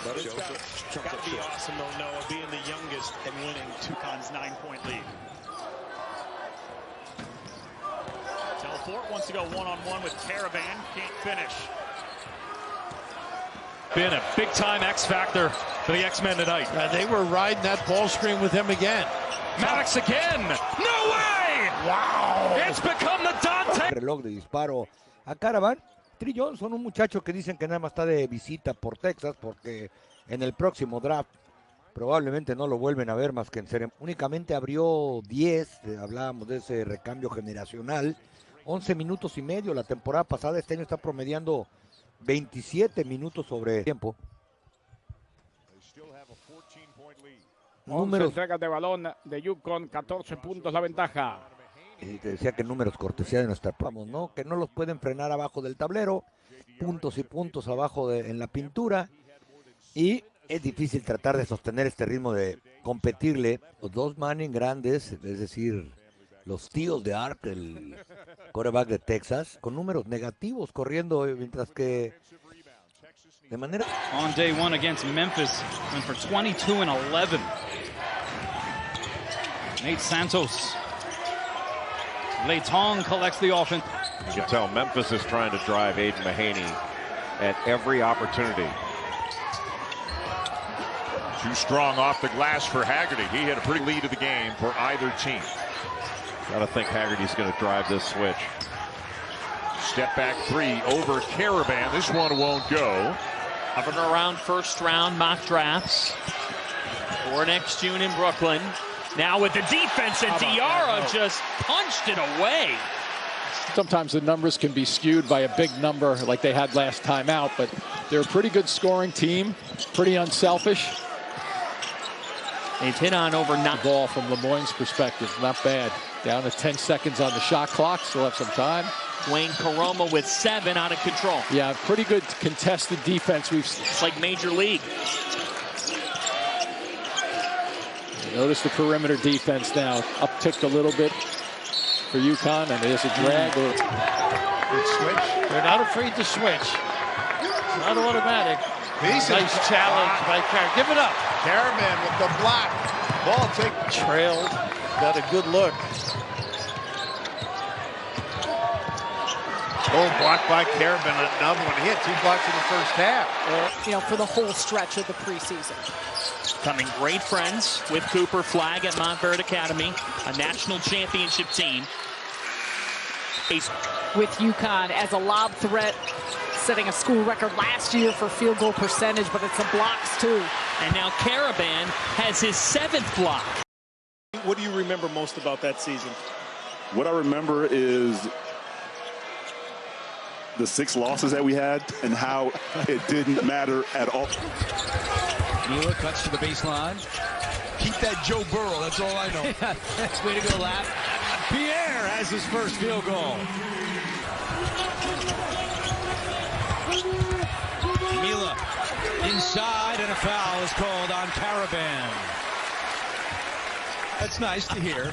But it's got to be awesome, though, Noah, being the youngest and winning UConn's 9-point lead. Telfort wants to go one-on-one with Karaban. Can't finish. Been a big-time X factor for the X-Men tonight. They were riding that ball screen with him again. Maddox again. No way! Wow. It's become the Dante. Reloj de disparo a Karaban. Trey Johnson, un muchacho que dicen que nada más está de visita por Texas porque en el próximo draft probablemente no lo vuelven a ver más que en serie. Únicamente abrió 10, hablábamos de ese recambio generacional, 11 minutos y medio la temporada pasada. Este año está promediando 27 minutos sobre tiempo. Números. Entregas de balón de Yukon, 14 puntos la ventaja. Y te decía que números cortesía de nuestra vamos, ¿no? Que no los pueden frenar abajo del tablero, puntos y puntos abajo en la pintura, y es difícil tratar de sostener este ritmo de competirle los dos Manning grandes, es decir, los tíos de Art, el quarterback de Texas, con números negativos corriendo, mientras que de manera... On day one against Memphis, went for 22 and 11. Nate Santos. Layton collects the offense. You can tell Memphis is trying to drive Aiden Mahaney at every opportunity. Too strong off the glass for Haggerty. He had a pretty lead of the game for either team. Gotta think Haggerty's going to drive this switch. Step back three over Karaban. This one won't go. Hovering around first round mock drafts for next June in Brooklyn. Now with the defense, and Diarra just punched it away. Sometimes the numbers can be skewed by a big number like they had last time out, but they're a pretty good scoring team, pretty unselfish. They've hit on over 9. Ball from Lemoyne's perspective, not bad. Down to 10 seconds on the shot clock, still have some time. Wayne Caroma with 7 out of control. Yeah, pretty good contested defense. It's like Major League. Notice the perimeter defense now upticked a little bit for UConn, and there's a drag. Good switch. They're not afraid to switch. It's not automatic. Nice challenge by Karaban. Give it up. Karaban with the block. Ball trailed. Got a good look. Oh, blocked by Karaban. Another one. He had 2 blocks in the first half. You know, for the whole stretch of the preseason. Becoming great friends with Cooper Flagg at Montverde Academy, a national championship team. With UConn as a lob threat, setting a school record last year for field goal percentage, but it's the blocks too. And now Karaban has his 7th block. What do you remember most about that season? What I remember is the 6 losses that we had and how it didn't matter at all. Mueller cuts to the baseline. Keep that Joe Burrow, that's all I know. Way to go, Lap. Pierre has his first field goal. Mila inside, and a foul is called on Karaban. That's nice to hear.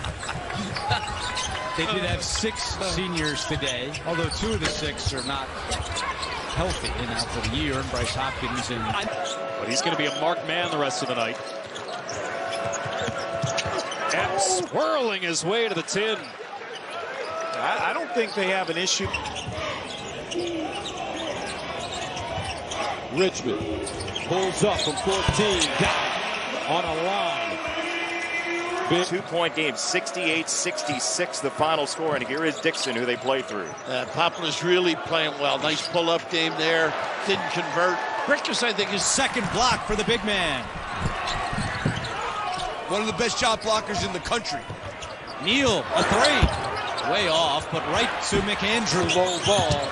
They did have 6 seniors today, although 2 of the 6 are not healthy and out for the year, and Bryce Hopkins. But he's going to be a marked man the rest of the night. And swirling his way to the tin. I don't think they have an issue. Richmond pulls up from 14, down on a line. 2-point game, 68-66 the final score, and here is Dixon, who they play through. Popla's really playing well. Nice pull-up game there. Didn't convert. Rictus, I think, his 2nd block for the big man. One of the best shot blockers in the country. Neal, a 3. Way off, but right to McAndrew. Low ball.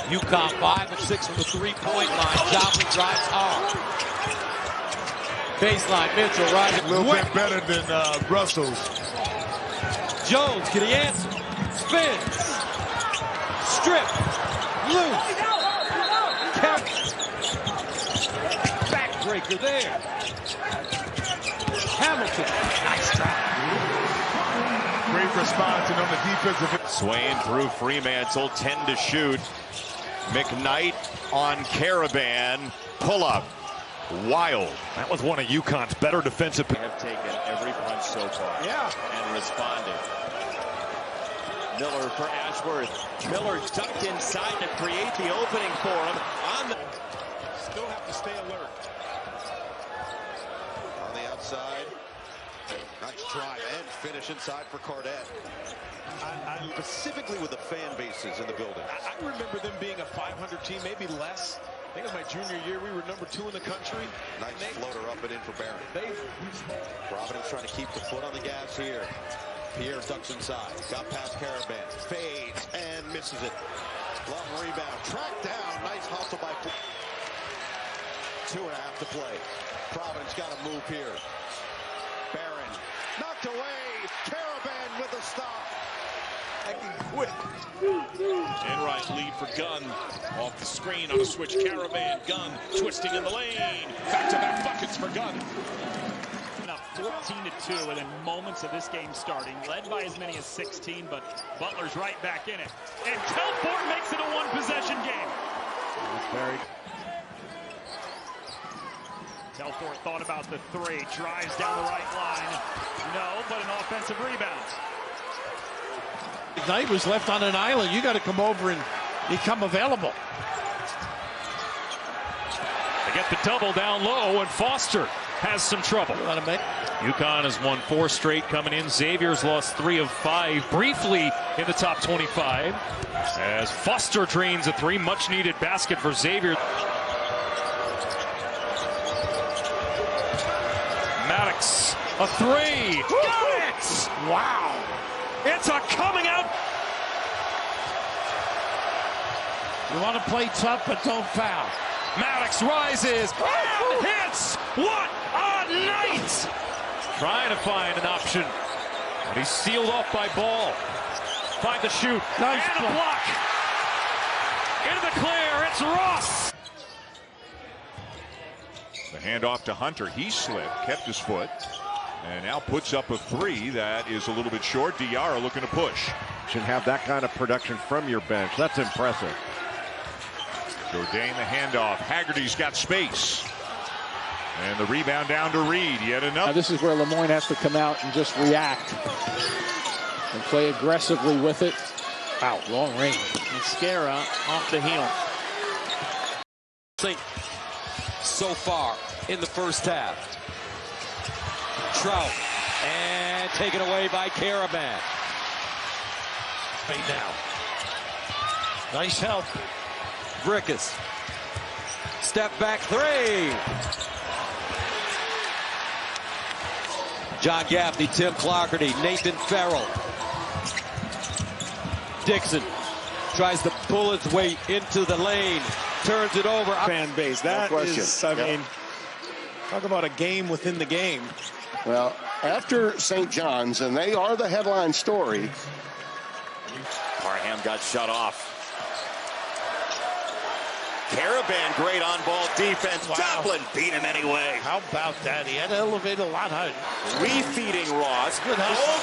UConn 5 of 6 from the 3-point line. Joplin drives hard. Baseline, Mitchell rising. A little bit better than Russell's. Jones, can he answer? Spins. Strip. Loose. Backbreaker there. Hamilton. Nice try. Great response, and on the defensive. Swain through Fremantle, 10 to shoot. McKnight on Karaban. Pull up. Wild. That was one of UConn's better defensive. They have taken every punch so far. Yeah. And responded. Miller for Ashworth. Miller ducked inside to create the opening for him. Still have to stay alert. On the outside. Nice drive and finish inside for Cardette. Specifically with the fan bases in the building. I remember them being a 500 team, maybe less. I think it was my junior year. We were number 2 in the country. Nice floater up and in for Barron. Providence trying to keep the foot on the gas here. Pierre ducks inside. Got past Karaban. Fades and misses it. Long rebound. Tracked down. Nice hustle by 2.5 to play. Providence got to move here. Barron knocked away. Karaban with a stop. I can quit. Enright lead for Gunn. Off the screen on a switch. Karaban. Gunn twisting in the lane. Back-to-back buckets for Gunn. Up 14-2 within moments of this game starting. Led by as many as 16, but Butler's right back in it. And Telford makes it a one-possession game. Telford thought about the three. Drives down the right line. No, but an offensive rebound. Knight was left on an island. You got to come over and become available. They get the double down low, and Foster has some trouble. UConn has won 4 straight coming in. Xavier's lost 3 of 5 briefly in the top 25. As Foster drains a 3, much needed basket for Xavier. Maddox, a 3. Got it! Wow. It's a coming out. You want to play tough, but don't foul. Maddox rises and hits. What a night! Trying to find an option, but he's sealed off by Ball. Find the shoot. Nice and a block. Into the clear. It's Ross. The handoff to Hunter. He slipped, kept his foot, and now puts up a 3 that is a little bit short. Diarra looking to push. Should have that kind of production from your bench. That's impressive. Jourdain the handoff. Haggerty's got space. And the rebound down to Reed. Yet another. Now this is where Lemoyne has to come out and just react and play aggressively with it. Wow, long range. Mascara off the heel. So far in the first half. Trout. And taken away by Karaban. Right now. Nice help. Brickus. Step back 3. John Gaffney, Tim Clougherty, Nathan Farrell. Dixon tries to pull its weight into the lane. Turns it over. Fan base. That is, I mean, talk about a game within the game. Well, after St. John's, and they are the headline story. Parham got shut off. Karaban, great on-ball defense. Wow. Joplin beat him anyway. How about that? He had to elevate a lot higher. Refeeding Ross. Gold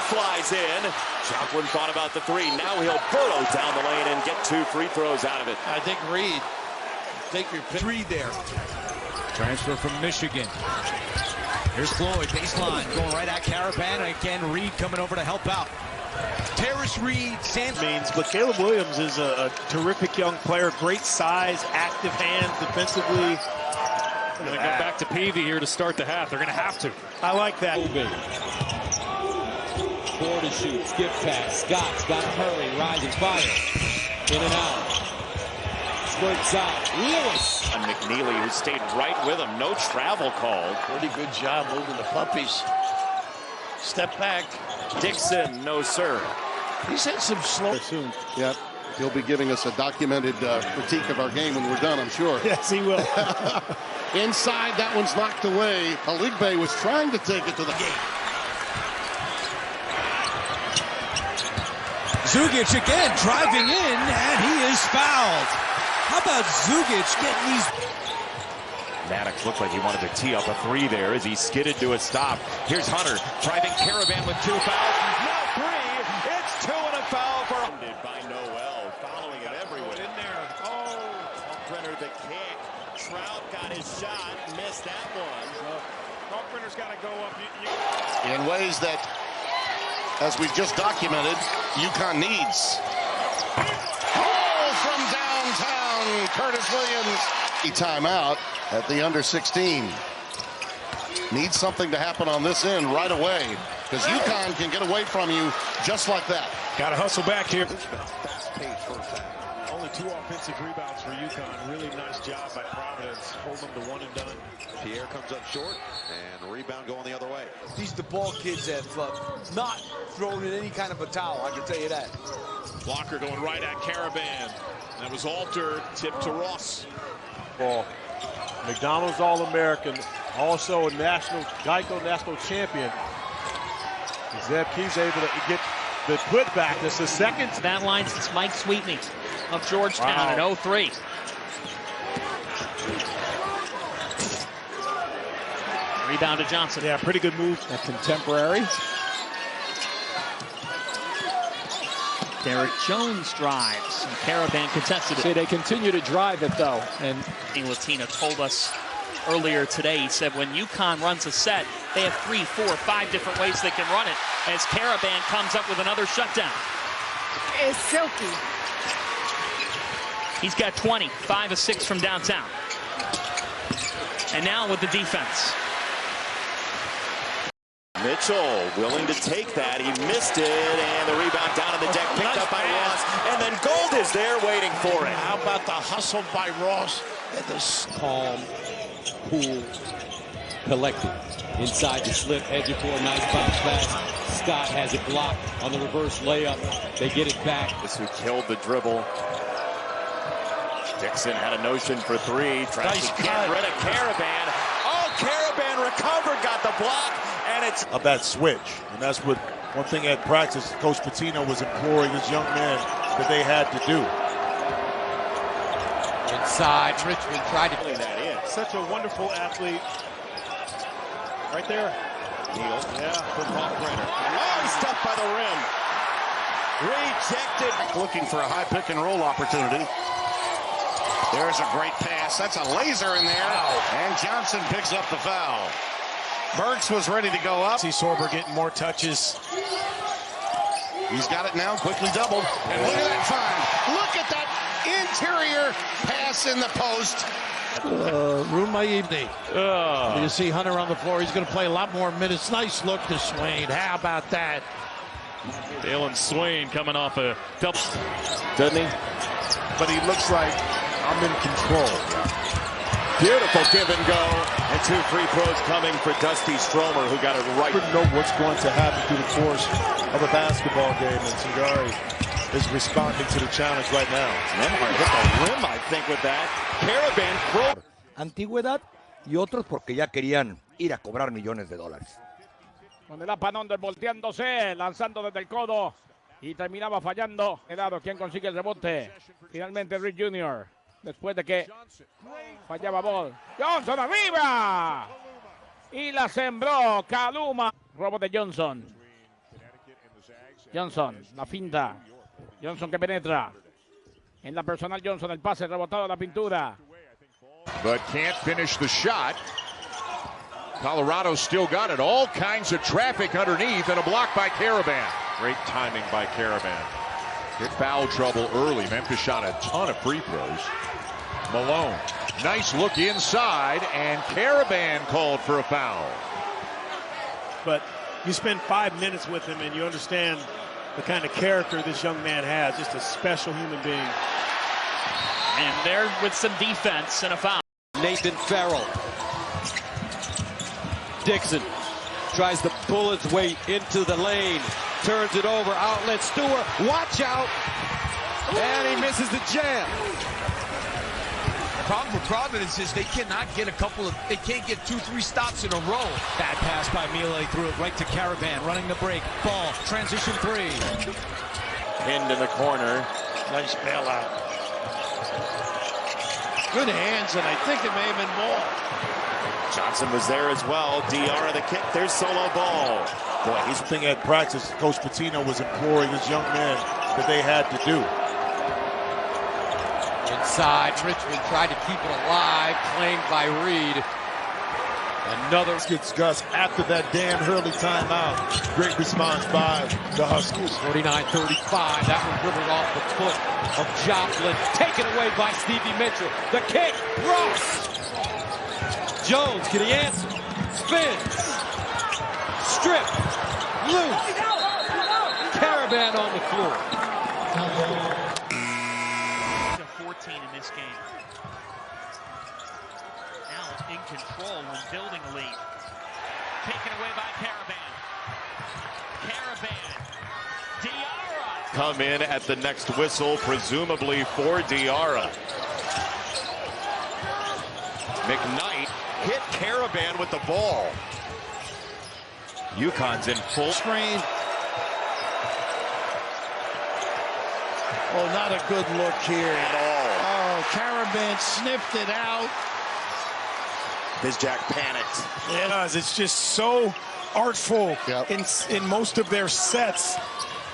flies in. Joplin thought about the 3. Now he'll burrow down the lane and get 2 free throws out of it. I think Reed. Take your 3 there. Transfer from Michigan. Here's Floyd, baseline, going right at Karaban. And again, Reed coming over to help out. Terrace Reed, But Caleb Williams is a terrific young player. Great size, active hands defensively. They're going to go back to Peavy here to start the half. They're going to have to. I like that. 4 to shoot. Skip pass. Scott's got to hurry. Rising fire. In and out. Squirts out. Lewis. And McNeely, who stayed right with him. No travel called. Pretty good job moving the puppies. Step back. Dixon, no sir. He's had some slow. Soon. Yep. He'll be giving us a documented critique of our game when we're done, I'm sure. Yes, he will. Inside, that one's knocked away. Haligbe was trying to take it to the game. Zugic again driving in, and he is fouled. How about Zugic getting these? Maddox looked like he wanted to tee up a 3 there as he skidded to a stop. Here's Hunter driving Karaban with 2 fouls. Now 3. It's 2 and a foul for by Noel. Following it everywhere. In there. Oh, Kalkbrenner the kick. Trout got his shot. Missed that one. Kalkbrenner's got to go up. In ways that, as we've just documented, UConn needs. Oh, from downtown, Curtis Williams. Timeout at the under 16. Needs something to happen on this end right away, because UConn can get away from you just like that. Got to hustle back here. Fast pace first half. Only 2 offensive rebounds for UConn. Really nice job by Providence. Hold them to 1 and done. Pierre comes up short, and rebound going the other way. These DePaul kids have not thrown in any kind of a towel, I can tell you that. Blocker going right at Karaban. That was altered. Tip to Ross. Ball. McDonald's All-American, also a Geico National Champion. Zeb Key's able to get the putback. This is second. That line since Mike Sweetney of Georgetown in 03. Rebound to Johnson. Yeah, pretty good move. A contemporary. Derek Jones drives, and Karaban contested it. See, they continue to drive it, though. And Latina told us earlier today, he said when UConn runs a set, they have 3, 4, 5 different ways they can run it, as Karaban comes up with another shutdown. It's silky. He's got 20, 5 of 6 from downtown. And now with the defense. Mitchell willing to take that. He missed it, and the rebound down on the deck, picked up by Ross, and then Gold is there waiting for it. How about the hustle by Ross? And the calm, cool, collected. Inside the slip, Ejiofor, nice bounce pass. Scott has it blocked on the reverse layup. They get it back. This who killed the dribble. Dixon had a notion for 3, trying to get rid of Karaban. Oh, Karaban recovered, got the block. And it's of that switch, and that's what one thing at practice Coach Pitino was imploring his young men that they had to do. Inside, Richmond tried to play that in. Such a wonderful athlete. Right there. Neal. Yeah, from Brenner. Oh, he's stuck by the rim. Rejected. Looking for a high pick and roll opportunity. There's a great pass. That's a laser in there. And Johnson picks up the foul. Burks was ready to go up. See Sorber getting more touches. He's got it now, quickly doubled. And look at that find. Look at that interior pass in the post. Ruined my evening. You see Hunter on the floor. He's going to play a lot more minutes. Nice look to Swain. How about that? Dalen Swain coming off a double. Doesn't he? But he looks like I'm in control. Beautiful give and go. And 2 free throws coming for Dusty Stromer, who got it right. You know what's going to happen through the course of a basketball game, and Singari is responding to the challenge right now. Nemhard hit the rim, I think, with that. Karaban broke. Antigüedad y otros porque ya querían ir a cobrar millones de dólares. Con el Apanonder volteándose, lanzando desde el codo y terminaba fallando. Helado, ¿quién consigue el rebote? Finalmente Rick Jr. Después de que fallaba Ball. Johnson arriba. Y la sembró Kaluma. Robo de Johnson. Johnson, la finta. Johnson que penetra. En la personal Johnson, el pase rebotado a la pintura. But can't finish the shot. Colorado still got it. All kinds of traffic underneath and a block by Karaban. Great timing by Karaban. Hit foul trouble early. Memphis shot a ton of free throws. Malone, nice look inside, and Karaban called for a foul. But you spend 5 minutes with him and you understand the kind of character this young man has. Just a special human being. And there with some defense and a foul. Nathan Farrell. Dixon tries to pull his weight into the lane. Turns it over. Outlet Stewart. Watch out. And he misses the jam. The problem for Providence is they cannot get they can't get 2-3 stops in a row. Bad pass by Miele, threw it right to Karaban, running the break. Ball, transition 3. Pinned in the corner. Nice bailout. Good hands, and I think it may have been Ball. Johnson was there as well. DR the kick. There's solo Ball. Boy, he's thing at practice Coach Pitino was imploring his young men that they had to do. Inside, Richmond tried to keep it alive, claimed by Reed. Another gets Gus after that Dan Hurley timeout. Great response by the Huskies. 49-35. That one dribbled off the foot of Joplin. Taken away by Stevie Mitchell. The kick. Ross. Jones, can he answer? Spins. Strip. Loose. Karaban on the floor. 14 in this game. Now in control when building a lead. Taken away by Karaban. Karaban. Diarra. Come in at the next whistle, presumably for Diarra. McKnight hit Karaban with the ball. UConn's in full screen. Oh, not a good look here at all. Oh, Karaban sniffed it out. Bizjack panicked. Yeah, it's just so artful in most of their sets.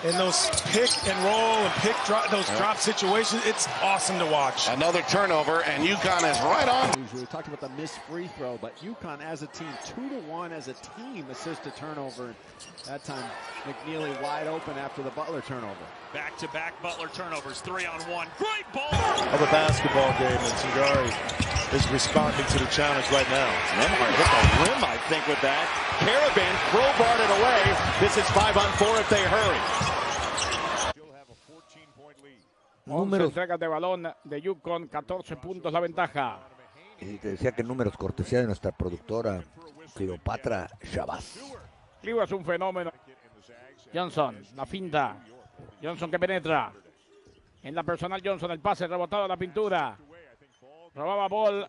In those pick and roll and pick drop, those drop situations, it's awesome to watch. Another turnover, and UConn is right on. We talked about the missed free throw, but UConn as a team, 2-1 as a team assist to turnover. That time, McNeely wide open after the Butler turnover. Back-to-back Butler turnovers, 3-on-1. Great ball! Of a basketball game, and Singari is responding to the challenge right now. Nembhard hit the rim, I think, with that. Karaban crowbarred it away. This is 5-on-4 if they hurry. Números. Entregas de balón de Yukon, 14 puntos la ventaja. Y te decía que números cortesía de nuestra productora Cleopatra Shabazz. Clio es un fenómeno. Johnson, la finta. Johnson que penetra. En la personal Johnson, el pase rebotado a la pintura. Robaba Ball.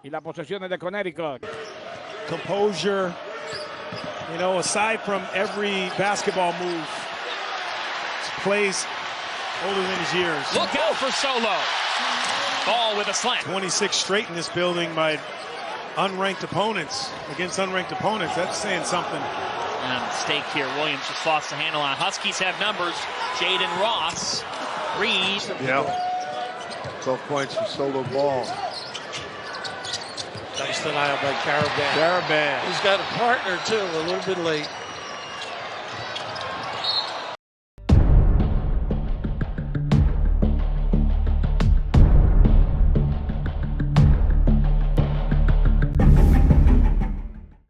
Y la posesión es de Connecticut. Composure, you know, aside from every basketball move, plays older than his years. Look out for Solo. Ball with a slant. 26 straight in this building by unranked opponents, against unranked opponents. That's saying something. And mistake here. Williams just lost the handle on. Huskies have numbers. Jaden Ross. Reed. Yeah. 12 points for Solo Ball. Nice denial by Karaban. Karaban. He's got a partner, too, a little bit late.